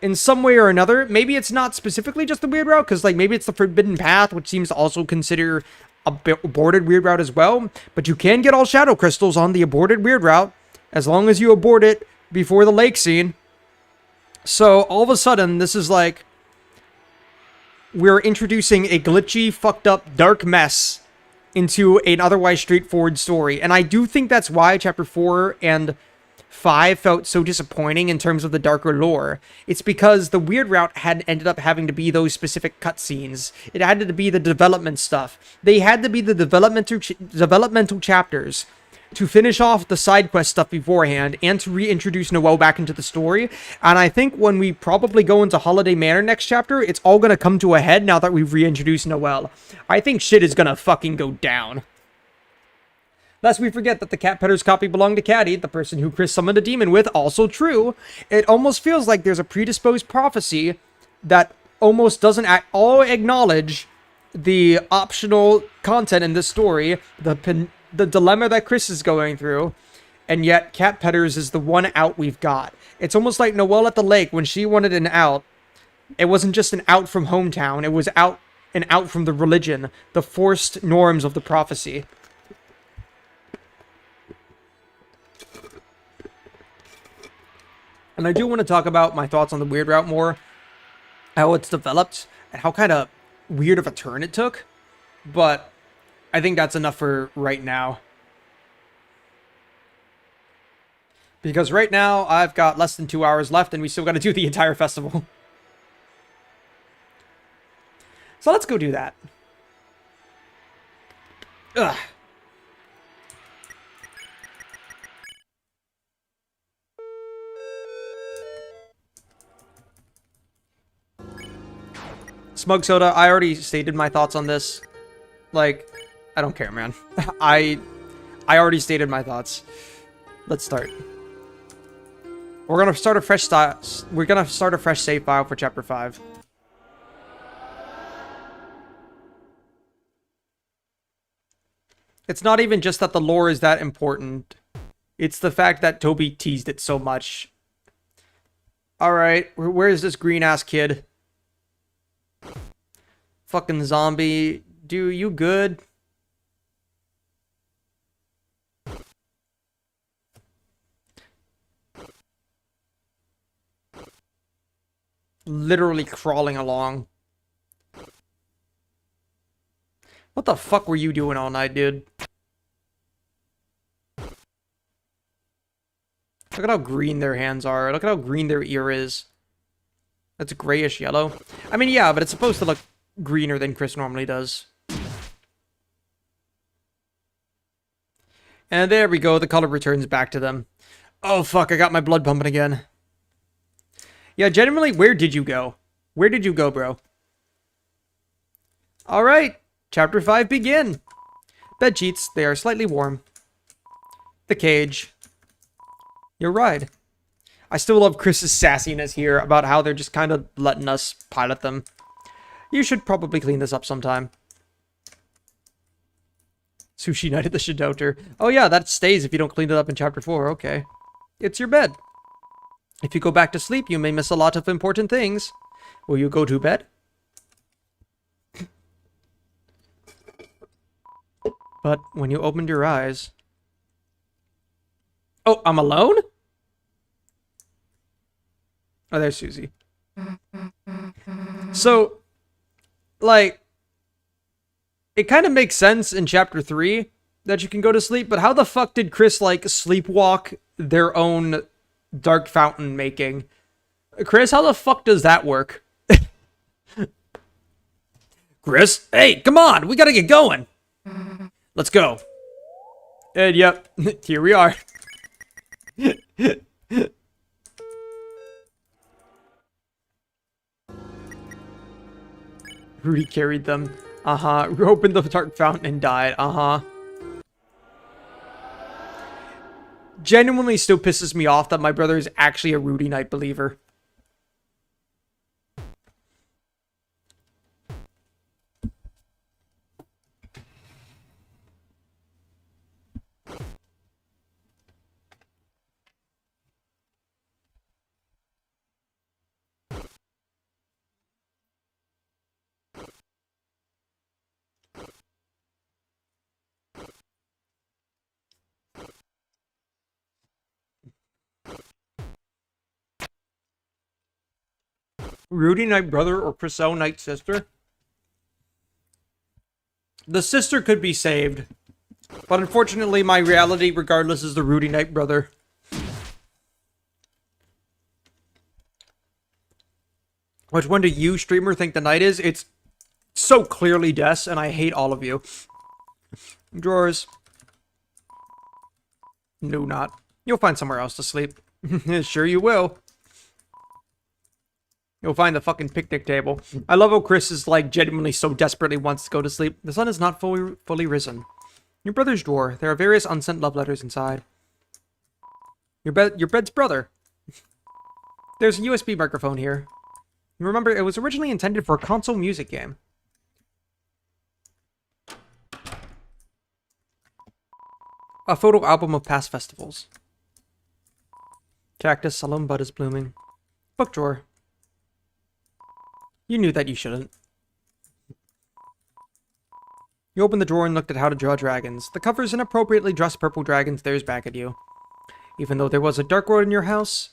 In some way or another. Maybe it's not specifically just the Weird Route, because like maybe it's the Forbidden Path, which seems to also consider a aborted Weird Route as well. But you can get all Shadow Crystals on the aborted Weird Route, as long as you abort it before the lake scene. So all of a sudden, this is like, we're introducing a glitchy, fucked up, dark mess into an otherwise straightforward story. And I do think that's why Chapter 4 and 5 felt so disappointing in terms of the darker lore. It's because the Weird Route had ended up having to be those specific cutscenes. It had to be the development stuff. They had to be the developmental chapters to finish off the side quest stuff beforehand and to reintroduce Noel back into the story. And I think when we probably go into Holiday Manor next chapter, it's all going to come to a head now that we've reintroduced Noel. I think shit is going to fucking go down. Lest we forget that the Cat Petters copy belonged to Caddy, the person who Chris summoned a demon with. Also true. It almost feels like there's a predisposed prophecy that almost doesn't at all acknowledge the optional content in this story, the dilemma that Chris is going through, and yet Cat Petters is the one out we've got. It's almost like Noelle at the lake, when she wanted an out, it wasn't just an out from hometown, it was an out from the religion, the forced norms of the prophecy. And I do want to talk about my thoughts on the Weird Route more, how it's developed, and how kind of weird of a turn it took, but I think that's enough for right now. Because right now, I've got less than 2 hours left, and we still got to do the entire festival. So let's go do that. Ugh. Smug Soda, I already stated my thoughts on this. Like, I don't care, man. I already stated my thoughts. Let's start. We're gonna start a fresh save file for chapter 5. It's not even just that the lore is that important. It's the fact that Toby teased it so much. Alright, where is this green-ass kid? Fucking zombie. Dude, you good? Literally crawling along. What the fuck were you doing all night, dude? Look at how green their hands are. Look at how green their ear is. That's grayish yellow. I mean, yeah, but it's supposed to look greener than Chris normally does. And there we go. The color returns back to them. Oh, fuck. I got my blood pumping again. Yeah, genuinely, where did you go? Where did you go, bro? Alright, Chapter 5 begin. Bed sheets, they are slightly warm. The cage. Your ride. I still love Chris's sassiness here about how they're just kind of letting us pilot them. You should probably clean this up sometime. Sushi night at the Shidouter. Oh yeah, that stays if you don't clean it up in Chapter 4, okay. It's your bed. If you go back to sleep, you may miss a lot of important things. Will you go to bed? But when you opened your eyes... Oh, I'm alone? Oh, there's Susie. So, like, it kind of makes sense in Chapter 3 that you can go to sleep, but how the fuck did Chris, like, sleepwalk their own dark fountain making? Chris, how the fuck does that work? Chris, hey, come on, we gotta get going. Let's go. And yep, here we are. Rudy carried them. Uh-huh. Opened the dark fountain and died. Uh-huh. Genuinely still pisses me off that my brother is actually a Rudy Knight believer. Rudy Knight brother or Chriselle Knight sister? The sister could be saved. But unfortunately, my reality, regardless, is the Rudy Knight brother. Which one do you, streamer, think the Knight is? It's so clearly Des, and I hate all of you. Drawers. No, not. You'll find somewhere else to sleep. Sure you will. You'll find the fucking picnic table. I love how Chris is, like, genuinely so desperately wants to go to sleep. The sun is not fully risen. Your brother's drawer. There are various unsent love letters inside. Your bed's brother. There's a USB microphone here. You remember, it was originally intended for a console music game. A photo album of past festivals. Cactus, solemn bud is blooming. Book drawer. You knew that you shouldn't. You opened the drawer and looked at how to draw dragons. The cover's inappropriately dressed purple dragon stares back at you. Even though there was a dark world in your house,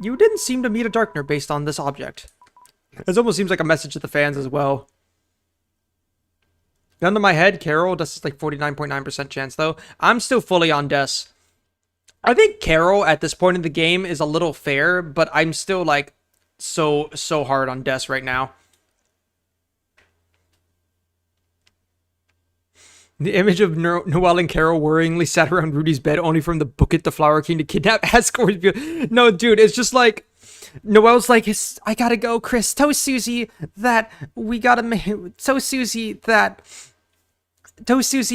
you didn't seem to meet a darkner based on this object. This almost seems like a message to the fans as well. Gun to my head, Carol. Des is like 49.9% chance though. I'm still fully on Des. I think Carol at this point in the game is a little fair, but I'm still like so hard on Des right now. The image of Noelle and Carol worryingly sat around Rudy's bed, only from the Book It the Flower King to kidnap escorts. No, dude, it's just like Noelle's like, I gotta go, Chris. Tell Susie that we gotta tell Susie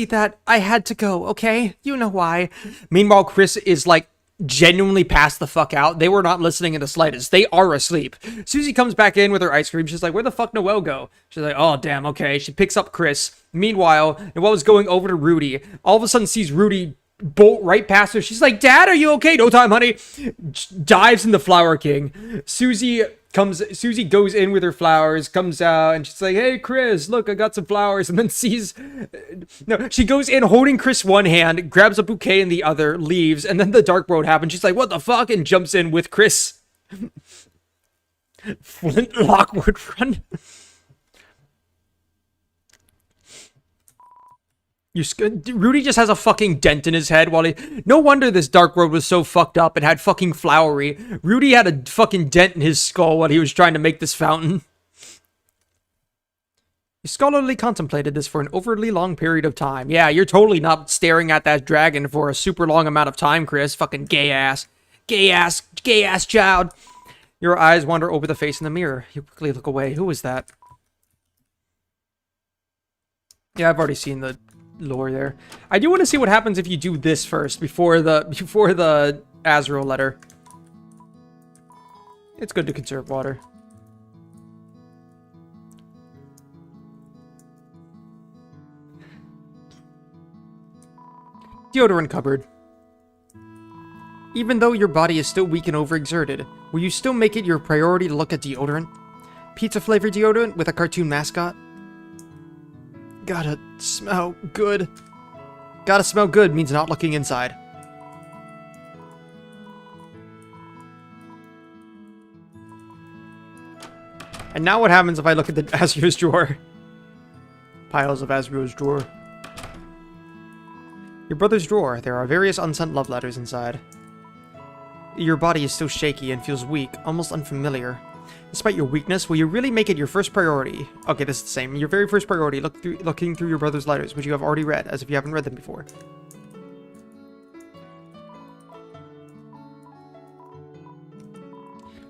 that I had to go, okay? You know why. Meanwhile, Chris is like genuinely passed the fuck out. They were not listening in the slightest. They are asleep. Susie comes back in with her ice cream. She's like, where the fuck Noelle go? She's like, oh, damn, okay. She picks up Chris. Meanwhile, Noelle is going over to Rudy. All of a sudden sees Rudy bolt right past her. She's like, Dad, are you okay? No time, honey. Dives in the Flower King. Susie goes in with her flowers, comes out, and she's like, hey, Chris, look, I got some flowers. And then she goes in holding Chris one hand, grabs a bouquet in the other, leaves, and then the dark world happens. She's like, what the fuck? And jumps in with Chris. Flintlock would run. Rudy just has a fucking dent in his head while no wonder this dark world was so fucked up and had fucking flowery. Rudy had a fucking dent in his skull while he was trying to make this fountain. You scholarly contemplated this for an overly long period of time. Yeah, you're totally not staring at that dragon for a super long amount of time, Chris. Fucking gay ass child. Your eyes wander over the face in the mirror. You quickly look away. Who is that? Yeah, I've already seen the lore there. I do want to see what happens if you do this first before the Azrael letter. It's good to conserve water. Deodorant cupboard. Even though your body is still weak and overexerted, will you still make it your priority to look at deodorant? Pizza-flavored deodorant with a cartoon mascot? Gotta smell good. Gotta smell good means not looking inside. And now what happens if I look at the Azrael's drawer? Piles of Azrael's drawer. Your brother's drawer. There are various unsent love letters inside. Your body is still shaky and feels weak, almost unfamiliar. Despite your weakness, will you really make it your first priority? Okay, this is the same. Your very first priority, looking through your brother's letters, which you have already read, as if you haven't read them before.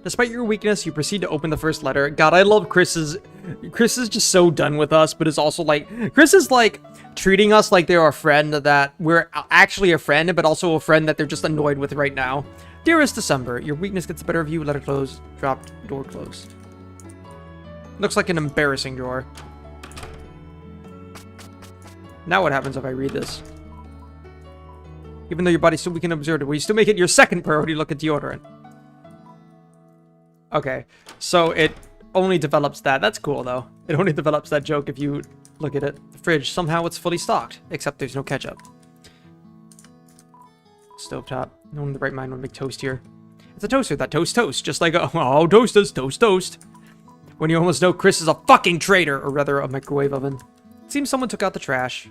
Despite your weakness, you proceed to open the first letter. God, I love Chris's... Chris is just so done with us, but is also like... Chris is like treating us like they're a friend that we're actually a friend, but also a friend that they're just annoyed with right now. Dearest December, your weakness gets the better of you. Letter closed. Dropped. Door closed. Looks like an embarrassing drawer. Now what happens if I read this? Even though your body's still weak and absurd, will you still make it your second priority to look at deodorant? Okay, so it only develops that. That's cool, though. It only develops that joke if you look at it. The fridge, somehow it's fully stocked, except there's no ketchup. Stovetop. No one in the right mind would make toast here. It's a toaster that toasts toast, just like oh, toasters, toast, toast. When you almost know Chris is a fucking traitor, or rather a microwave oven. It seems someone took out the trash.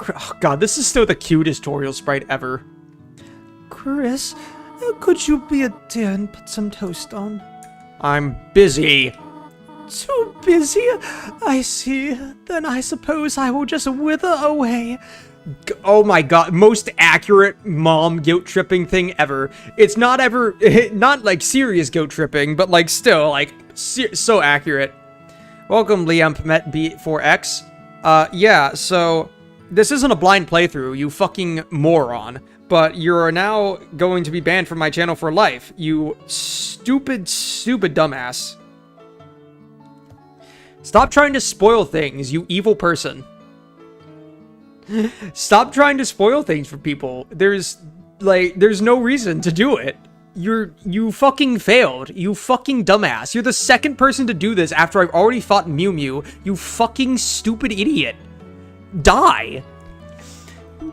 Oh god, this is still the cutest Toriel sprite ever. Chris, could you be a dear and put some toast on? I'm busy. Too busy? I see. Then I suppose I will just wither away. Oh my god, most accurate mom guilt-tripping thing ever. It's not ever, not like serious guilt-tripping, but like still, like, so accurate. Welcome, Liam Met B4X. Yeah, so... This isn't a blind playthrough, you fucking moron. But you're now going to be banned from my channel for life. You stupid, stupid dumbass. Stop trying to spoil things, you evil person. Stop trying to spoil things for people. There's no reason to do it. You fucking failed. You fucking dumbass. You're the second person to do this after I've already fought Mew Mew. You fucking stupid idiot. Die.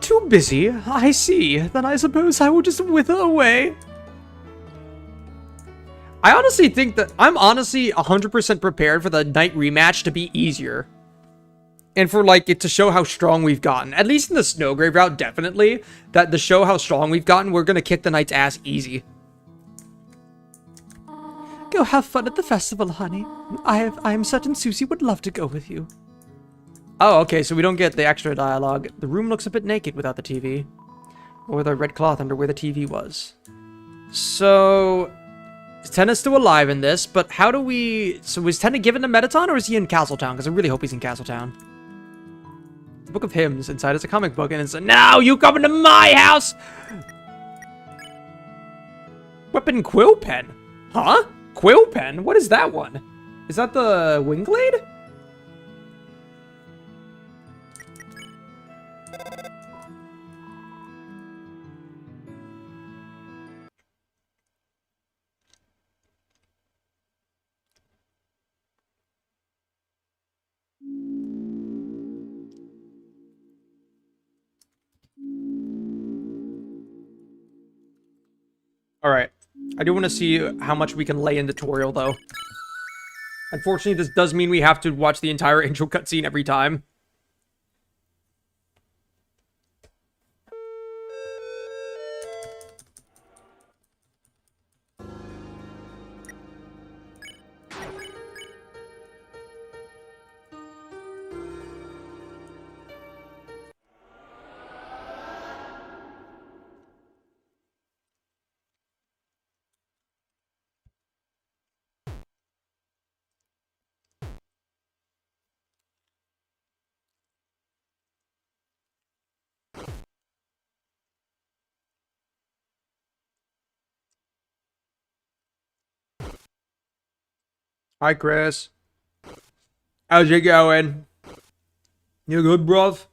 Too busy. I see. Then I suppose I will just wither away. I honestly think that I'm honestly 100% prepared for the night rematch to be easier. And for like it to show how strong we've gotten. At least in the Snowgrave route, definitely. That to show how strong we've gotten, we're gonna kick the knight's ass easy. Go have fun at the festival, honey. I am certain Susie would love to go with you. Oh, okay, so we don't get the extra dialogue. The room looks a bit naked without the TV. Or the red cloth under where the TV was. So... Tenna's still alive in this, but how do we... So was Tenna given to Metaton, or is he in Castletown? Because I really hope he's in Castletown. The Book of Hymns inside is a comic book, and it's now you come into my house! Weapon Quill Pen? Huh? Quill Pen? What is that one? Is that the Wingblade? Alright. I do want to see how much we can lay in the tutorial, though. Unfortunately, this does mean we have to watch the entire intro cutscene every time. Hi, Chris. How's it going? You good, bruv?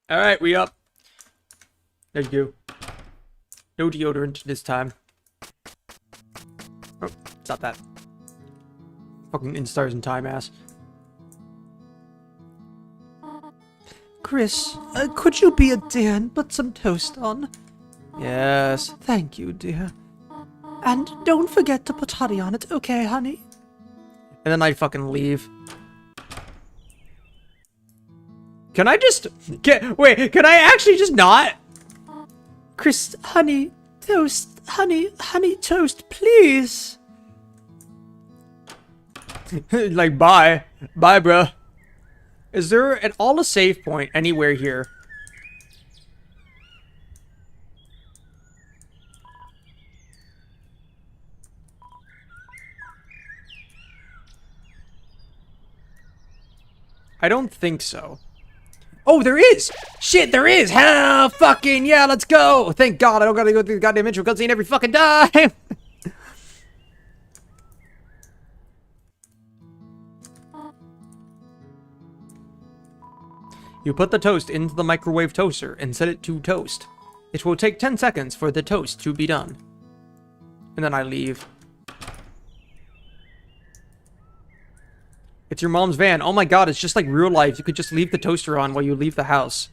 Alright, we up. There you go. No deodorant this time. Oh, stop that. Fucking instars and time ass. Chris, could you be a dear and put some toast on? Yes. Thank you, dear. And don't forget to put honey on it, okay, honey? And then I fucking leave. Can I just wait, can I actually just not? Chris, honey, toast, honey, toast, please. Like, bye. Bye, bruh. Is there at all a save point anywhere here? I don't think so. Oh, there is! Shit, there is! Hell fucking yeah, let's go! Thank God I don't gotta go through the goddamn intro cutscene every fucking time! You put the toast into the microwave toaster and set it to toast. It will take 10 seconds for the toast to be done. And then I leave. It's your mom's van. Oh my god, it's just like real life. You could just leave the toaster on while you leave the house.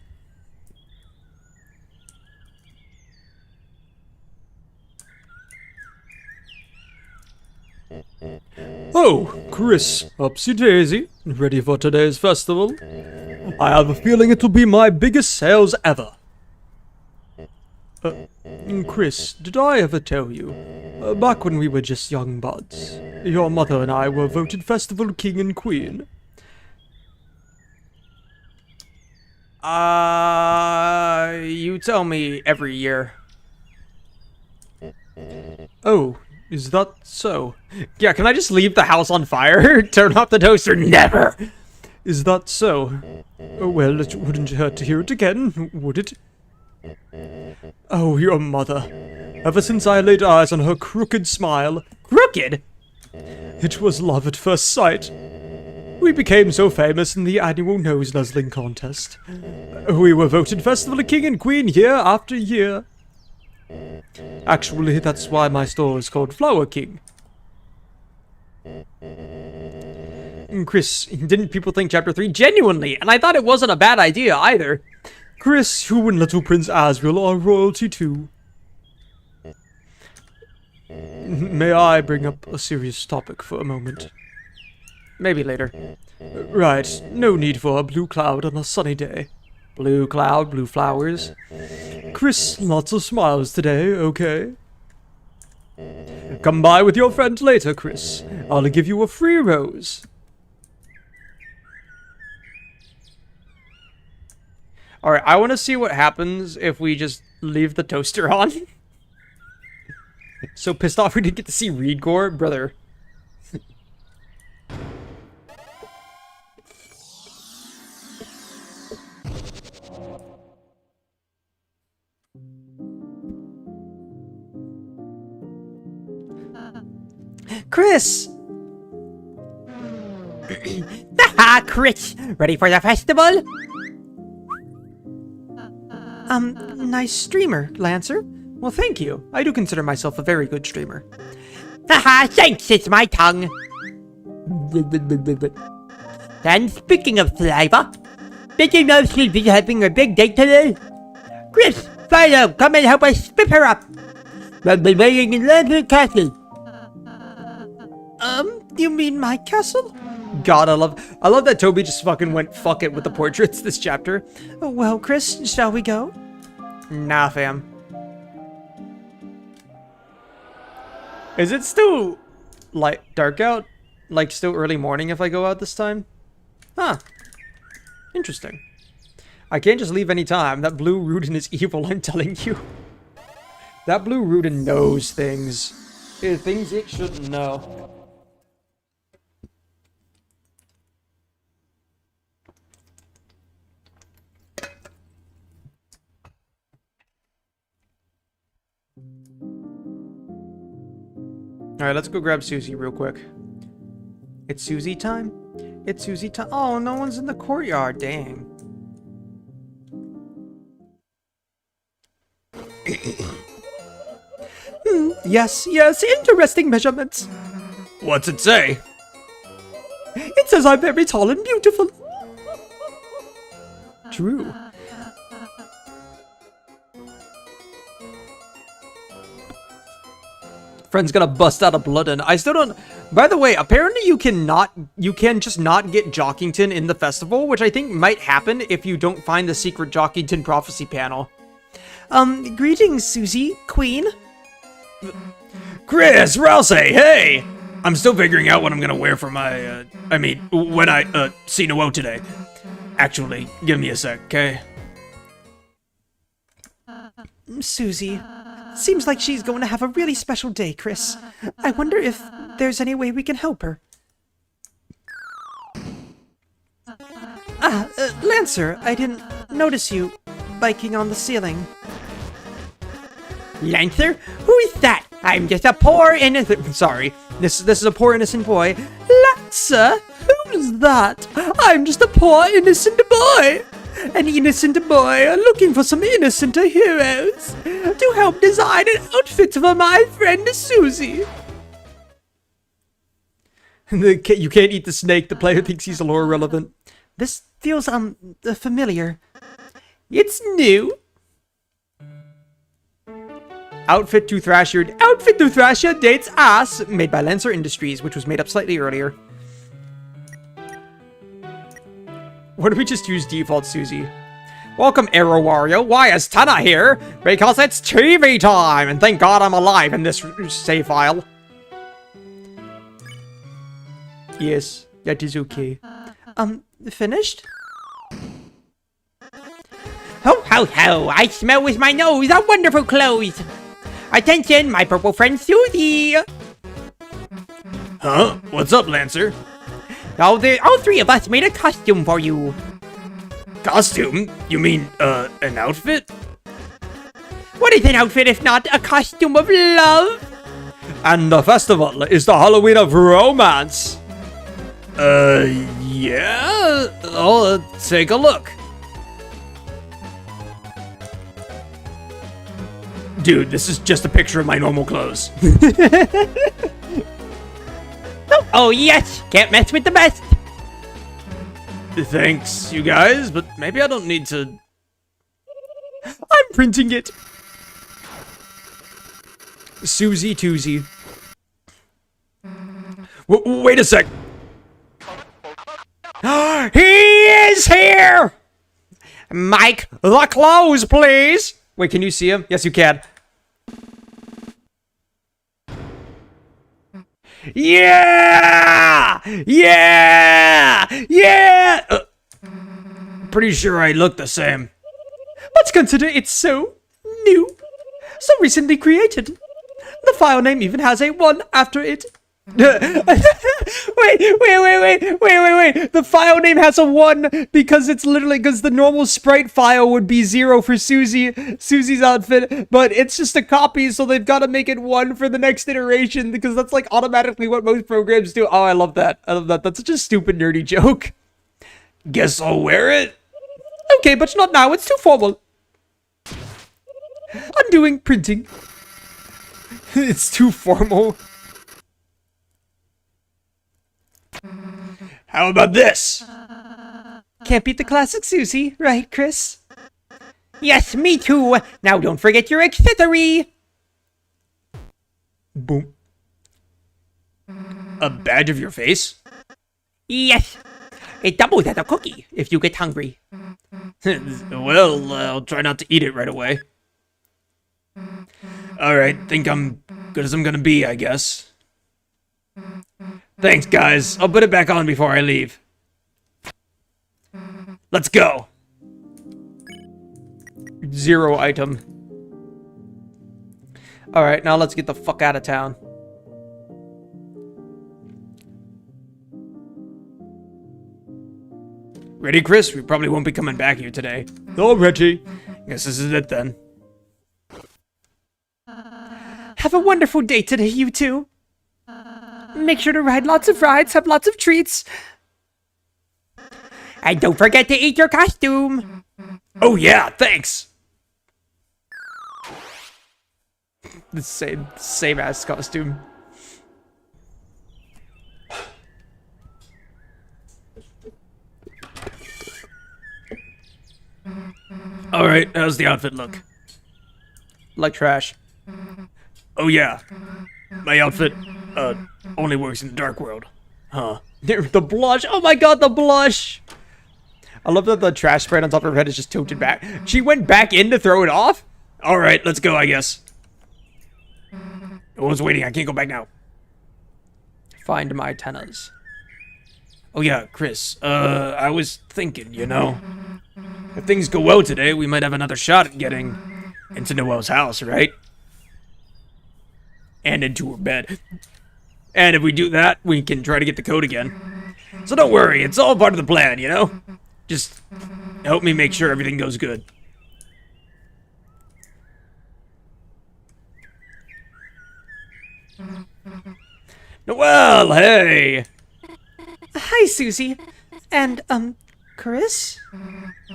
Oh, Chris, upsy daisy. Ready for today's festival? I have a feeling it'll be my biggest sales ever. Chris, did I ever tell you? Back when we were just young buds, your mother and I were voted Festival King and Queen. You tell me every year. Oh, is that so? Yeah, can I just leave the house on fire? Turn off the toaster? Never! Is that so? Well, it wouldn't hurt to hear it again, would it? Oh, your mother. Ever since I laid eyes on her crooked smile... Crooked? It was love at first sight. We became so famous in the annual nose-nuzzling contest. We were voted Festival King and Queen year after year. Actually, that's why my store is called Flower King. Chris, didn't people think Chapter 3? Genuinely, and I thought it wasn't a bad idea either. Chris, you and little Prince Asriel are royalty too. May I bring up a serious topic for a moment? Maybe later. Right, no need for a blue cloud on a sunny day. Blue cloud, blue flowers. Chris, lots of smiles today, okay? Come by with your friend later, Chris. I'll give you a free rose. Alright, I want to see what happens if we just leave the toaster on. So pissed off we didn't get to see Reed Gore, brother. Chris! Haha, Chris! Ready for the festival? Nice streamer, Lancer. Well, thank you. I do consider myself a very good streamer. Haha, thanks, it's my tongue. And speaking of saliva, did you know she'll be having a big day today? Chris, Philo, come and help us spip her up. We'll be waiting in Lantern Castle. You mean my castle? God, I love that Toby just fucking went fuck it with the portraits this chapter. Well, Chris, shall we go? Nah, fam. Is it still light dark out? like, still early morning if I go out this time. Huh. Interesting. I can't just leave any time. That blue Rudin is evil, I'm telling you. That blue Rudin knows things. Things it shouldn't know. Alright, let's go grab Susie real quick. It's Susie time? It's Susie time. Oh, no one's in the courtyard. Dang. Yes, interesting measurements. What's it say? It says I'm very tall and beautiful. True. Friend's gonna bust out of blood, and I still don't. By the way, apparently you can just not get Jockington in the festival, which I think might happen if you don't find the secret Jockington prophecy panel. Greetings, Susie, Queen. Chris, Rouse, hey! I'm still figuring out what I'm gonna wear for my, when I, see Noel today. Actually, give me a sec, okay? Susie, seems like she's going to have a really special day, Chris. I wonder if there's any way we can help her. Lancer, I didn't notice you biking on the ceiling. Lancer? Who is that? I'm just a poor innocent... Sorry. This is a poor innocent boy. Lancer? Who's that? I'm just a poor innocent boy. An innocent boy looking for some innocent heroes to help design an outfit for my friend Susie. You can't eat the snake. The player thinks he's lore relevant. This feels, familiar. It's new. Outfit to Thrasher dates ass. Made by Lancer Industries, which was made up slightly earlier. What do we just use default Susie? Welcome, Arrow Wario. Why is Tana here? Because it's TV time, and thank God I'm alive in this save file. Yes, that is okay. Finished? Ho, ho, ho! I smell with my nose a wonderful clothes! Attention, my purple friend Susie! Huh? What's up, Lancer? All three of us made a costume for you. Costume? You mean, an outfit? What is an outfit if not a costume of love? And the festival is the Halloween of romance. Yeah? I'll take a look. Dude, this is just a picture of my normal clothes. Oh yes! Can't mess with the best! Thanks, you guys, but maybe I don't need to... I'm printing it. Susie Toosie. Wait a sec. He is here! Mike, the clothes, please! Wait, can you see him? Yes, you can. Yeah! Yeah! Yeah! Pretty sure I look the same. But consider it so new, so recently created. The file name even has a 1 after it. wait. The file name has a 1 because it's literally because the normal sprite file would be 0 for Susie's outfit, but it's just a copy, so they've got to make it 1 for the next iteration because that's like automatically what most programs do. Oh, I love that. That's such a stupid nerdy joke. Guess I'll wear it. Okay, but not now. It's too formal. I'm doing printing. It's too formal. How about this? Can't beat the classic Susie, right, Chris? Yes, me too! Now don't forget your accessory! Boom. A badge of your face? Yes! It doubles as a cookie if you get hungry. Well, I'll try not to eat it right away. Alright, think I'm good as I'm gonna be, I guess. Thanks, guys. I'll put it back on before I leave. Let's go. 0 item. Alright, now let's get the fuck out of town. Ready, Chris? We probably won't be coming back here today. Oh, Reggie. Guess this is it then. Have a wonderful day today, you two. Make sure to ride lots of rides, have lots of treats. And don't forget to eat your costume. Oh, yeah, thanks. The same ass costume. Alright, how's the outfit look? Like trash. Oh, yeah. My outfit, only works in the dark world. Huh. The blush. Oh my god, the blush. I love that the trash spread on top of her head is just tilted back. She went back in to throw it off? Alright, let's go, I guess. No one's waiting, I can't go back now. Find my tennas. Oh, yeah, Chris, I was thinking, you know. If things go well today, we might have another shot at getting into Noelle's house, right? And into her bed. And if we do that, we can try to get the code again. So don't worry, it's all part of the plan, you know? Just help me make sure everything goes good. Noelle, hey! Hi, Susie. And, Chris?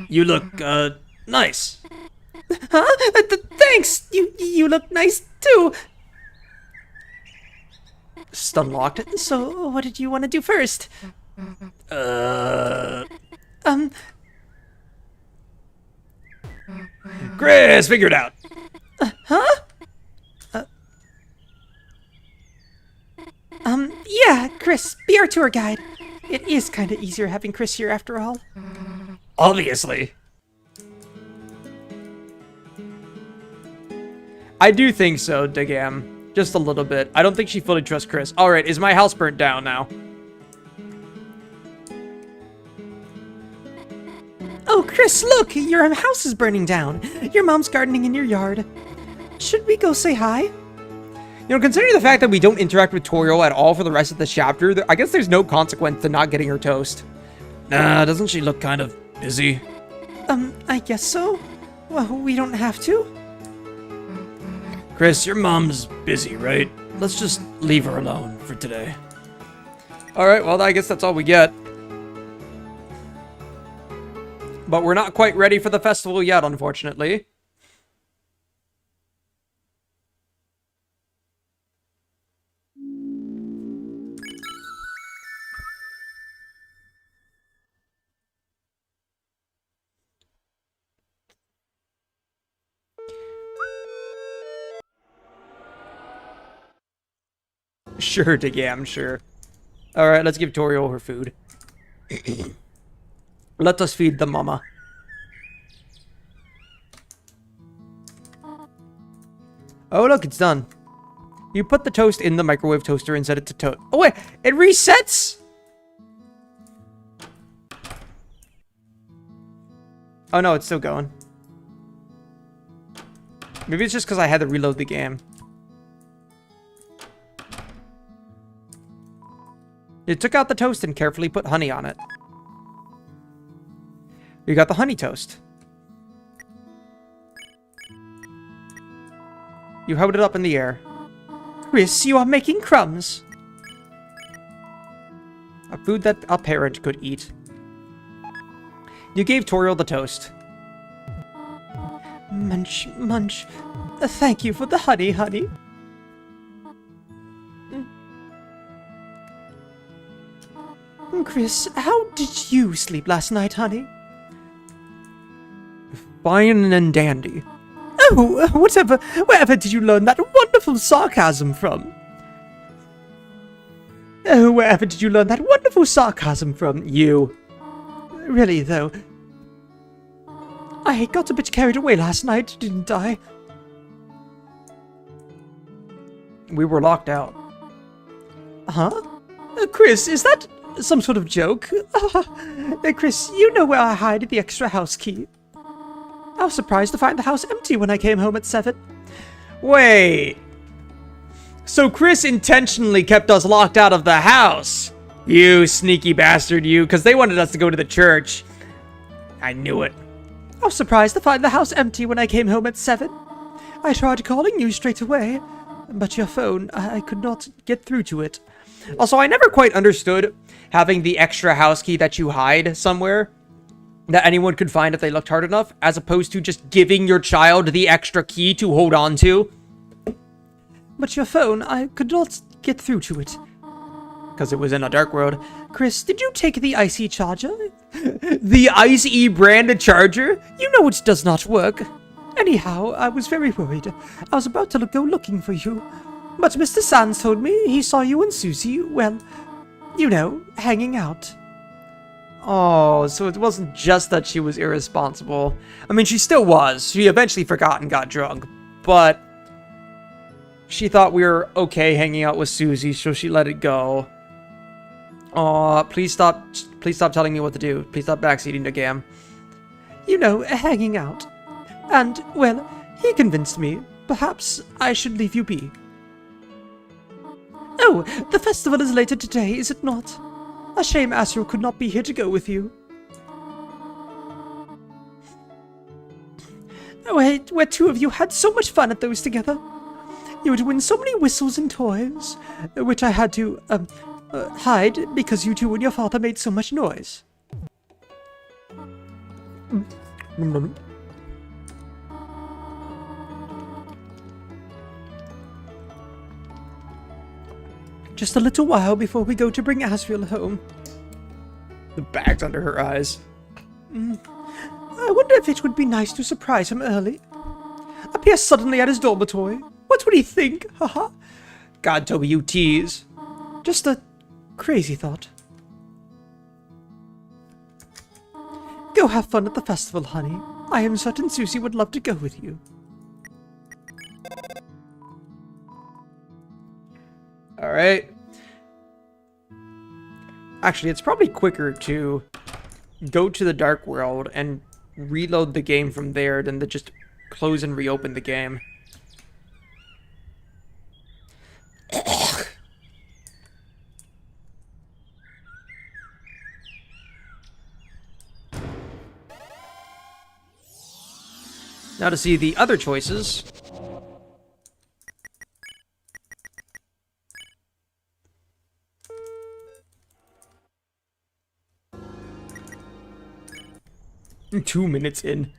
You look, nice. Huh? Thanks. You look nice, too. Stun locked. So, what did you want to do first? Chris, figure it out. Yeah, Chris, be our tour guide. It is kind of easier having Chris here after all. Obviously. I do think so, Dagam. Just a little bit. I don't think she fully trusts Chris. Alright, is my house burnt down now? Oh, Chris, look! Your house is burning down. Your mom's gardening in your yard. Should we go say hi? You know, considering the fact that we don't interact with Toriel at all for the rest of the chapter, I guess there's no consequence to not getting her toast. Nah, doesn't she look kind of busy? I guess so. Well, we don't have to. Chris, your mom's busy, right? Let's just leave her alone for today. Alright, well, I guess that's all we get. But we're not quite ready for the festival yet, unfortunately. Sure, Dagam, sure. Alright, let's give Toriel her food. Let us feed the mama. Oh, look, it's done. You put the toast in the microwave toaster and set it to toast. Oh, wait, it resets? Oh, no, it's still going. Maybe it's just because I had to reload the game. It took out the toast and carefully put honey on it. You got the honey toast. You held it up in the air. Chris, you are making crumbs. A food that a parent could eat. You gave Toriel the toast. Munch, munch. Thank you for the honey, honey. Chris, how did you sleep last night, honey? Fine and dandy. Oh, wherever did you learn that wonderful sarcasm from? Oh, wherever did you learn that wonderful sarcasm from? You. Really, though. I got a bit carried away last night, didn't I? We were locked out. Huh? Chris, is that some sort of joke? Chris, you know where I hide the extra house key. I was surprised to find the house empty when I came home at 7. Wait. So Chris intentionally kept us locked out of the house. You sneaky bastard, you, because they wanted us to go to the church. I knew it. I was surprised to find the house empty when I came home at 7. I tried calling you straight away, but your phone, I could not get through to it. Also, I never quite understood having the extra house key that you hide somewhere that anyone could find if they looked hard enough, as opposed to just giving your child the extra key to hold on to. But your phone, I could not get through to it. Because it was in a dark world. Chris, did you take the IC charger? The ICE brand charger? You know it does not work. Anyhow, I was very worried. I was about to go looking for you. But Mr. Sands told me he saw you and Susie, well, you know, hanging out. Oh, so it wasn't just that she was irresponsible. I mean, she still was. She eventually forgot and got drunk. But she thought we were okay hanging out with Susie, so she let it go. Aw, please stop telling me what to do. Please stop backseating the game. You know, hanging out. And, well, he convinced me. Perhaps I should leave you be. Oh, the festival is later today, is it not? A shame Asriel could not be here to go with you. Where two of you had so much fun at those together. You would win so many whistles and toys, which I had to, hide because you two and your father made so much noise. Just a little while before we go to bring Asriel home. The bag's under her eyes. I wonder if it would be nice to surprise him early. Appear suddenly at his dormitory. What would he think? Haha. God, Toby, you tease. Just a crazy thought. Go have fun at the festival, honey. I am certain Susie would love to go with you. Alright. Actually, it's probably quicker to go to the dark world and reload the game from there than to just close and reopen the game. Now to see the other choices. Two minutes in.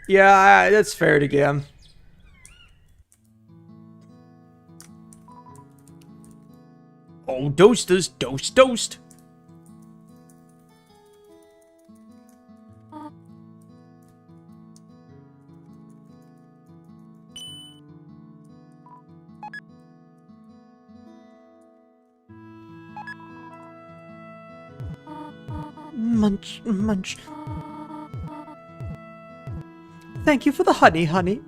Yeah, that's fair to game. Oh, toasters, toast. Munch, munch. Thank you for the honey, honey.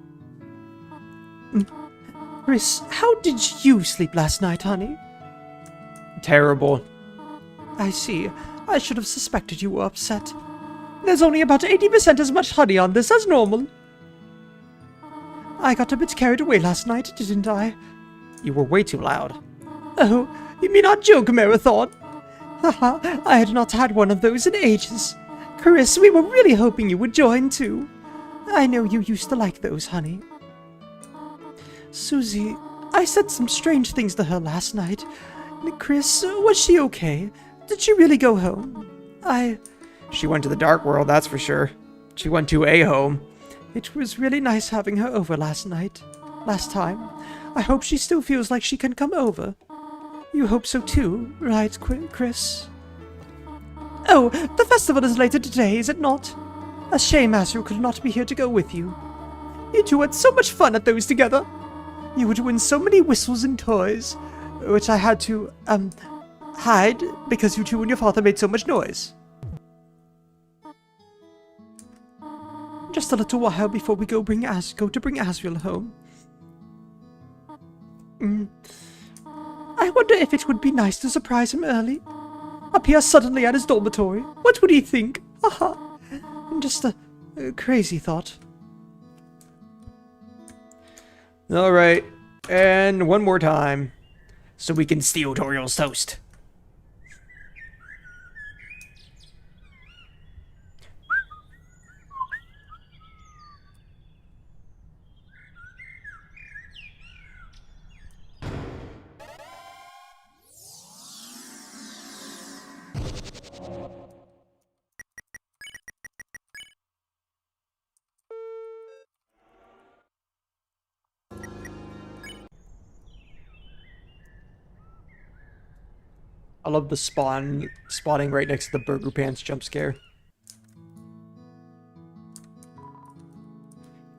Chris, how did you sleep last night, honey? Terrible. I see. I should have suspected you were upset. There's only about 80% as much honey on this as normal. I got a bit carried away last night, didn't I? You were way too loud. Oh, you mean our joke marathon? Haha, I had not had one of those in ages. Chris, we were really hoping you would join too. I know you used to like those, honey. Susie, I said some strange things to her last night. Chris, was she okay? Did she really go home? She went to the dark world, that's for sure. She went to a home. It was really nice having her over last time. I hope she still feels like she can come over. You hope so too, right, Chris? Oh, the festival is later today, is it not? A shame Asriel could not be here to go with you. You two had so much fun at those together. You would win so many whistles and toys, which I had to, hide because you two and your father made so much noise. Just a little while before we go to bring Asriel home. I wonder if it would be nice to surprise him early. Appear suddenly at his dormitory. What would he think? Haha. Just a crazy thought. Alright. And one more time. So we can steal Toriel's toast. I love the spawning right next to the Burger Pants jump scare.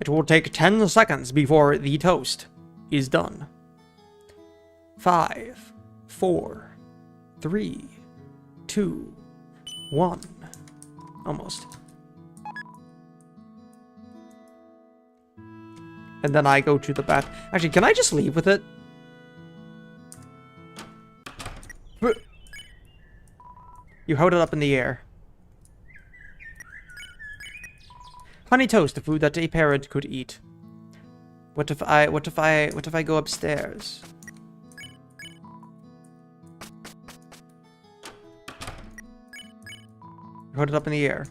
It will take 10 seconds before the toast is done. 5, 4, 3, 2, 1. Almost. And then I go to the bath. Actually, can I just leave with it? You held it up in the air. Honey toast, a food that a parrot could eat. What if I go upstairs? You held it up in the air.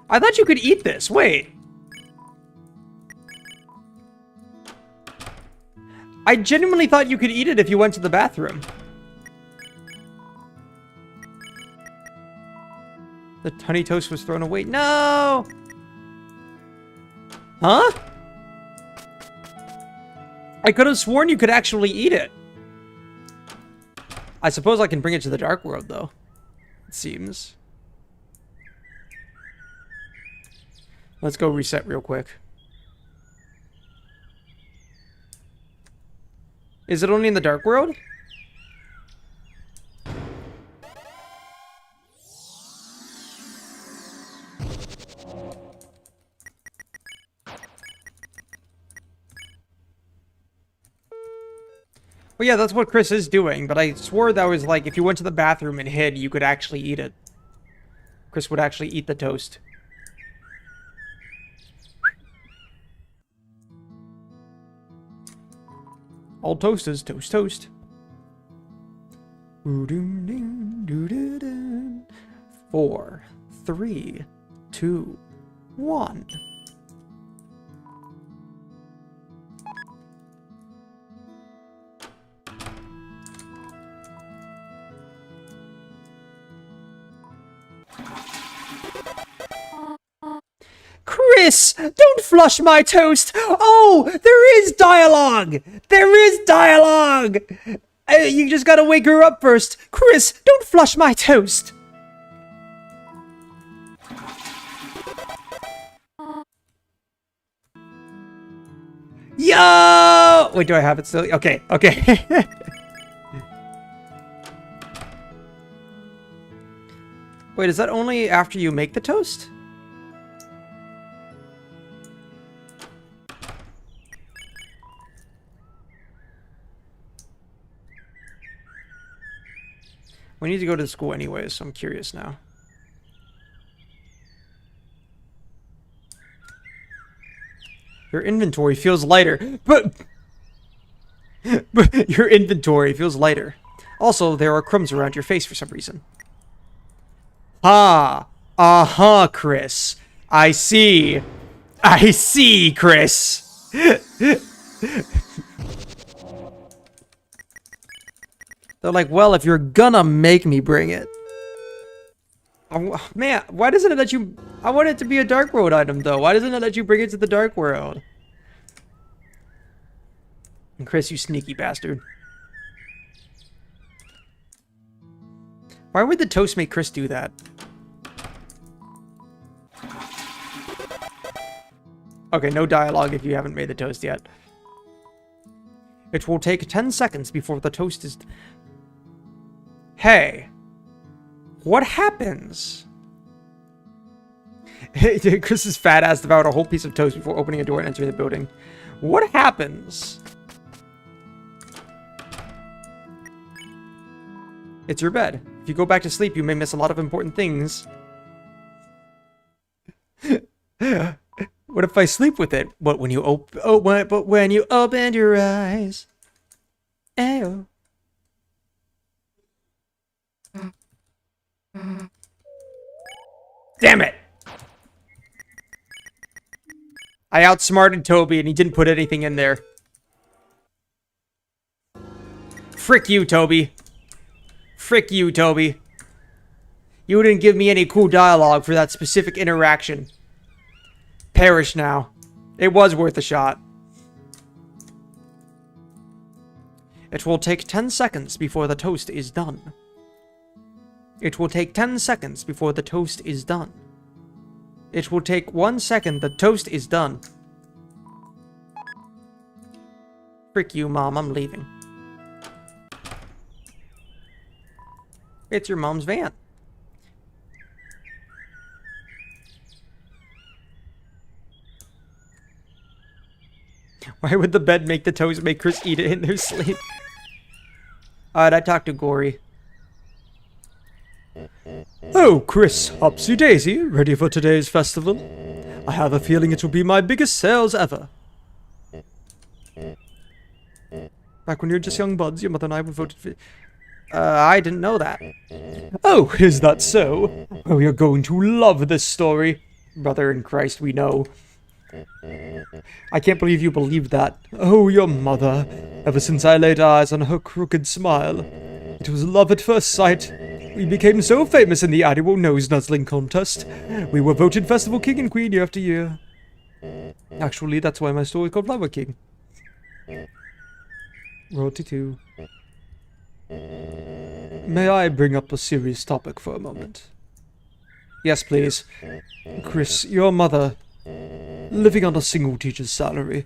I thought you could eat this. Wait. I genuinely thought you could eat it if you went to the bathroom. The honey toast was thrown away. No! Huh? I could have sworn you could actually eat it. I suppose I can bring it to the dark world, though. It seems. Let's go reset real quick. Is it only in the dark world? Well, yeah, that's what Chris is doing, but I swore that was like, if you went to the bathroom and hid, you could actually eat it. Chris would actually eat the toast. All toast is toast toast. 4, 3, 2, 1. Chris, don't flush my toast. Oh, there is dialogue. There is dialogue. You just gotta wake her up first. Chris, don't flush my toast. Yo! Wait, do I have it still? Okay, okay. Wait, is that only after you make the toast? We need to go to the school anyways, so I'm curious now. Your inventory feels lighter, but your inventory feels lighter. Also, there are crumbs around your face for some reason. Ah, uh-huh, Chris. I see. I see, Chris. They're like, well, if you're gonna make me bring it. Oh, man, why doesn't it let you... I want it to be a Dark World item, though. Why doesn't it let you bring it to the Dark World? And Chris, you sneaky bastard. Why would the toast make Chris do that? Okay, no dialogue if you haven't made the toast yet. It will take 10 seconds before the toast is... Hey. What happens? Chris's fat ass devoured a whole piece of toast before opening a door and entering the building. What happens It's your bed. If you go back to sleep, you may miss a lot of important things. What if I sleep with it? What when you but when you open your eyes? Ayo. Damn it! I outsmarted Toby and he didn't put anything in there. Frick you, Toby. Frick you, Toby. You didn't give me any cool dialogue for that specific interaction. Perish now. It was worth a shot. It will take 10 seconds before the toast is done. It will take 10 seconds before the toast is done. It will take 1 second, the toast is done. Frick you, Mom, I'm leaving. It's your mom's van. Why would the bed make the toast make Chris eat it in their sleep? Alright, I talked to Gory. Oh, Chris, Upsy Daisy, ready for today's festival? I have a feeling it will be my biggest sales ever. Back when you were just young buds, your mother and I were voted for... I didn't know that. Oh, is that so? Oh, you're going to love this story. Brother in Christ, we know. I can't believe you believed that. Oh, your mother. Ever since I laid eyes on her crooked smile. It was love at first sight. We became so famous in the annual nose-nuzzling contest. We were voted Festival King and Queen year after year. Actually, that's why my story is called Flower King. Royalty 2. May I bring up a serious topic for a moment? Yes, please. Chris, your mother, living on a single teacher's salary,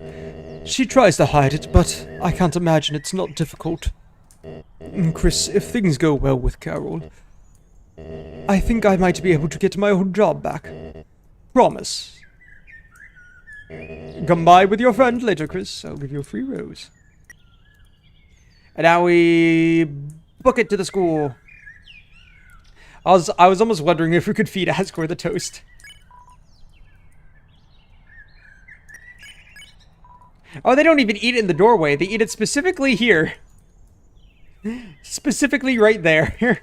she tries to hide it, but I can't imagine it's not difficult. Chris, if things go well with Carol, I think I might be able to get my old job back. Promise. Come by with your friend later, Chris. I'll give you a free rose. And now we book it to the school. I was almost wondering if we could feed Asgore the toast. Oh, they don't even eat it in the doorway. They eat it specifically here. Specifically right there.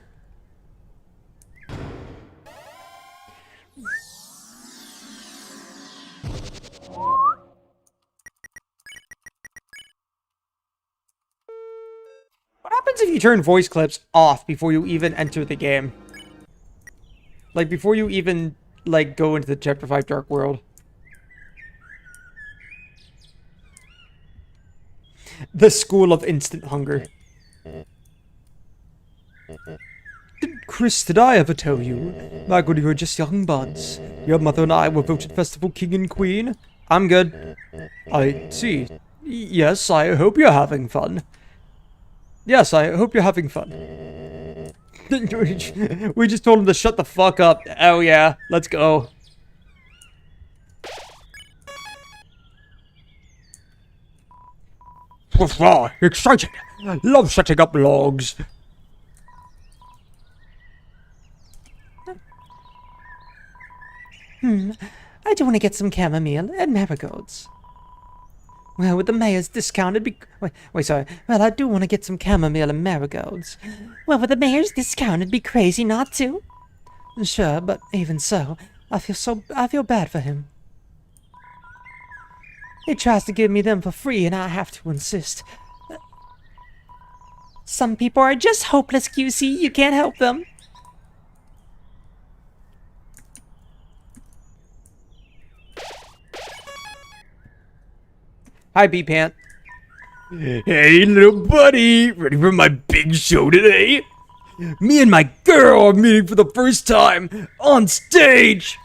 What happens if you turn voice clips off before you even enter the game? Like, before you even, like, go into the Chapter 5 Dark World. The School of Instant Hunger. Chris, did I ever tell you, back when you were just young buds, your mother and I were voted Festival King and Queen? I'm good. I see. Yes, I hope you're having fun. Yes, I hope you're having fun. We just told him to shut the fuck up. Oh yeah, let's go. Exciting! Love setting up logs. I do want to get some chamomile and marigolds. Well, with the mayor's discount, it'd be... Wait, sorry. Well, I do want to get some chamomile and marigolds. Well, with the mayor's discount, it'd be crazy not to. Sure, but even so, I feel bad for him. He tries to give me them for free, and I have to insist. Some people are just hopeless, QC. You can't help them. Hi, B-Pant. Hey, little buddy, ready for my big show today? Me and my girl are meeting for the first time on stage.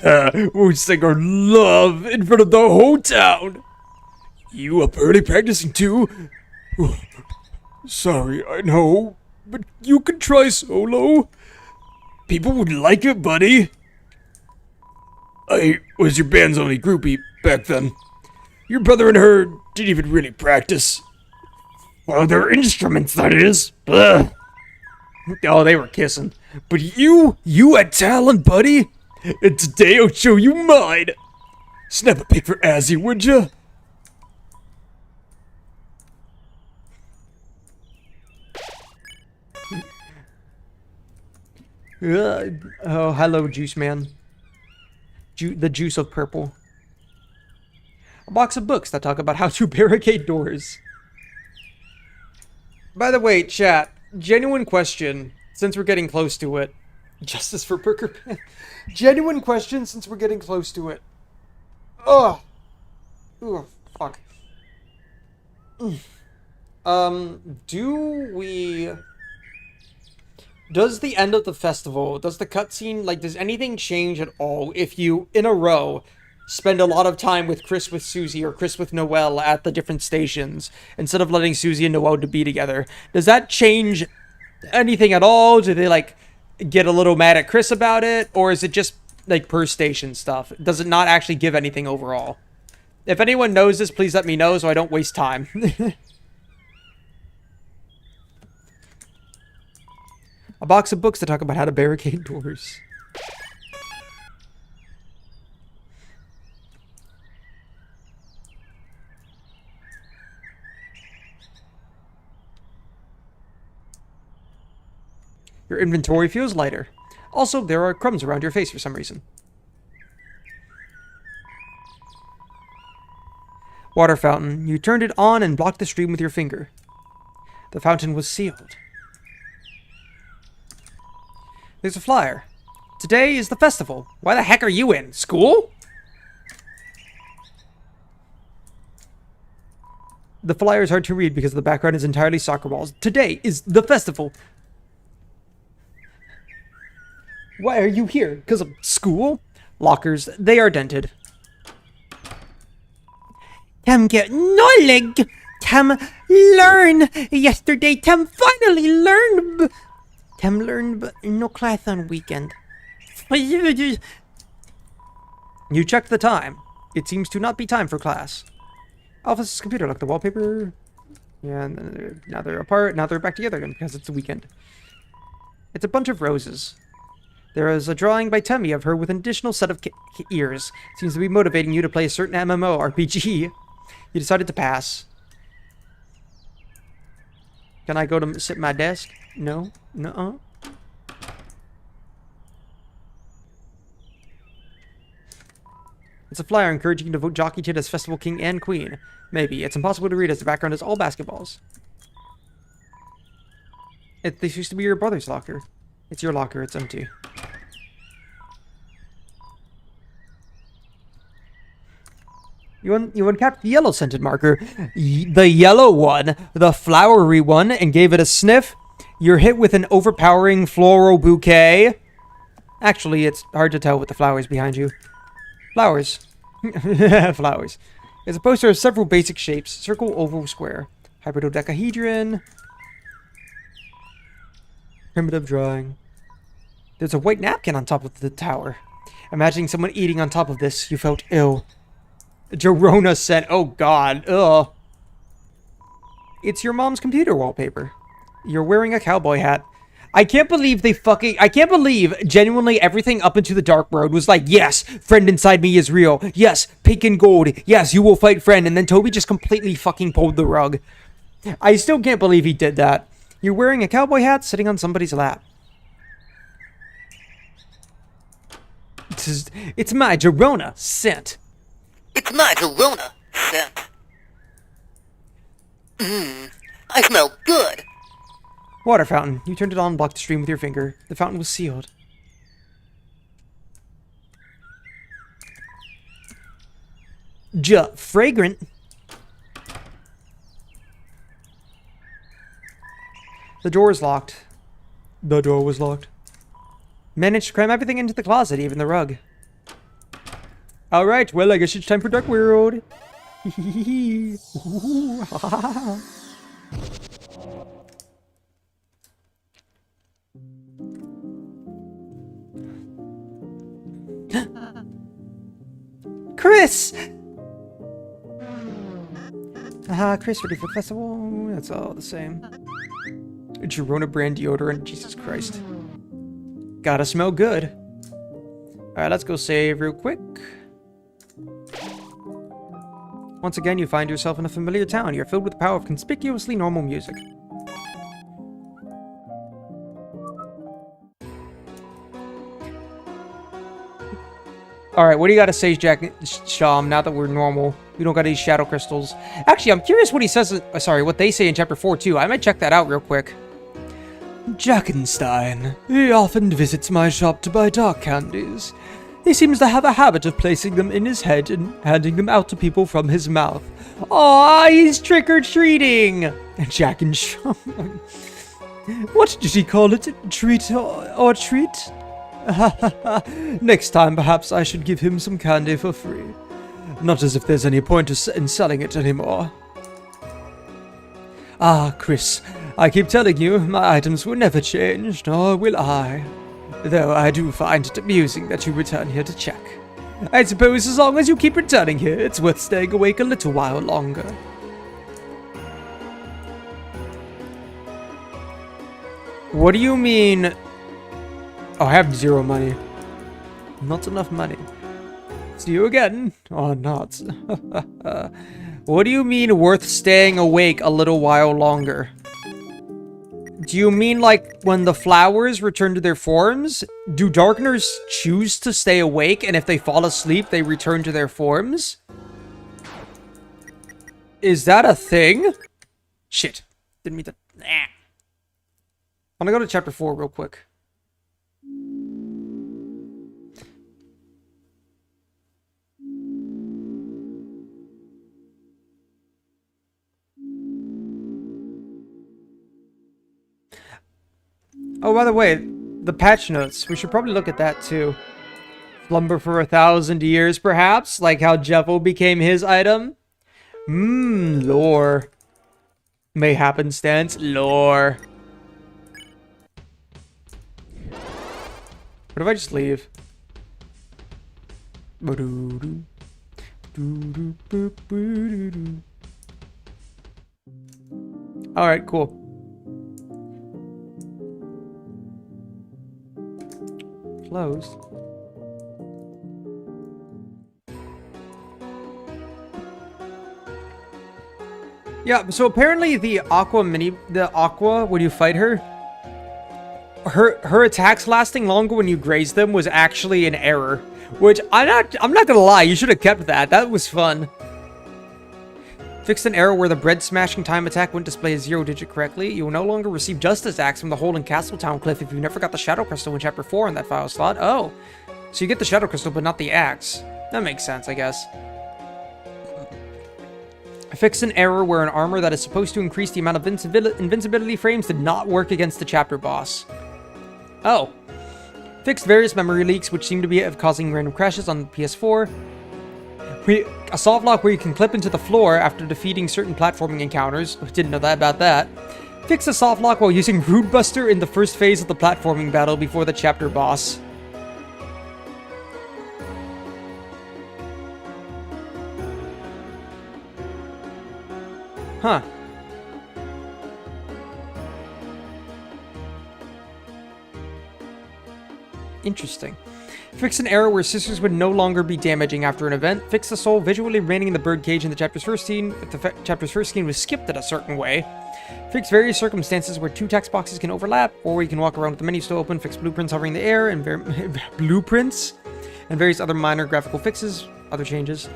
We'll sing our love in front of the whole town. You up early practicing too? Sorry, I know, but you can try solo. People would like it, buddy. I was your band's only groupie back then. Your brother and her didn't even really practice. Well, their instruments, that is. Ugh. Oh, they were kissing. But you had talent, buddy. And today I'll show you mine. Snap a pic for Azzy, would ya? Oh, hello, Juice Man. The juice of purple. A box of books that talk about how to barricade doors. By the way, chat, genuine question, since we're getting close to it. Justice for Perker Pan. Genuine question, since we're getting close to it. Ugh. Ooh, fuck. Does the end of the festival, does the cutscene, like, does anything change at all if you, in a row, spend a lot of time with Chris with Susie or Chris with Noelle at the different stations, instead of letting Susie and Noelle to be together? Does that change anything at all? Do they, like, get a little mad at Chris about it? Or is it just, like, per station stuff? Does it not actually give anything overall? If anyone knows this, please let me know so I don't waste time. A box of books that talk about how to barricade doors. Your inventory feels lighter. Also, there are crumbs around your face for some reason. Water fountain. You turned it on and blocked the stream with your finger. The fountain was sealed. There's a flyer. Today is the festival. Why the heck are you in? School? The flyer is hard to read because the background is entirely soccer balls. Today is the festival. Why are you here? Because of school? Lockers. They are dented. Tam get knowledge. Tam learn. Yesterday, Tam finally learned. Tam learned, but no class on weekend. You checked the time. It seems to not be time for class. Office's computer locked the wallpaper. Yeah, and now they're apart. Now they're back together again because it's the weekend. It's a bunch of roses. There is a drawing by Temmie of her with an additional set of ears. Seems to be motivating you to play a certain MMORPG. You decided to pass. Can I go to sit at my desk? No? Nuh-uh. It's a flyer encouraging you to vote Jockey Tit as Festival King and Queen. Maybe. It's impossible to read as the background is all basketballs. This used to be your brother's locker. It's your locker. It's empty. You uncapped the yellow scented marker. The yellow one. The flowery one. And gave it a sniff. You're hit with an overpowering floral bouquet. Actually, it's hard to tell with the flowers behind you. Flowers. Flowers. It's a poster of several basic shapes. Circle, oval, square. Hybridodecahedron. Primitive drawing. There's a white napkin on top of the tower. Imagining someone eating on top of this, you felt ill. Jorona said, oh god, ugh. It's your mom's computer wallpaper. You're wearing a cowboy hat. I can't believe I can't believe genuinely everything up into the Dark Road was like, yes, friend inside me is real. Yes, pink and gold. Yes, you will fight friend. And then Toby just completely fucking pulled the rug. I still can't believe he did that. You're wearing a cowboy hat sitting on somebody's lap. It's my Jorona scent. It's my Jorona scent. I smell good. Water fountain. You turned it on and blocked the stream with your finger. The fountain was sealed. Fragrant. The door is locked. The door was locked. Managed to cram everything into the closet, even the rug. Alright, well, I guess it's time for Dark World. Chris! Chris ready for the festival? That's all the same. Girona brand deodorant. Jesus Christ. Gotta smell good. Alright, let's go save real quick. Once again, you find yourself in a familiar town. You're filled with the power of conspicuously normal music. Alright, what do you gotta say, Sham, now that we're normal? We don't got any shadow crystals. Actually, I'm curious what he says, what they say in chapter 4 too. I might check that out real quick. Jackenstein. He often visits my shop to buy dark candies. He seems to have a habit of placing them in his head and handing them out to people from his mouth. Aw, he's trick-or-treating! Jack and Sham. What did he call it? Treat or treat? Next time, perhaps I should give him some candy for free. Not as if there's any point in selling it anymore. Ah, Chris, I keep telling you, my items will never change, nor will I. Though I do find it amusing that you return here to check. I suppose as long as you keep returning here, it's worth staying awake a little while longer. What do you mean? Oh, I have 0 money. Not enough money. See you again, or not. What do you mean worth staying awake a little while longer? Do you mean like when the flowers return to their forms? Do Darkeners choose to stay awake, and if they fall asleep, they return to their forms? Is that a thing? Shit. Didn't mean to... I'm gonna go to chapter 4 real quick. Oh, by the way, the patch notes. We should probably look at that, too. Slumber for 1,000 years, perhaps? Like how Jeffel became his item? Lore. May happenstance. Lore. What if I just leave? Alright, cool. Closed. Yeah, so apparently the Aqua, when you fight her, her attacks lasting longer when you graze them was actually an error. Which, I'm not gonna lie, you should have kept that. That was fun. Fixed an error where the bread smashing time attack wouldn't display a 0 digit correctly. You will no longer receive Justice Axe from the hole in Castletown Cliff if you never got the Shadow Crystal in Chapter 4 in that file slot. Oh, so you get the Shadow Crystal but not the axe. That makes sense, I guess. Fix an error where an armor that is supposed to increase the amount of invincibility frames did not work against the chapter boss. Oh. Fixed various memory leaks which seem to be causing random crashes on the PS4. A soft lock where you can clip into the floor after defeating certain platforming encounters. Didn't know that about that. Fix a soft lock while using Rude Buster in the first phase of the platforming battle before the chapter boss. Huh. Interesting. Fix an error where scissors would no longer be damaging after an event. Fix the soul visually remaining in the birdcage in the chapter's first scene if the chapter's first scene was skipped in a certain way. Fix various circumstances where 2 text boxes can overlap, or where you can walk around with the menu still open. Fix blueprints hovering in the air, and blueprints, and various other minor graphical fixes, other changes.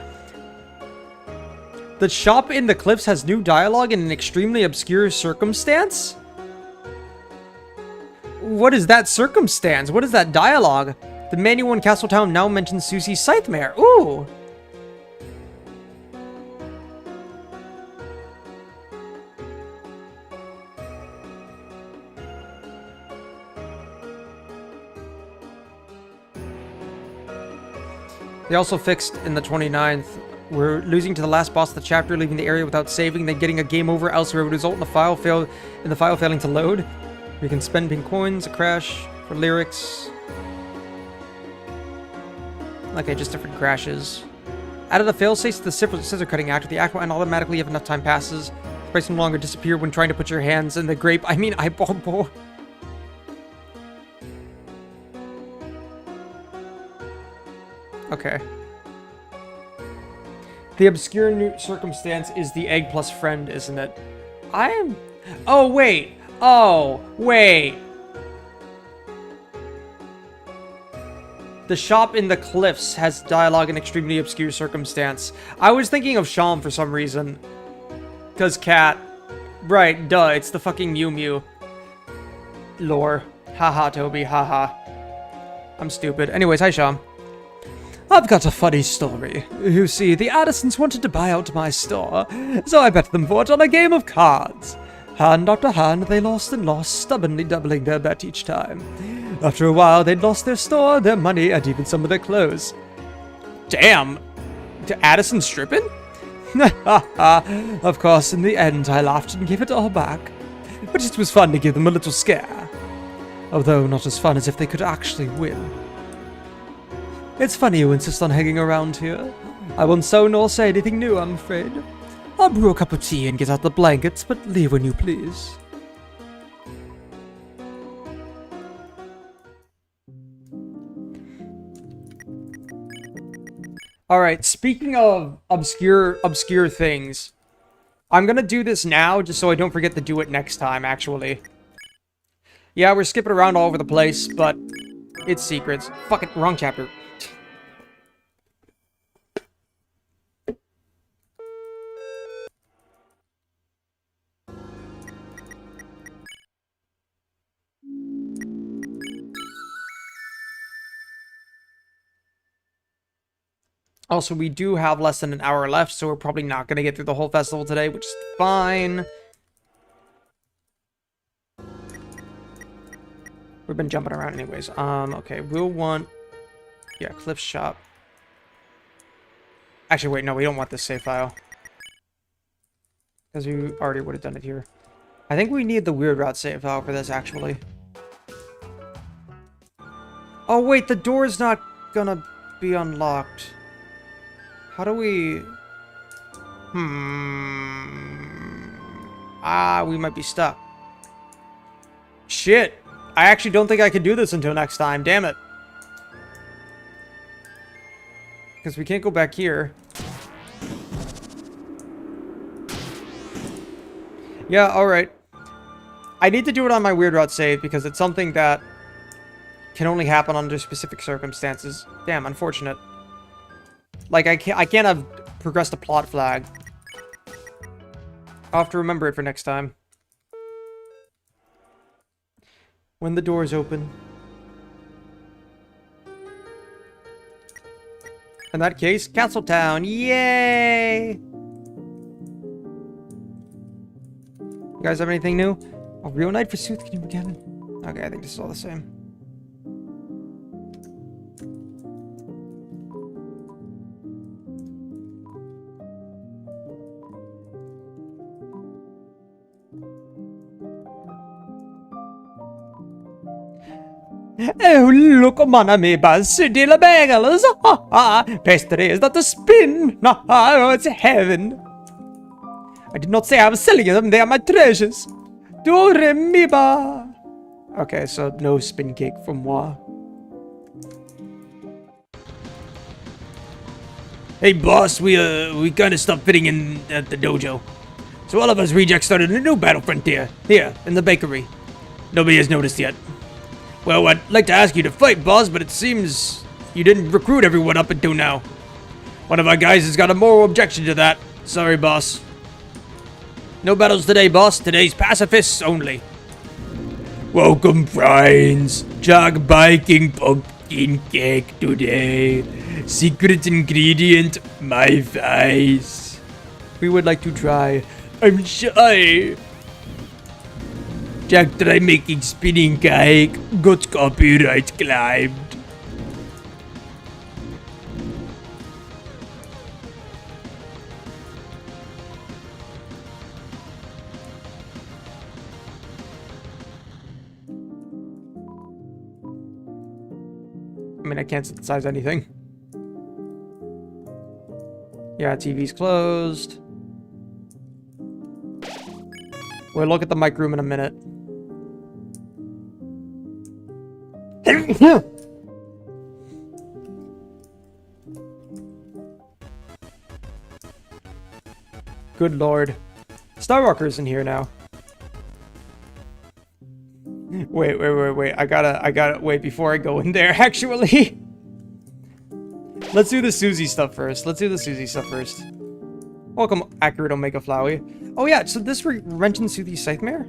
The shop in the cliffs has new dialogue in an extremely obscure circumstance? What is that circumstance? What is that dialogue? The manual in Castletown now mentions Susie's Scythemare. Ooh! They also fixed in the 29th, we're losing to the last boss of the chapter, leaving the area without saving, then getting a game over, elsewhere would result in the file failing to load. You can spend pink coins, a crash, for lyrics. Okay, just different crashes. Added a failsafe to the scissor cutting act. With the act will end automatically if enough time passes. ice no longer disappear when trying to put your hands in the grape. I mean, eyeball. Okay. The obscure new circumstance is the egg plus friend, isn't it? I am... Oh, wait. Oh, wait. The shop in the cliffs has dialogue in extremely obscure circumstance. I was thinking of Sham for some reason. Because cat. Right, duh, it's the fucking Mew Mew. Lore. Haha, Toby, haha. I'm stupid. Anyways, hi, Sham. I've got a funny story. You see, the Addisons wanted to buy out my store, so I bet them for it on a game of cards. Hand after hand, they lost and lost, stubbornly doubling their bet each time. After a while, they'd lost their store, their money, and even some of their clothes. Damn. Addison stripping? Of course, in the end, I laughed and gave it all back. But it was fun to give them a little scare. Although not as fun as if they could actually win. It's funny you insist on hanging around here. I won't sew nor say anything new, I'm afraid. I'll brew a cup of tea and get out the blankets, but leave when you please. Alright, speaking of obscure things, I'm gonna do this now just so I don't forget to do it next time, actually. Yeah, we're skipping around all over the place, but it's secrets. Fucking wrong chapter. Also, we do have less than an hour left, so we're probably not going to get through the whole festival today, which is fine. We've been jumping around anyways. Okay, we'll want... Yeah, Cliff Shop. Actually, wait, no, we don't want this save file. Because we already would have done it here. I think we need the Weird Route save file for this, actually. Oh, wait, the door's not gonna be unlocked. How do we... we might be stuck. Shit. I actually don't think I can do this until next time. Damn it. Because we can't go back here. Yeah, alright. I need to do it on my Weird Route save because it's something that can only happen under specific circumstances. Damn, unfortunate. Like, I can't have progressed a plot flag. I'll have to remember it for next time. When the doors open. In that case, Castle Town. Yay! You guys have anything new? A real night for Soothkeeping again? Okay, I think this is all the same. Oh, look, mon ami, city la bagels. Ha ha! Pastries that the spin. Ha ha! Oh, it's heaven. I did not say I was selling them. They are my treasures. Do re mi ba. Okay, so no spin cake from moi. Hey boss, we kind of stopped fitting in at the dojo. So all of us rejects started a new battle frontier, here, in the bakery. Nobody has noticed yet. Well, I'd like to ask you to fight, boss, but it seems you didn't recruit everyone up until now. One of our guys has got a moral objection to that. Sorry, boss. No battles today, boss. Today's pacifists only. Welcome, friends. Jog baking pumpkin cake today. Secret ingredient, my face. We would like to try. I'm shy. Jack, try making spinning cake. Got copyright claimed. I mean, I can't synthesize anything. Yeah, TV's closed. We'll look at the mic room in a minute. Good lord. Starwalker's in here now. Wait. I gotta wait before I go in there, actually. Let's do the Susie stuff first. Welcome, Accurate Omega Flowey. Oh yeah, so this mentions Susie Scythemare?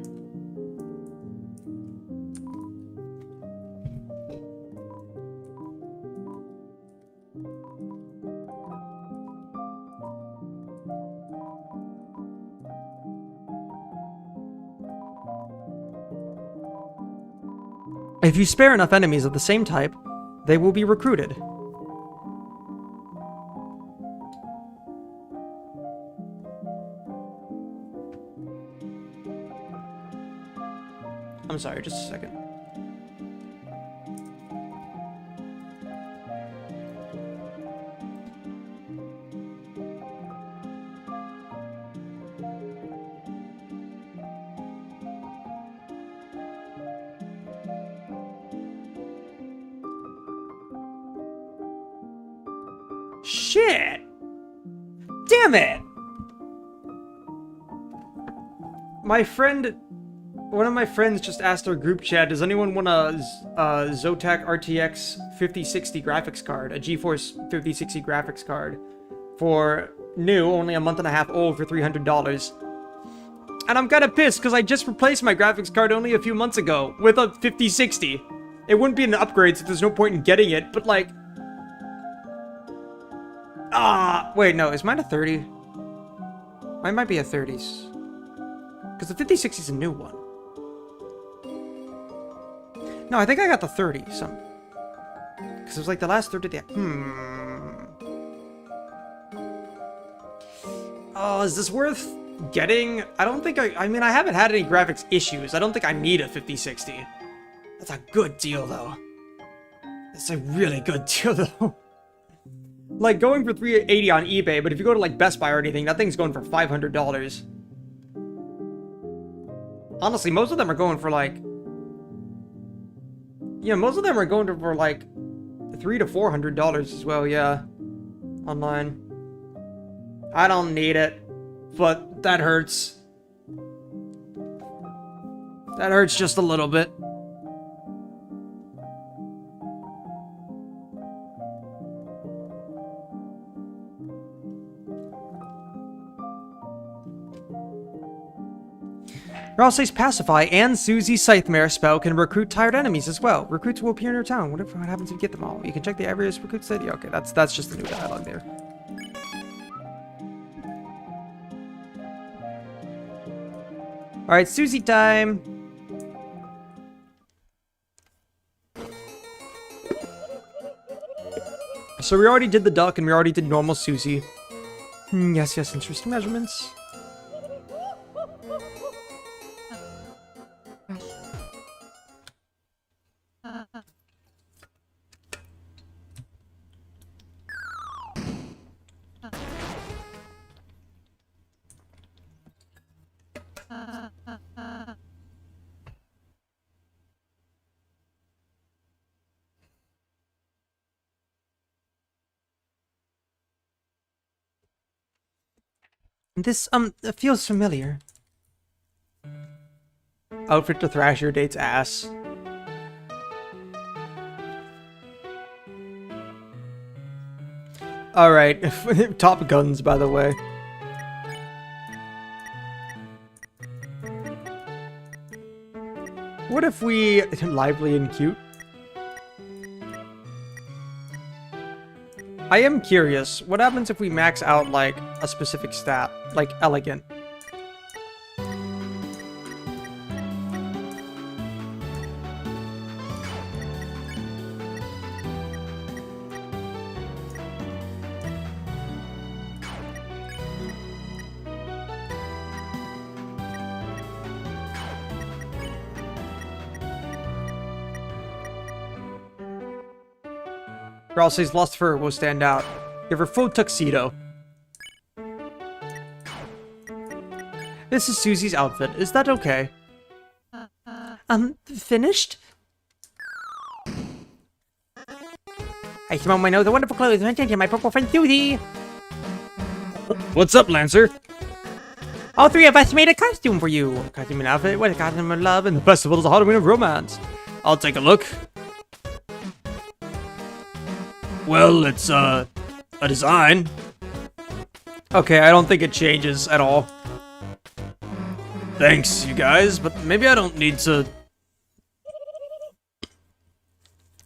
If you spare enough enemies of the same type, they will be recruited. I'm sorry, just a second. Shit! Damn it! One of my friends just asked our group chat, does anyone want a Zotac RTX 5060 graphics card, a GeForce 5060 graphics card, for new, only a month and a half old, for $300. And I'm kinda pissed, because I just replaced my graphics card only a few months ago, with a 5060. It wouldn't be an upgrade, so there's no point in getting it, but like... wait, no, is mine a 30? Mine might be a 30s. Because the 5060 is a new one. No, I think I got the 30, some. Because it was like the last 30 day. Oh, is this worth getting? I don't think I mean, I haven't had any graphics issues. I don't think I need a 5060. That's a good deal, though. That's a really good deal, though. Like, going for $380 on eBay, but if you go to, like, Best Buy or anything, that thing's going for $500. Honestly, most of them are going for, like... Yeah, most of them are going for, like, $300 to $400 as well, yeah. Online. I don't need it, but that hurts. That hurts just a little bit. Ralsei's Pacify and Susie's Scythemare spell can recruit tired enemies as well. Recruits will appear in your town. What happens if you get them all? You can check the area's recruit set. Yeah, okay, that's just the new dialogue there. Alright, Susie time! So we already did the duck and we already did normal Susie. Yes, interesting measurements. This, feels familiar. Outfit to Thrasher dates ass. Alright, Top Guns, by the way. What if we... lively and cute? I am curious, what happens if we max out, like, a specific stat? Like, elegant. Ralsei's Lust Fur will stand out. Give her full tuxedo. This is Susie's outfit. Is that okay? Finished? I smell my nose of wonderful clothes. My purple friend Susie. What's up, Lancer? All three of us made a costume for you. A costume and outfit. What a costume of love. And the festival is a Halloween of romance. I'll take a look. Well, it's, a design. Okay, I don't think it changes at all. Thanks, you guys, but maybe I don't need to...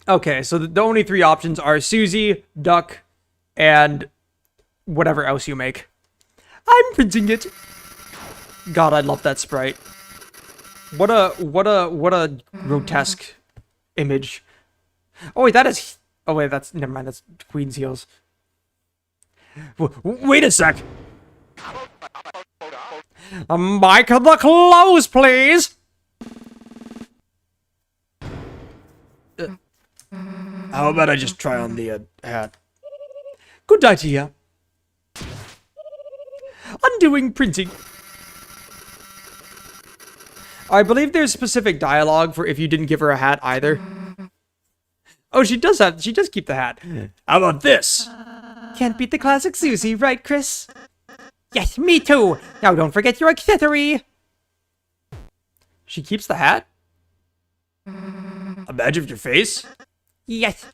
Okay, so the only three options are Susie, Duck, and whatever else you make. I'm printing it. God, I love that sprite. What a grotesque image. Oh wait, that is... Oh wait, that's... Never mind, that's Queen's heels. Wait a sec! Mike, the clothes, please! How about I just try on the, hat? Good idea. Undoing printing. I believe there's specific dialogue for if you didn't give her a hat either. Oh, she does keep the hat. How about this? Can't beat the classic Susie, right, Chris? Yes, me too. Now don't forget your accessory. She keeps the hat? A badge of your face? Yes.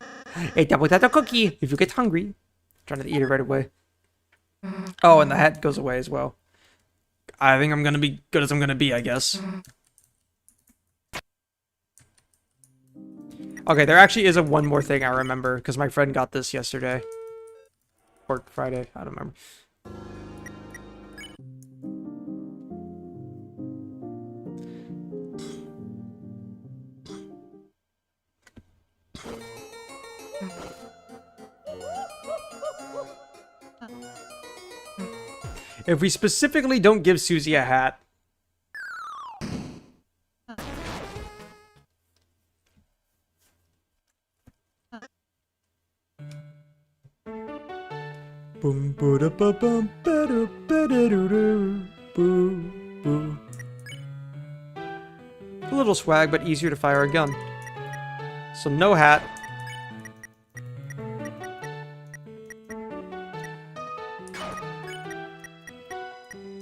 A double tato cookie. If you get hungry. Trying to eat it right away. Oh, and the hat goes away as well. I think I'm gonna be good as I'm gonna be, I guess. Okay, there actually is one more thing I remember, because my friend got this yesterday. Or Friday, I don't remember. If we specifically don't give Susie a hat. Boom, boo, da, ba, bum, ba, da, ba, da, doo, doo, boo, boo. A little swag, but easier to fire a gun. So no hat.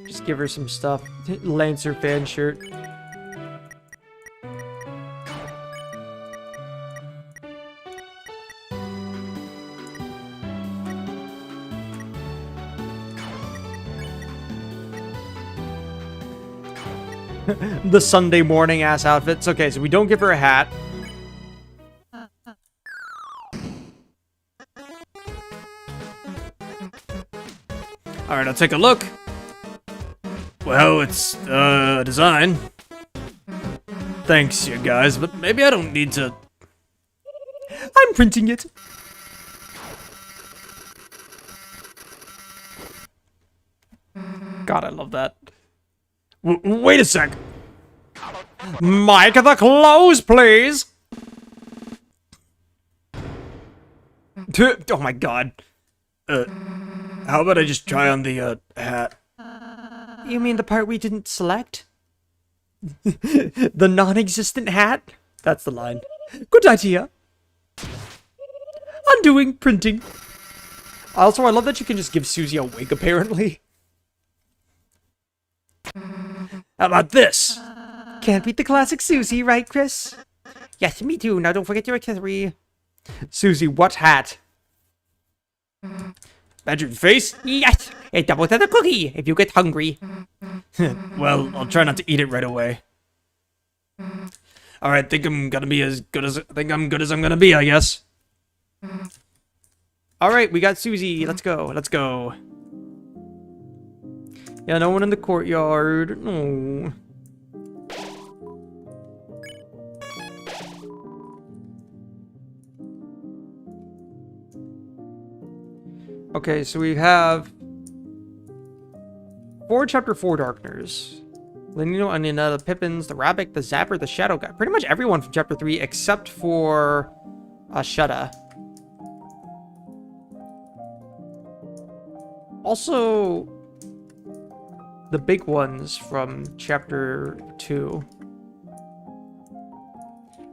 Just give her some stuff. Lancer fan shirt. The Sunday morning ass outfits. Okay, so we don't give her a hat. Alright, I'll take a look. Well, it's, a design. Thanks, you guys, but maybe I don't need to... I'm printing it. God, I love that. Wait a sec! Mike, the clothes, please! Oh my god. How about I just try on the, hat? You mean the part we didn't select? The non-existent hat? That's the line. Good idea. Undoing printing. Also, I love that you can just give Susie a wig, apparently. How about this? Can't beat the classic Susie, right, Chris? Yes, me too. Now don't forget your accessory. Susie, what hat? Badge your face? Yes. A double tato cookie if you get hungry. Well, I'll try not to eat it right away. Alright, think I'm gonna be as good as I'm gonna be, I guess. Alright, we got Susie. Let's go. Let's go. Yeah, no one in the courtyard. No. Okay, so we have 4 Chapter 4 Darkners. Lenino, Oniona, the Pippins, the Rabbit, the Zapper, the Shadow Guy. Pretty much everyone from Chapter 3 except for Shudda. Also, the big ones from chapter 2.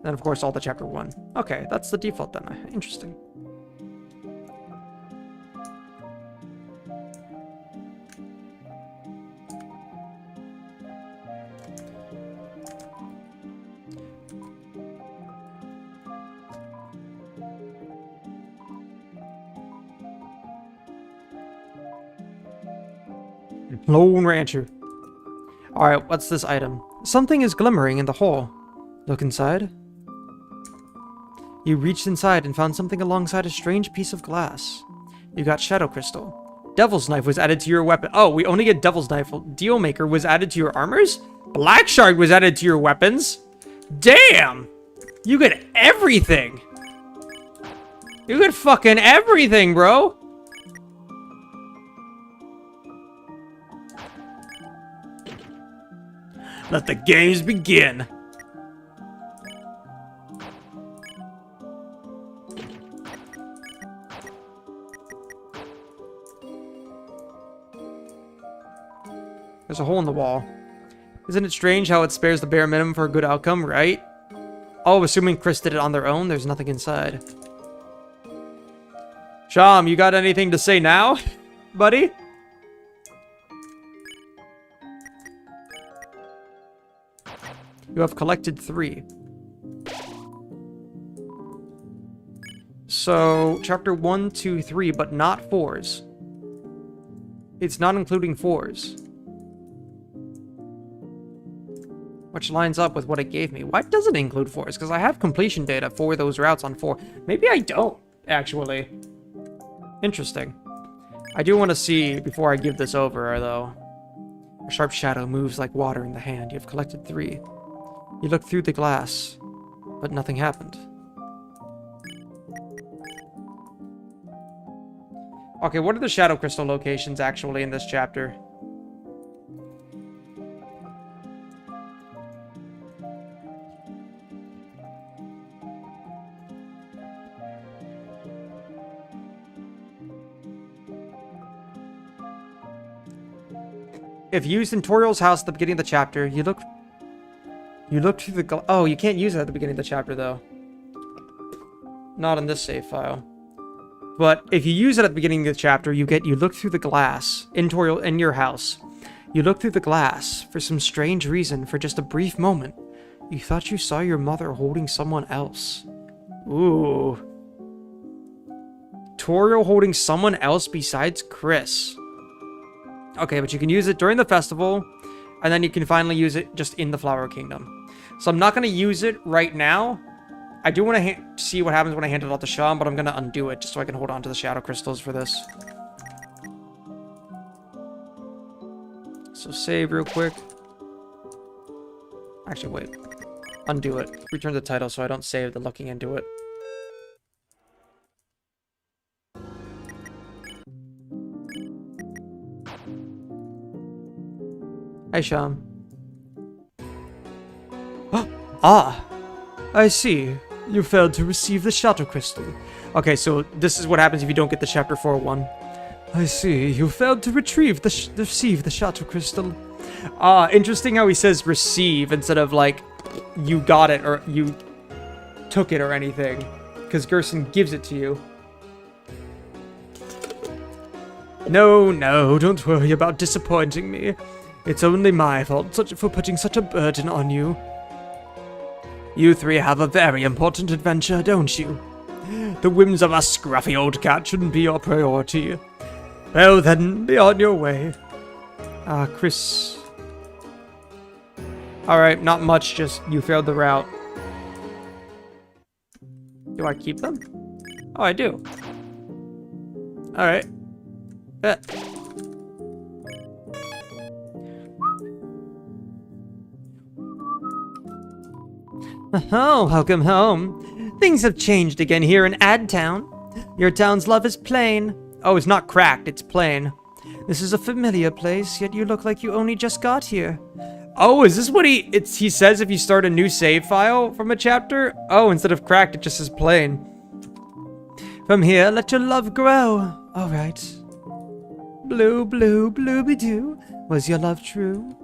And of course all the chapter 1. Okay, that's the default then. Interesting. Lone Rancher. Alright, what's this item? Something is glimmering in the hole. Look inside. You reached inside and found something alongside a strange piece of glass. You got Shadow Crystal. Devil's Knife was added to your weapon. Oh, we only get Devil's Knife. Dealmaker was added to your armors? Black Shard was added to your weapons? Damn! You get everything! You get fucking everything, bro! Let the games begin. There's a hole in the wall. Isn't it strange how it spares the bare minimum for a good outcome, right? Oh, assuming Chris did it on their own, there's nothing inside. Sham, you got anything to say now, buddy? You have collected 3. So, chapter 1, 2, 3, but not 4s. It's not including 4s. Which lines up with what it gave me. Why doesn't it include 4s? Because I have completion data for those routes on 4. Maybe I don't, actually. Interesting. I do want to see, before I give this over, though. A sharp shadow moves like water in the hand. You have collected 3. You look through the glass, but nothing happened. Okay, what are the Shadow Crystal locations actually in this chapter? If used in Toriel's house at the beginning of the chapter, you look through the oh, you can't use it at the beginning of the chapter, though. Not in this save file. But if you use it at the beginning of the chapter, you look through the glass in your house. You look through the glass for some strange reason for just a brief moment. You thought you saw your mother holding someone else. Ooh. Toriel holding someone else besides Chris. Okay, but you can use it during the festival, and then you can finally use it just in the Flower Kingdom. So I'm not going to use it right now. I do want to see what happens when I hand it off to Sham, but I'm going to undo it just so I can hold on to the Shadow Crystals for this. So save real quick. Actually, wait. Undo it. Return the title so I don't save the looking into it. Hey, Sham. Ah, I see. You failed to receive the Shadow Crystal. Okay, so this is what happens if you don't get the Chapter 4 one. I see. You failed to receive the Shadow Crystal. Ah, interesting how he says receive instead of like you got it or you took it or anything. Because Gerson gives it to you. No, don't worry about disappointing me. It's only my fault for putting such a burden on you. You 3 have a very important adventure, don't you? The whims of a scruffy old cat shouldn't be your priority. Well then, be on your way. Chris. Alright, not much, just you failed the route. Do I keep them? Oh, I do. Alright. Bet. Oh, welcome home. Things have changed again here in Adtown. Your town's love is plain. Oh, it's not cracked, it's plain. This is a familiar place, yet you look like you only just got here. Oh, is this what he says if you start a new save file from a chapter? Oh, instead of cracked, it just says plain. From here, let your love grow. All right. Blue, blue, blooby-doo. Was your love true?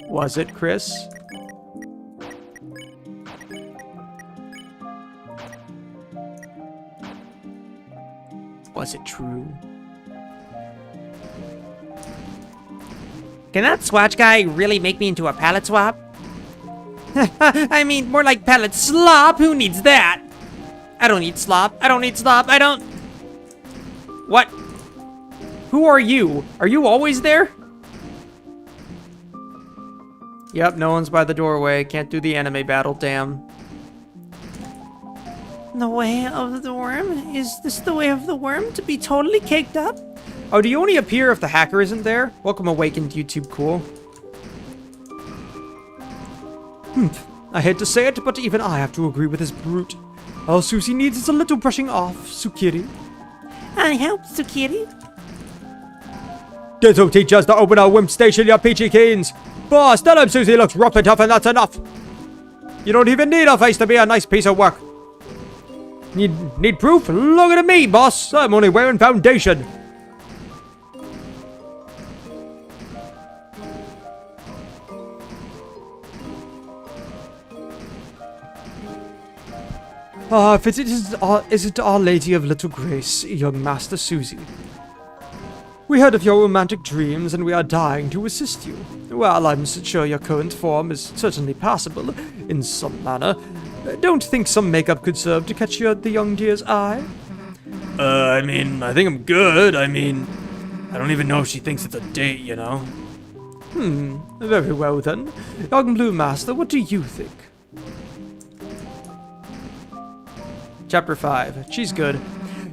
Was it, Chris? Was it true? Can that Swatch guy really make me into a pallet swap? I mean, more like pallet slop. Who needs that? I don't need slop. I don't need slop. I don't... What? Who are you? Are you always there? Yep, no one's by the doorway. Can't do the anime battle, damn. The way of the worm? Is this the way of the worm? To be totally caked up? Oh, do you only appear if the hacker isn't there? Welcome awakened, YouTube cool. I hate to say it, but even I have to agree with this brute. All Susie needs is a little brushing off, Sukiri. I help, Tsukiri. This'll teach us to open our wimp station, you peachy keens. Boss, tell him Susie looks rough and tough and that's enough. You don't even need a face to be a nice piece of work. Need proof? Look at me, boss. I'm only wearing foundation. If it is it Our Lady of Little Grace, young Master Susie? We heard of your romantic dreams, and we are dying to assist you. Well, I'm sure your current form is certainly passable, in some manner. Don't think some makeup could serve to catch the young dear's eye? I mean, I think I'm good. I mean, I don't even know if she thinks it's a date, you know? Very well then. Young Blue Master, what do you think? Chapter 5. She's good.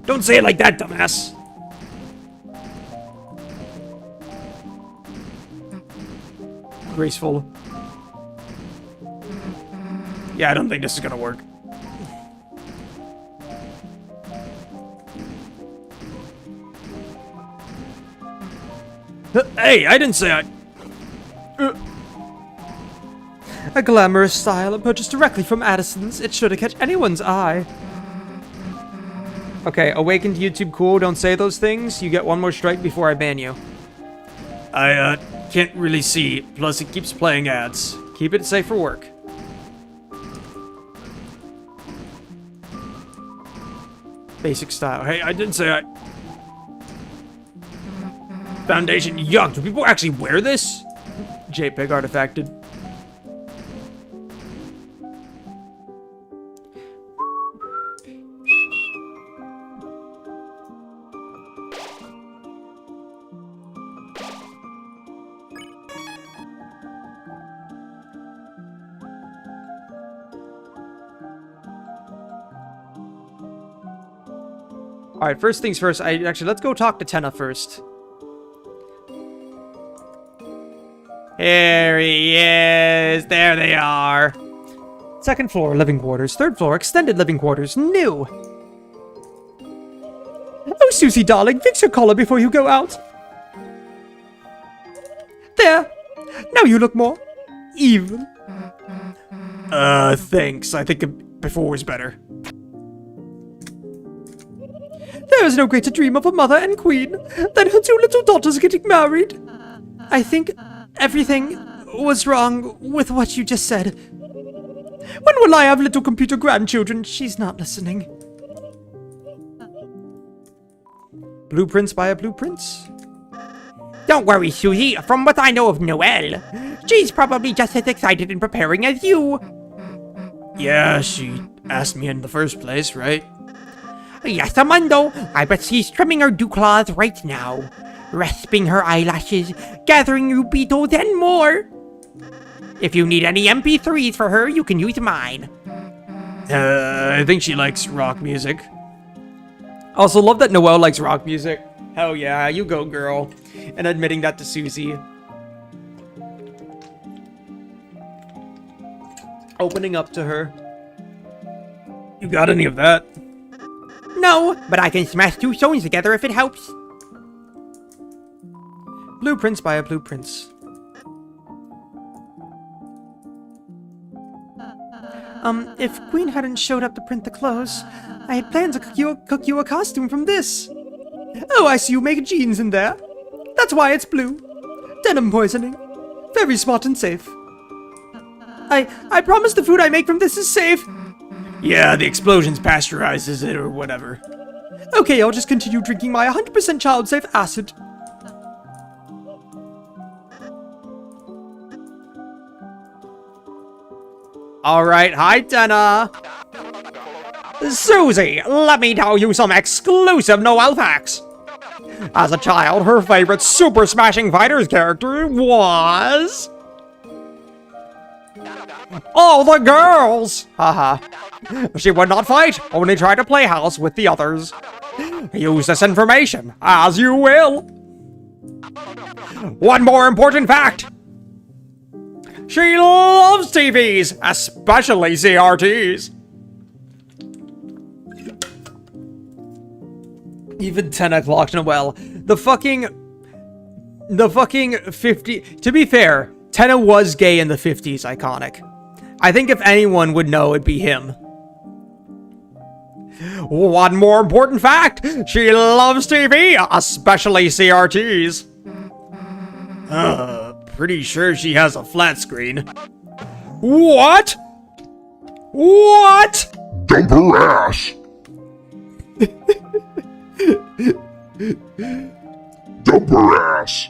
Don't say it like that, dumbass. Graceful. Yeah, I don't think this is gonna work. Hey, I didn't say I... A glamorous style purchased directly from Addison's. It's sure to catch anyone's eye. Okay, awakened YouTube cool. Don't say those things. You get one more strike before I ban you. I can't really see. Plus, it keeps playing ads. Keep it safe for work. Basic style. Hey, I didn't say I... Foundation, yuck. Do people actually wear this? JPEG artifacted. Alright, first things first. Let's go talk to Tenna first. Here he is. There they are. Second floor, living quarters. Third floor, extended living quarters. New. Oh, Susie, darling, fix your collar before you go out. There. Now you look more even. Thanks. I think before was better. There is no greater dream of a mother and queen than her two little daughters getting married. I think everything was wrong with what you just said. When will I have little computer grandchildren? She's not listening. Blueprints by a blueprints? Don't worry, Susie. From what I know of Noelle, she's probably just as excited and preparing as you. Yeah, she asked me in the first place, right? Yes, Amando. I bet she's trimming her dew claws right now, rasping her eyelashes, gathering rubitos and more. If you need any MP3s for her, you can use mine. I think she likes rock music. Also, love that Noelle likes rock music. Hell yeah, you go, girl. And admitting that to Susie. Opening up to her. You got any of that? No, but I can smash two stones together if it helps. Blueprints by a blueprints. If Queen hadn't showed up to print the clothes, I had planned to cook you a costume from this. Oh, I see you make jeans in there. That's why it's blue. Denim poisoning. Very smart and safe. I promise the food I make from this is safe. Yeah, the explosions pasteurizes it or whatever. Okay, I'll just continue drinking my 100% child-safe acid. Alright, hi, Denna. Susie, let me tell you some exclusive Noel facts. As a child, her favorite Super Smashing Fighters character was... all the girls! Haha. She would not fight, only try to play house with the others. Use this information as you will. One more important fact. She loves TVs, especially CRTs. Even 10 o'clock Noel. The fucking 50... To be fair, Tenna was gay in the 50s, iconic. I think if anyone would know, it'd be him. One more important fact. She loves TV, especially CRTs. Pretty sure she has a flat screen. What? What? Dump her ass! Dump her ass!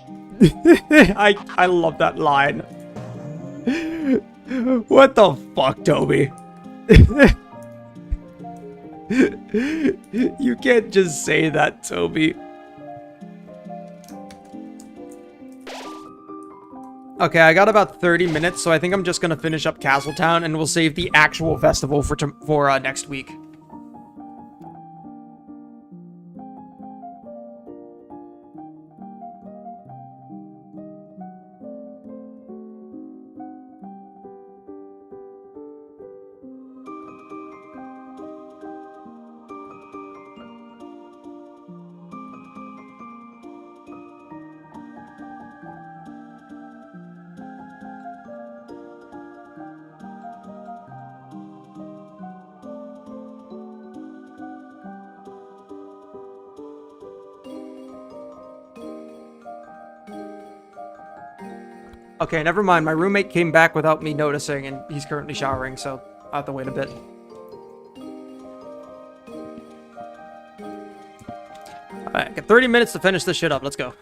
I love that line. What the fuck, Toby? You can't just say that, Toby. Okay, I got about 30 minutes, so I think I'm just gonna finish up Castletown, and we'll save the actual festival for next week. Okay, never mind. My roommate came back without me noticing, and he's currently showering, so I'll have to wait a bit. Alright, got 30 minutes to finish this shit up. Let's go.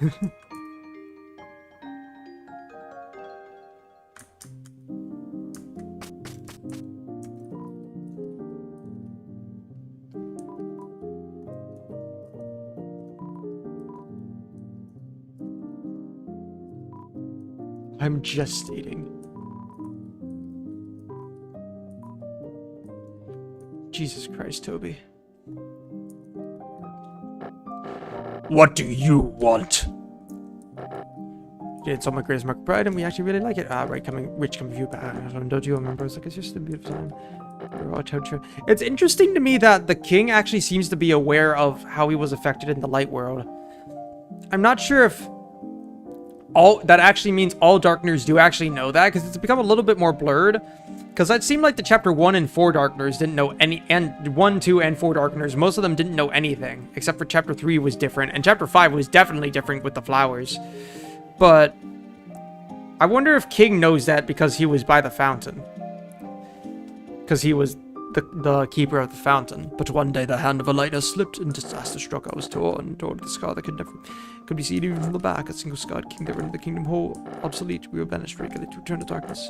I'm gestating. Jesus Christ, Toby. What do you want? It's on my greatest mark of pride, and we actually really like it. Right, which coming view back. Don't you remember? It's like, it's just a beautiful time. It's interesting to me that the king actually seems to be aware of how he was affected in the light world. I'm not sure if that actually means all Darkners do actually know that, because it's become a little bit more blurred. Because it seemed like the chapter 1 and 4 Darkners didn't know any, and 1, 2, and 4 Darkners, most of them didn't know anything, except for chapter 3 was different, and chapter 5 was definitely different with the flowers. But I wonder if King knows that because he was by the fountain. Because he was the keeper of the fountain. But one day the hand of a lighter slipped and disaster struck. I was torn toward the scar that could be seen even from the back. A single scarred king that rendered the kingdom whole, obsolete. We were banished regularly to return to darkness.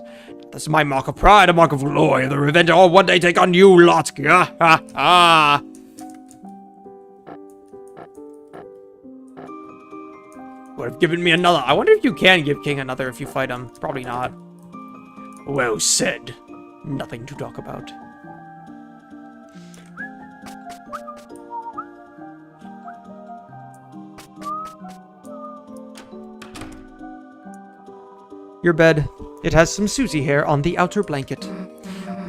That's my mark of pride, a mark of glory. The revenge I'll one day take on you lot. Ah, ha, ha. Would have given me another. I wonder if you can give King another if you fight him. Probably not. Well said. Nothing to talk about. Your bed. It has some Susie hair on the outer blanket.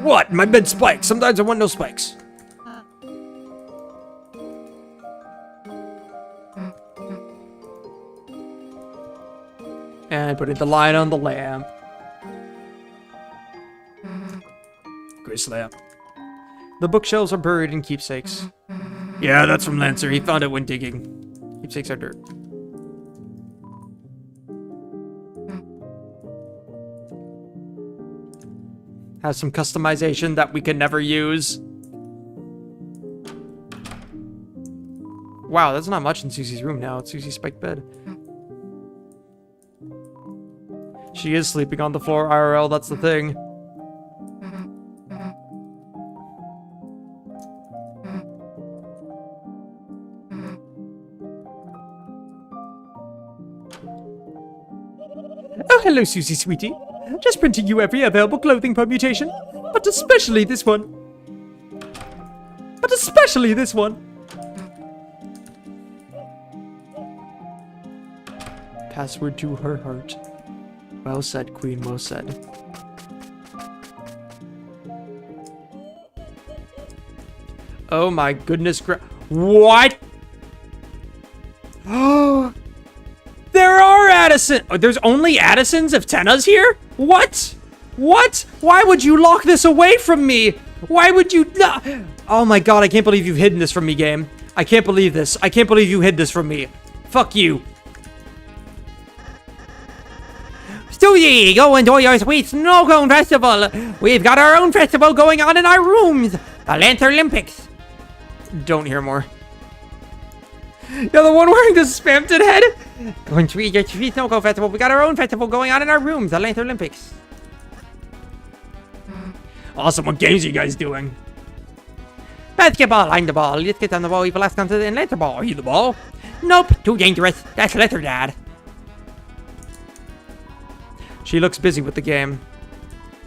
What? My bed spikes. Sometimes I want no spikes. And putting the light on the lamp. Grace lamp. The bookshelves are buried in keepsakes. Yeah, that's from Lancer. He found it when digging. Keepsakes are dirt. Has some customization that we can never use. Wow, that's not much in Susie's room now. It's Susie's spiked bed. She is sleeping on the floor, IRL, that's the thing. Oh, hello, Susie, sweetie. Just printing you every available clothing permutation. But especially this one. But especially this one. Password to her heart. Well said, Queen, well said. Oh my goodness, what? Oh, there are Addison. Oh, there's only Addisons of Tennas here? What? What? Why would you lock this away from me? Why would you not? Oh my god, I can't believe you've hidden this from me, game. I can't believe this. I can't believe you hid this from me. Fuck you. Susie, go enjoy your sweet snow cone festival. We've got our own festival going on in our rooms. The Lantern Olympics. Don't hear more. You're the one wearing the Spamton head? Going to your sweet snow cone festival. We got our own festival going on in our rooms. The Lantern Olympics. Awesome, what games are you guys doing? Basketball, I'm the ball. Let's get on the ball. Evil last comes to the letter ball. Are you the ball? Nope, too dangerous. That's letter dad. She looks busy with the game.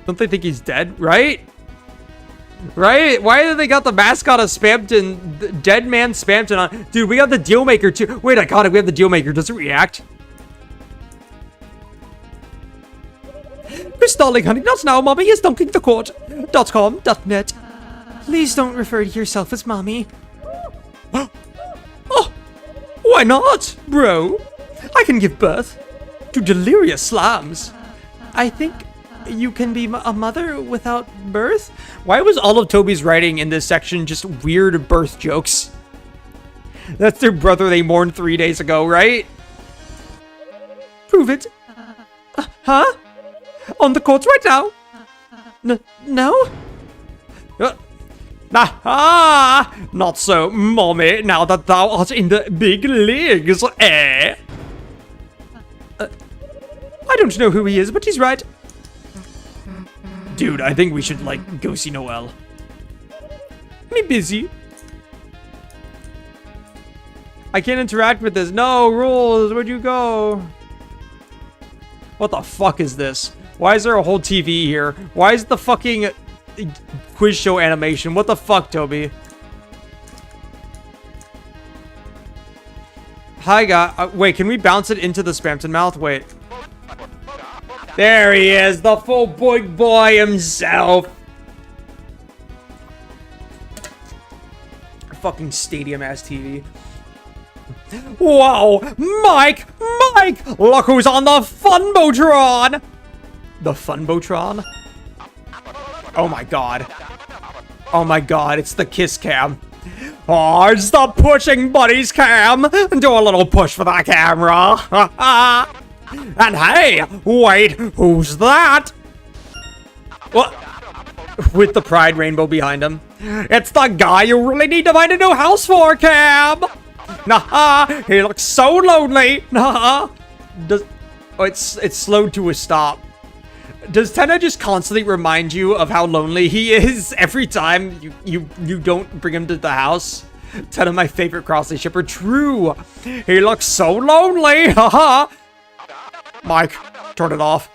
Don't they think he's dead? Right? Right? Why do they got the mascot of Spamton, Dead Man Spamton on? Dude, we got the Dealmaker too. Wait, I got it. We have the Dealmaker. Does it react? Miss Darling, honey, not now. Mommy is dunking the court. .com.net. Please don't refer to yourself as mommy. Oh, why not, bro? I can give birth to delirious slams. I think you can be a mother without birth? Why was all of Toby's writing in this section just weird birth jokes? That's their brother they mourned 3 days ago, right? Prove it. Huh? On the courts right now? No? Not so, mommy, now that thou art in the big leagues, eh? I don't know who he is, but he's right. Dude, I think we should, like, go see Noelle. Me busy. I can't interact with this. No, rules, where'd you go? What the fuck is this? Why is there a whole TV here? Why is the fucking quiz show animation? What the fuck, Toby? Hi, guy. Wait, can we bounce it into the Spamton mouth? Wait. There he is, the full boy himself. Fucking stadium-ass TV. Whoa! Mike! Look who's on the Funbotron! The Funbotron? Oh my god. Oh my god, it's the kiss cam. Oh, it's the pushing buddies cam. Do a little push for that camera. And hey, wait, who's that? What? With the pride rainbow behind him. It's the guy you really need to find a new house for, Cam. Nah, he looks so lonely. Nah. Oh, it's slowed to a stop. Does Tenna just constantly remind you of how lonely he is every time you don't bring him to the house? Tenna, my favorite Crossley shipper. True. He looks so lonely. Haha. Mike, turn it off.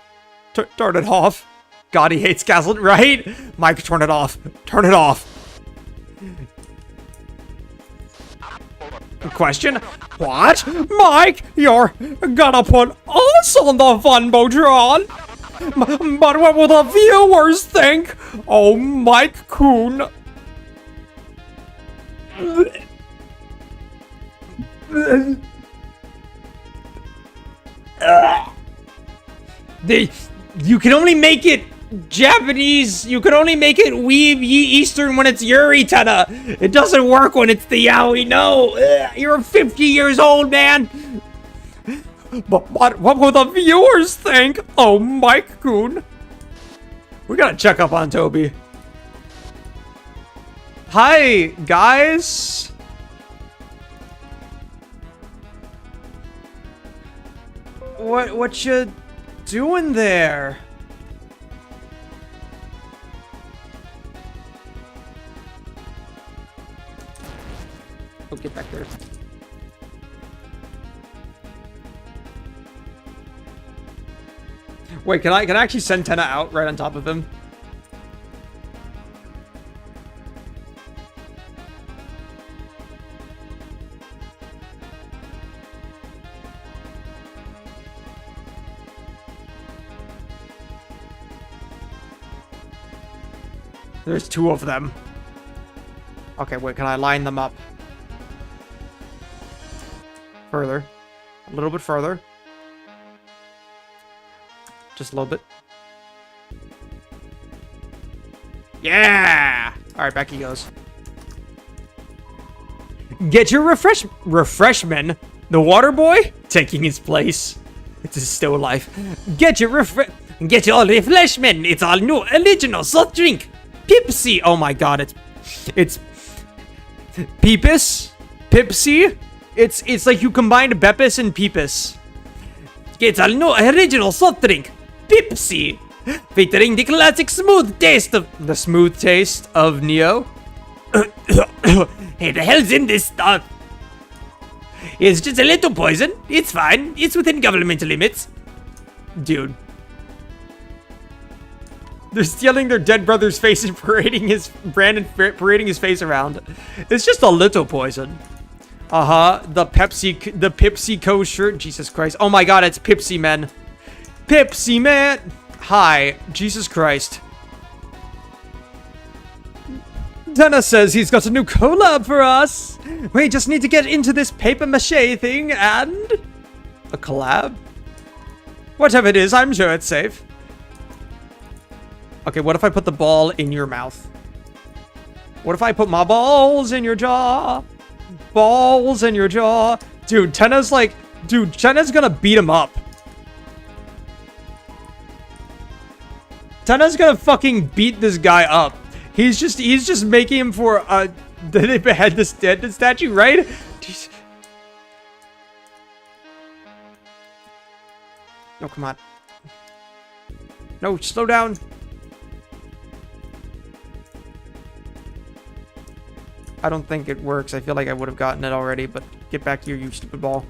Turn it off. God, he hates Gaslit, right? Mike, turn it off. Turn it off. Question? What? Mike, you're gonna put us on the Funbotron? But what will the viewers think? Oh, Mike Coon. You can only make it Japanese. You can only make it Weeb Eastern when it's Yuri, Tenna. It doesn't work when it's the Yaoi. No, you're 50 years old, man. But what will the viewers think? Oh, Mike Coon. We gotta check up on Toby. Hi, guys. What you doing there? Oh, get back there. Wait, can I actually send Tenna out right on top of him? There's two of them. Okay, wait, can I line them up? Further. A little bit further. Just a little bit. Yeah! Alright, back he goes. Get your refreshment. The water boy? Taking his place. It's his still life. Get your refreshment. It's all new, original soft drink. Pipsy. Oh my god, it's Peepus? Pipsy? It's like you combined Beppis and Peepus. It's a new original soft drink. Pipsy. Featuring the classic smooth taste of Neo. Hey, the hell's in this stuff? It's just a little poison. It's fine. It's within government limits. Dude. They're stealing their dead brother's face and parading his face around. It's just a little poison. The PepsiCo shirt. Jesus Christ. Oh my god, it's Pipsy Man. Pipsy Man. Hi. Jesus Christ. Tenna says he's got a new collab for us. We just need to get into this paper mache thing and... A collab? Whatever it is, I'm sure it's safe. Okay, what if I put the ball in your mouth? What if I put my balls in your jaw? Balls in your jaw. Dude, Tenna's like... Dude, Tenna's gonna beat him up. Tenna's gonna fucking beat this guy up. He's just making him for, did they behead the statue, right? Jeez. No, come on. No, slow down. I don't think it works. I feel like I would have gotten it already, but get back here, you stupid ball.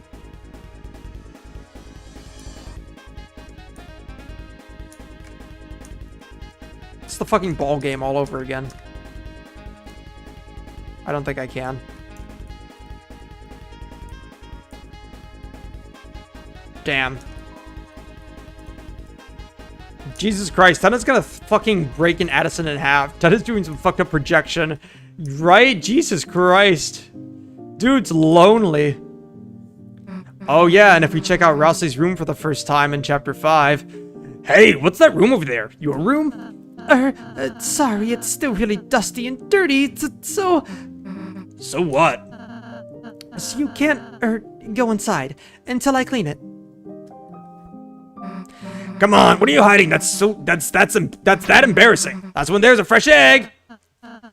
It's the fucking ball game all over again. I don't think I can. Damn. Jesus Christ, Tenna's gonna fucking break an Addison in half. Tenna's doing some fucked up projection. Right? Jesus Christ. Dude's lonely. Oh yeah, and if we check out Rousey's room for the first time in chapter 5. Hey, what's that room over there? Your room? Sorry, it's still really dusty and dirty. So what? So you can't, go inside until I clean it. Come on, what are you hiding? That's that embarrassing. That's when there's a fresh egg.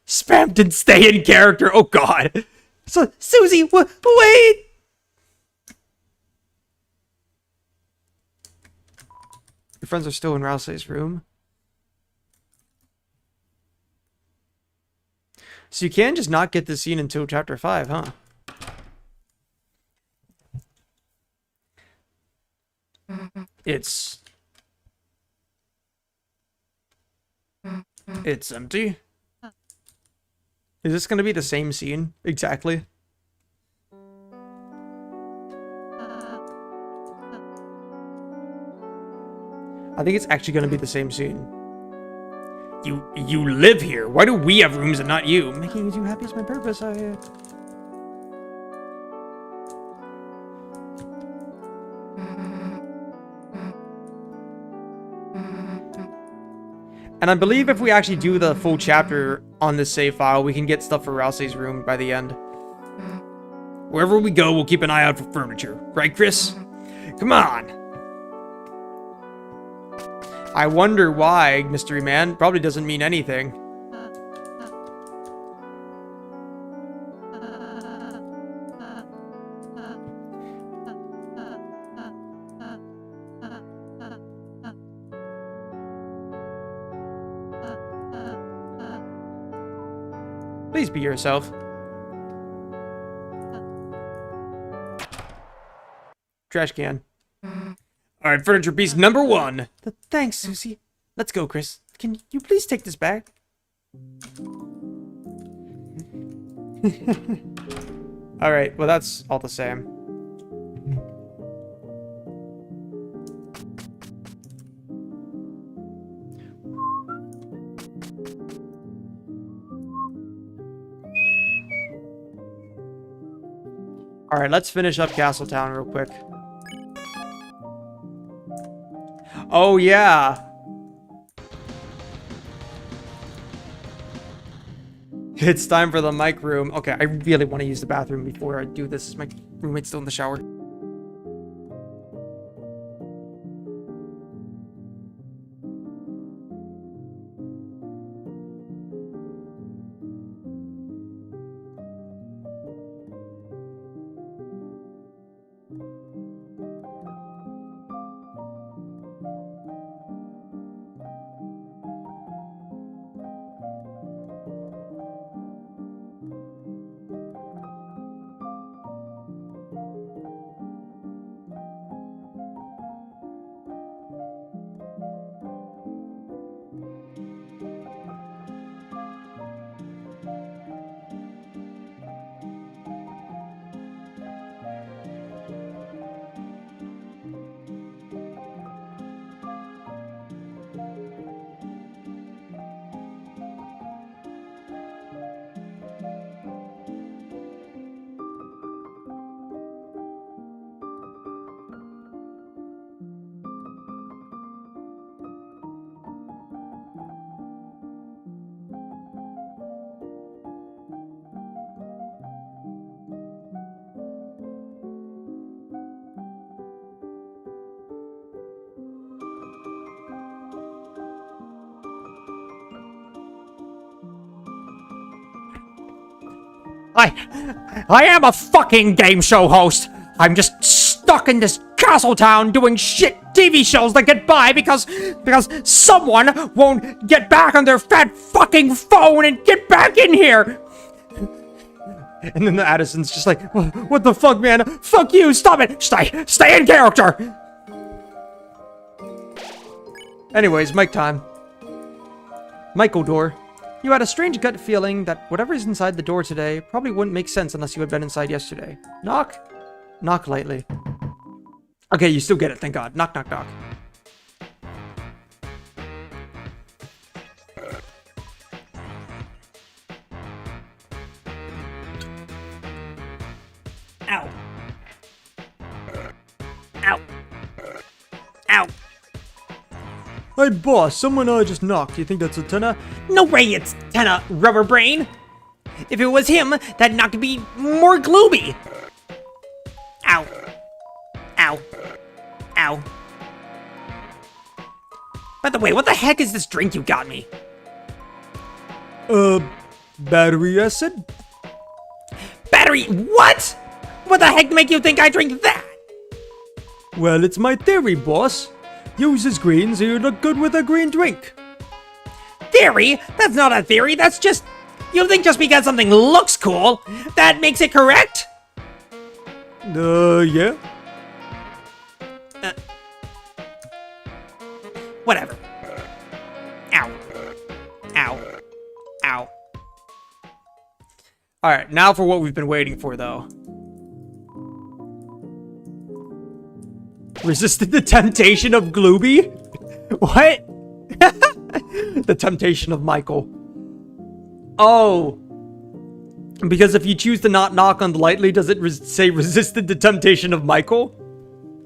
Spam didn't stay in character. Oh god. So, Susie, wait! Your friends are still in Rousey's room? So you can just not get this scene until chapter 5, huh? It's empty. Is this gonna be the same scene? Exactly. I think it's actually gonna be the same scene. You live here. Why do we have rooms and not you? Making you happy is my purpose. And I believe if we actually do the full chapter on this save file, we can get stuff for Rousey's room by the end. Wherever we go, we'll keep an eye out for furniture. Right, Chris? Come on. I wonder why, Mystery Man. Probably doesn't mean anything. Please be yourself. Trash can. Alright, furniture piece number 1. Thanks, Susie. Let's go, Chris. Can you please take this back? Alright, well that's all the same. Alright, let's finish up Castletown real quick. Oh, yeah. It's time for the mic room. Okay, I really want to use the bathroom before I do this. My roommate's still in the shower. I am a fucking game show host. I'm just stuck in this castle town doing shit TV shows that get by because someone won't get back on their fat fucking phone and get back in here. And then the Addison's just like, what the fuck, man? Fuck you, stop it. Stay in character. Anyways, mic time. Michael door. You had a strange gut feeling that whatever is inside the door today probably wouldn't make sense unless you had been inside yesterday. Knock. Knock lightly. Okay, you still get it, thank God. Knock, knock, knock. Ow. Ow. Ow. Hey, boss, someone just knocked. You think that's a tenor? No way it's Tenna, rubber brain. If it was him, that knock would be more gloomy. Ow. Ow. Ow. By the way, what the heck is this drink you got me? Battery acid? Battery, what? What the heck make you think I drink that? Well, it's my theory, boss. Uses green so you look good with a green drink. Theory? That's not a theory, that's just... You think just because something looks cool, that makes it correct? Yeah. Whatever. Ow. Ow. Ow. Alright, now for what we've been waiting for, though. Resisted the temptation of Glooby? What? The temptation of Michael. Oh. Because if you choose to not knock on the lightly, does it say resisted the temptation of Michael?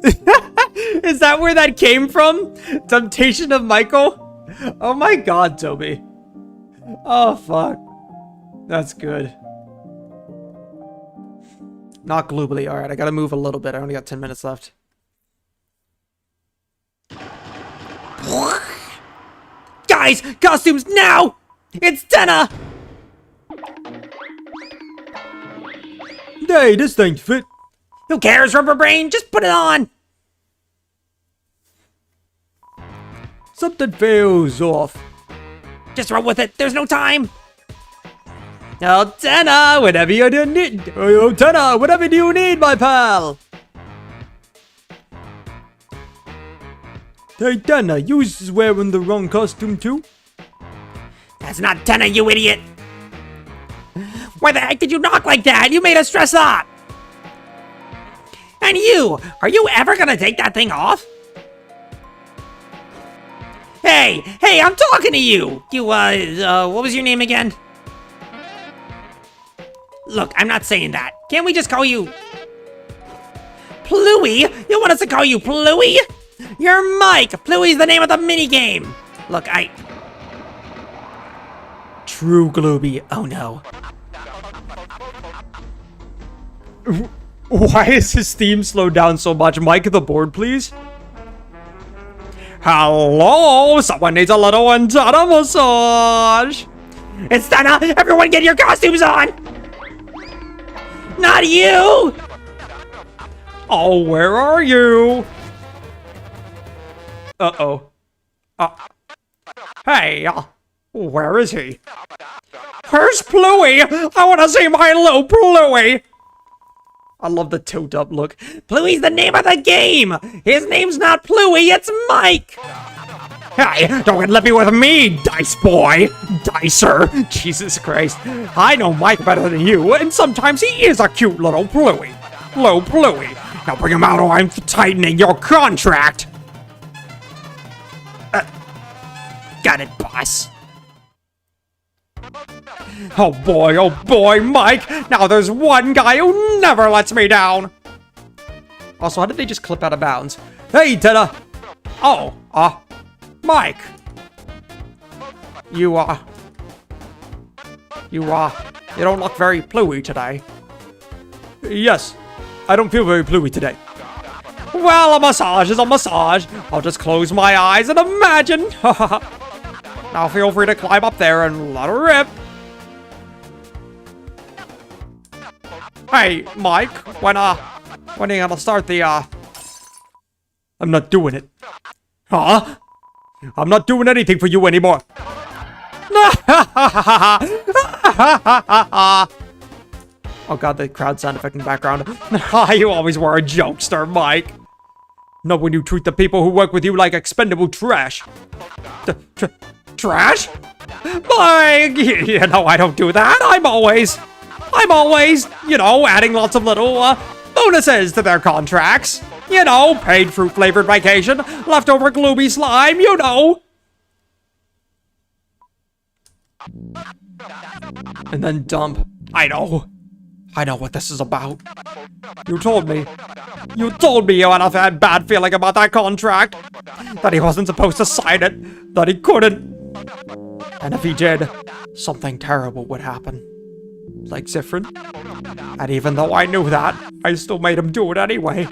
Is that where that came from? Temptation of Michael? Oh my God, Toby. Oh, fuck. That's good. Not gloobly. Alright, I gotta move a little bit. I only got 10 minutes left. Guys, costumes now! It's Tenna! Hey, this thing fit. Who cares, Rubber Brain? Just put it on! Something feels off. Just roll with it. There's no time. Oh, Tenna, whatever you need. Oh, Tenna, whatever do you need, my pal? Hey, Tenna, you was wearing the wrong costume too? That's not Tenna, you idiot. Why the heck did you knock like that? You made us dress up. And you, are you ever gonna take that thing off? Hey, I'm talking to you. You, what was your name again? Look, I'm not saying that. Can't we just call you Pluey? You want us to call you Pluey? You're Mike. Pluey's the name of the minigame. Look, True Glooby. Oh no. Why is his theme slowed down so much? Mike, the board, please. Hello, someone needs a little Tenna massage. It's Tenna. Everyone get your costumes on. Not you. Oh, where are you? Uh-oh. Hey, where is he? Where's Pluey? I want to see my little Pluey. I love the tilt up look. Pluey's the name of the game. His name's not Pluey, it's Mike. Hey, don't get lippy with me, Dice Boy! Dicer! Jesus Christ. I know Mike better than you, and sometimes he is a cute little Pluey. Little Pluey. Now bring him out or I'm tightening your contract! Got it, boss. Oh boy, Mike! Now there's one guy who never lets me down! Also, how did they just clip out of bounds? Hey, Tenna! Oh, Mike! You don't look very Pluey today. Yes, I don't feel very Pluey today. Well, a massage is a massage. I'll just close my eyes and imagine. Now feel free to climb up there and let her rip. Hey, Mike, when are you gonna start the, I'm not doing it. Huh? I'm not doing anything for you anymore. Oh god, the crowd sound effect in the background. You always were a jokester, Mike. Not when you treat the people who work with you like expendable trash. Trash? Mike, you know I don't do that. I'm always, you know, adding lots of little, bonuses to their contracts. You know, paid fruit-flavored vacation, leftover gloomy slime, you know. And then dump. I know what this is about. You told me you had a bad feeling about that contract. That he wasn't supposed to sign it. That he couldn't. And if he did, something terrible would happen. Like Zifrin. And even though I knew that, I still made him do it anyway.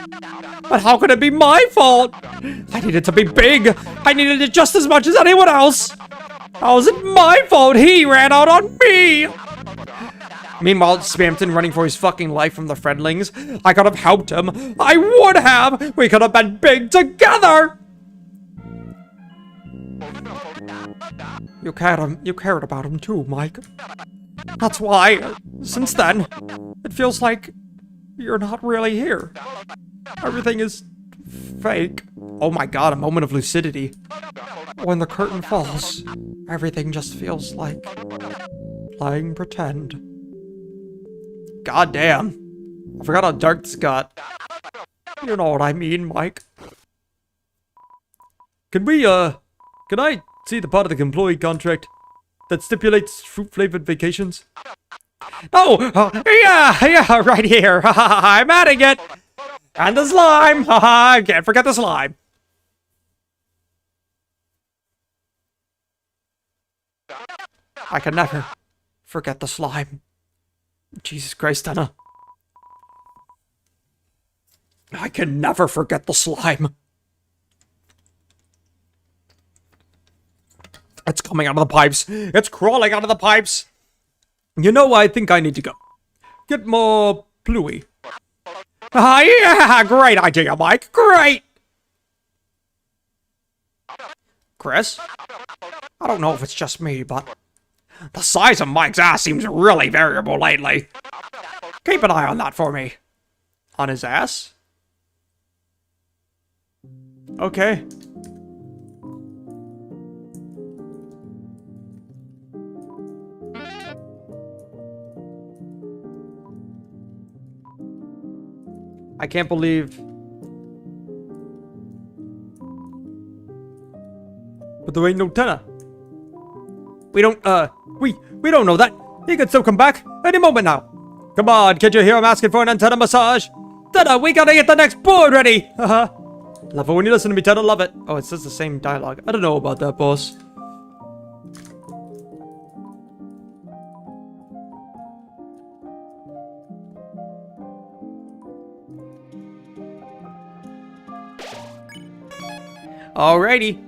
But how could it be my fault? I needed to be big. I needed it just as much as anyone else. How is it my fault he ran out on me? Meanwhile, Spamton running for his fucking life from the friendlings. I could have helped him. I would have. We could have been big together. You cared about him too, Mike. That's why, since then, it feels like you're not really here. Everything is fake. Oh my god, a moment of lucidity. When the curtain falls, everything just feels like playing pretend. God damn. I forgot how dark this got. You know what I mean, Mike. Can I see the part of the employee contract that stipulates fruit-flavored vacations? Oh, yeah, right here. I'm adding it. And the slime. Can't forget the slime. I can never forget the slime. Jesus Christ, Tenna. I can never forget the slime. It's coming out of the pipes. It's crawling out of the pipes. You know, I think I need to go. Get more pluie. Yeah, great idea, Mike. Great. Chris? I don't know if it's just me, but the size of Mike's ass seems really variable lately. Keep an eye on that for me. On his ass? Okay. I can't believe... But there ain't no tenor. We don't know that. He could still come back any moment now. Come on, can't you hear him asking for an antenna massage? Tenor, we gotta get the next board ready. Haha. Love it when you listen to me, Tenor, love it. Oh, it says the same dialogue. I don't know about that, boss. Alrighty.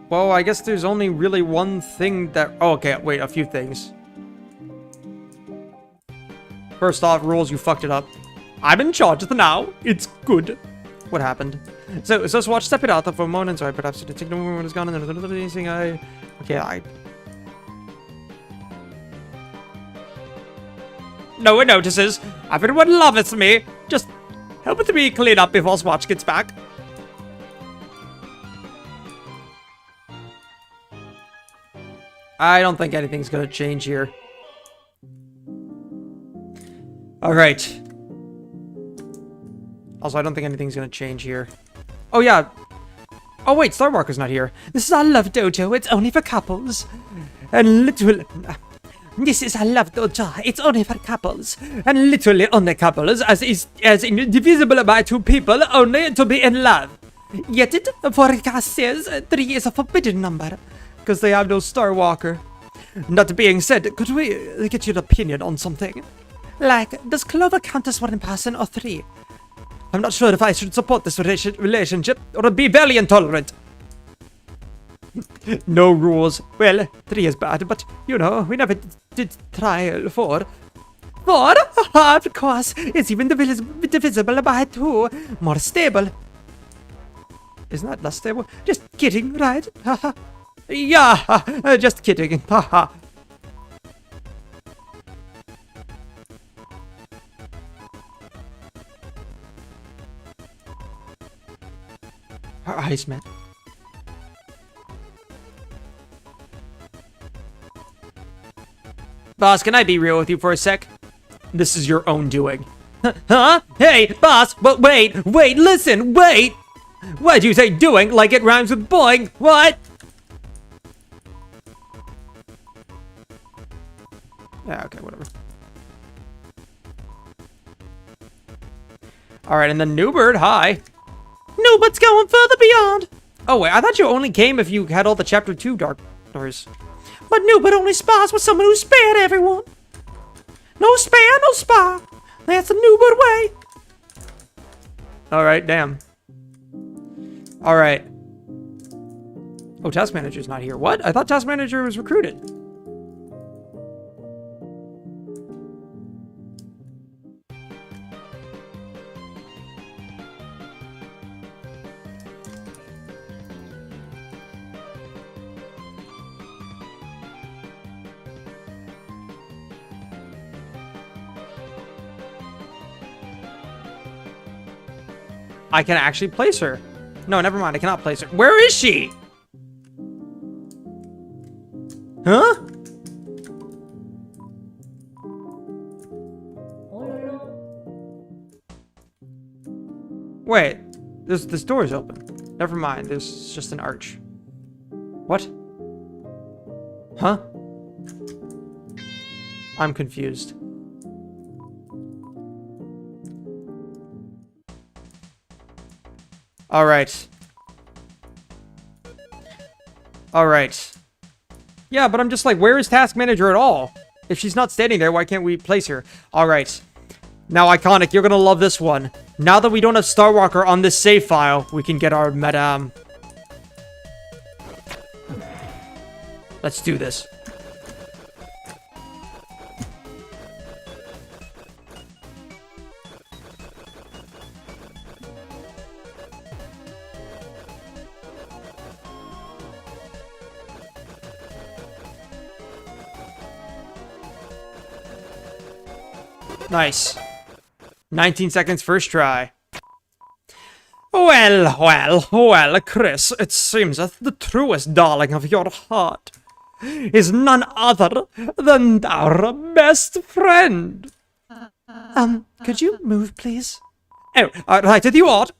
Well, I guess there's only really one thing that... Oh, okay, wait, a few things. First off, rules, you fucked it up. I'm in charge of the now. It's good. What happened? So let's watch Step It Out for a moment. Sorry, perhaps to take no moment is gone and there's anything I... Okay, No one notices. Everyone loves me. Just help it to be clean up before Swatch gets back. I don't think anything's gonna change here. Alright. Also, I don't think anything's gonna change here. Oh, yeah. Oh, wait, Star Walker's not here. This is our love dojo. It's only for couples. And literally... This is our love dojo. It's only for couples. And literally only couples, as indivisible by two people, only to be in love. Yet it forecast says 3 is a forbidden number. Because they have no Star Walker. That being said, could we get your opinion on something? Like, does Clover count as 1 person or 3? I'm not sure if I should support this relationship or be very intolerant. No rules. Well, 3 is bad, but, you know, we never did try 4. 4? Of course, it's even divisible by 2. More stable. Isn't that less stable? Just kidding, right? Yeah, just kidding. Haha. Our eyes met. Boss, can I be real with you for a sec? This is your own doing. Huh? Hey, boss, but wait, listen, wait! Why'd you say doing like it rhymes with boing? What? Yeah, okay, whatever. Alright, and then Newbird, hi. Newbird's going further beyond. Oh, wait, I thought you only came if you had all the Chapter 2 Dark Doors. But Newbird only spars with someone who spared everyone. No spare, no spar. That's the Newbird way. Alright, damn. Alright. Oh, Task Manager's not here. What? I thought Task Manager was recruited. I can actually place her. No, never mind. I cannot place her. Where is she? Huh? Wait. This door is open. Never mind. There's just an arch. What? Huh? I'm confused. Alright. Alright. Yeah, but I'm just like, where is Task Manager at all? If she's not standing there, why can't we place her? Alright. Now, Iconic, you're gonna love this one. Now that we don't have Star Walker on this save file, we can get our Madame. Let's do this. Nice. 19 seconds first try. Well, Chris, it seems that the truest darling of your heart is none other than our best friend. Could you move, please? Oh, right with you, what?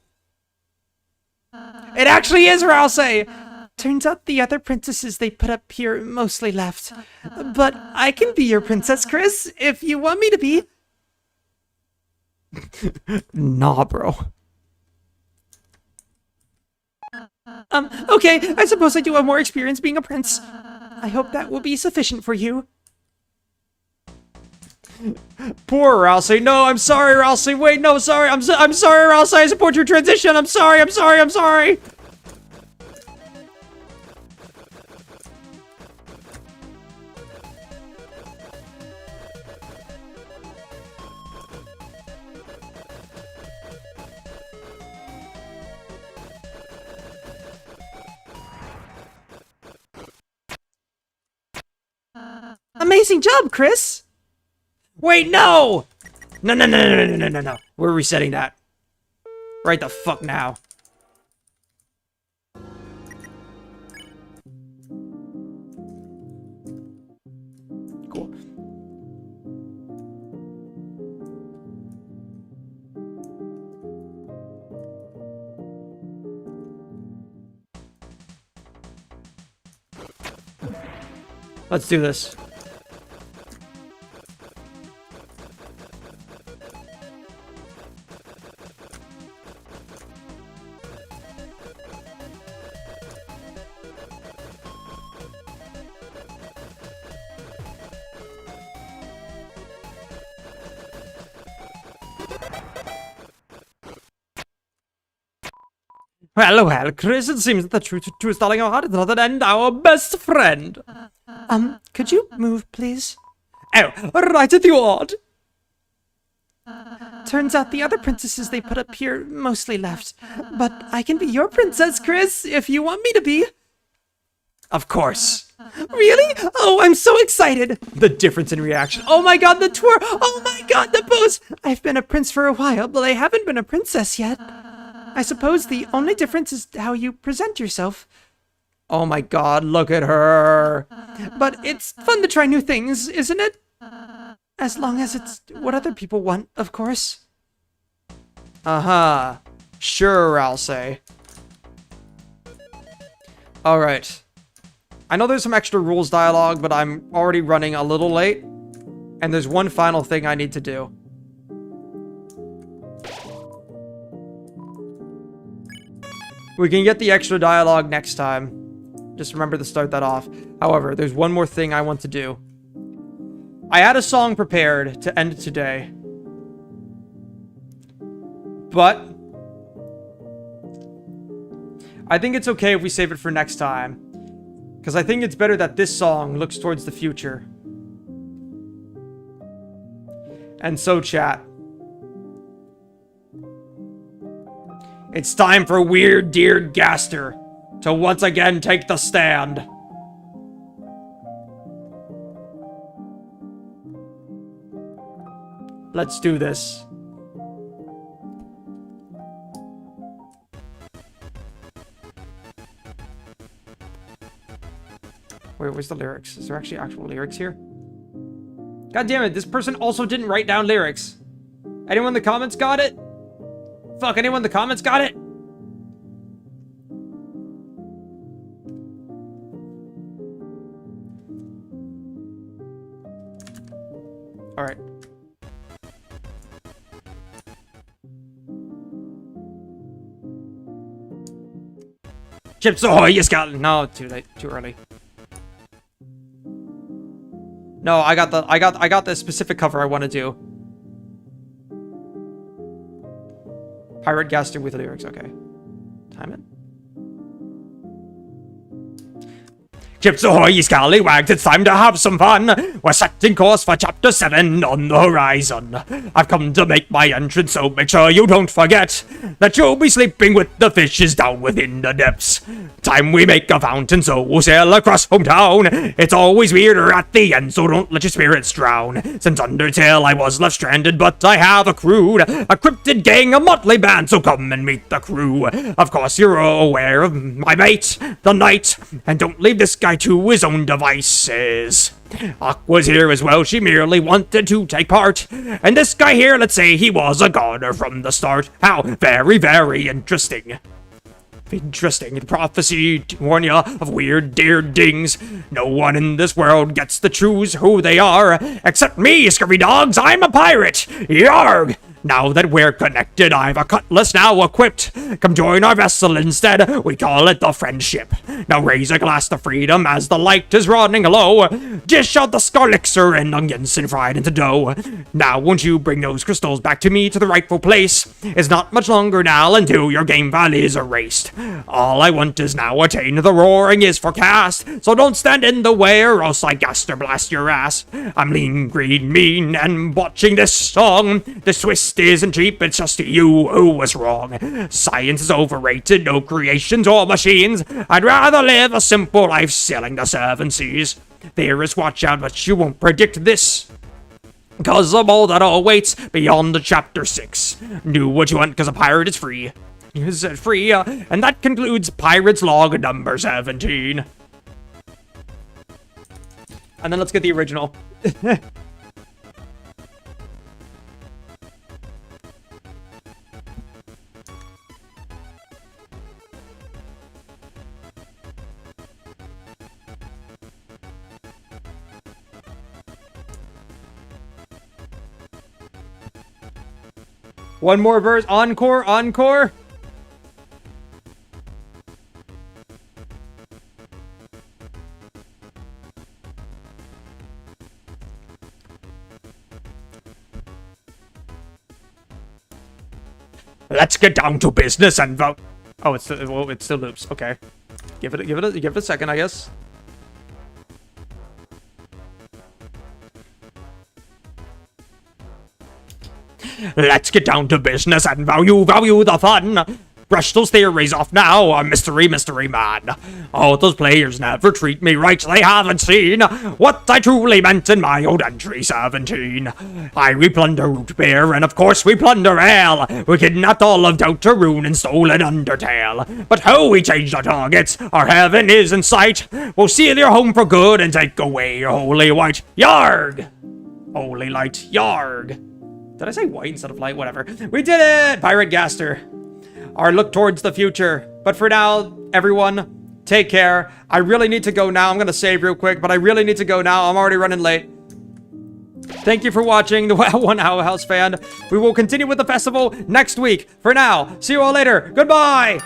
It actually is Rousey! Turns out the other princesses they put up here mostly left. But I can be your princess, Chris, if you want me to be. Nah, bro. Okay, I suppose I do have more experience being a prince. I hope that will be sufficient for you. Poor Rousey. No, I'm sorry, Rousey. Wait, no, sorry. I'm sorry, Rousey. I support your transition. I'm sorry. Amazing job, Chris! Wait, no! No. We're resetting that. Right the fuck now. Cool. Let's do this. Well, Chris, it seems that the truest darling of our heart is none other than our best friend. Could you move, please? Oh, right at the odd. Turns out the other princesses they put up here mostly left. But I can be your princess, Chris, if you want me to be. Of course. Really? Oh, I'm so excited. The difference in reaction. Oh my god, the twirl. Oh my god, the pose. I've been a prince for a while, but I haven't been a princess yet. I suppose the only difference is how you present yourself. Oh my god, look at her. But it's fun to try new things, isn't it? As long as it's what other people want, of course. Uh-huh. Sure, I'll say. Alright. I know there's some extra rules dialogue, but I'm already running a little late. And there's one final thing I need to do. We can get the extra dialogue next time. Just remember to start that off. However, there's one more thing I want to do. I had a song prepared to end today. But I think it's okay if we save it for next time. Because I think it's better that this song looks towards the future. And so, chat. It's time for Weird Dear Gaster to once again take the stand. Let's do this. Where's the lyrics? Is there actually actual lyrics here? God damn it, this person also didn't write down lyrics. Anyone in the comments got it? Fuck, anyone in the comments got it? Alright. Chips ahoy, you skeleton! No, too late, too early. No, I got the specific cover I want to do. Pirate Gaster with lyrics, okay. Time it. Chips ahoy, scallywags, it's time to have some fun. We're setting course for chapter 7 on the horizon. I've come to make my entrance, so make sure you don't forget that you'll be sleeping with the fishes down within the depths. Time we make a fountain, so we'll sail across hometown. It's always weirder at the end, so don't let your spirits drown. Since Undertale I was left stranded, but I have accrued a cryptid gang, a motley band, so come and meet the crew. Of course you're aware of my mate, the knight, and don't leave this guy to his own devices. Aqua's here as well, she merely wanted to take part. And this guy here, let's say he was a goner from the start. How very, very interesting. Interesting. The prophecy to warn ya of weird dings. No one in this world gets to choose who they are, except me, scurvy dogs. I'm a pirate. Yarg! Now that we're connected, I've a cutlass now equipped. Come join our vessel instead, we call it the Friendship. Now raise a glass to freedom as the light is running low. Dish out the scarlixer and onions and fried into dough. Now won't you bring those crystals back to me to the rightful place? It's not much longer now until your game file is erased. All I want is now attain the roaring is forecast. So don't stand in the way or else I gaster blast your ass. I'm lean, green, mean, and watching this song. This twist isn't cheap, it's just you who was wrong. Science is overrated, no creations or machines. I'd rather live a simple life sailing the 7 seas. Theorists watch out, but you won't predict this, 'cause of all that awaits beyond the chapter 6. Do what you want, 'cause a pirate is free. Is it free? And that concludes Pirate's Log number 17. And then let's get the original. One more verse. Encore, encore. Let's get down to business and vote. Oh, it still loops. Okay. Give it a second, I guess. Let's get down to business and value the fun. Brush those theories off now, a mystery man. Oh, those players never treat me right, they haven't seen what I truly meant in my old entry 17. We plunder root beer, and of course we plunder ale. We kidnapped all of Deltarune and stolen Undertale. But how we changed our targets, our heaven is in sight. We'll seal your home for good and take away your holy white. Yarg! Holy light, yarg. Did I say white instead of light? Whatever. We did it! Pirate Gaster. Our look towards the future. But for now, everyone, take care. I really need to go now. I'm gonna save real quick, but I really need to go now. I'm already running late. Thank you for watching, the One Owl House fan. We will continue with the festival next week. For now, see you all later. Goodbye!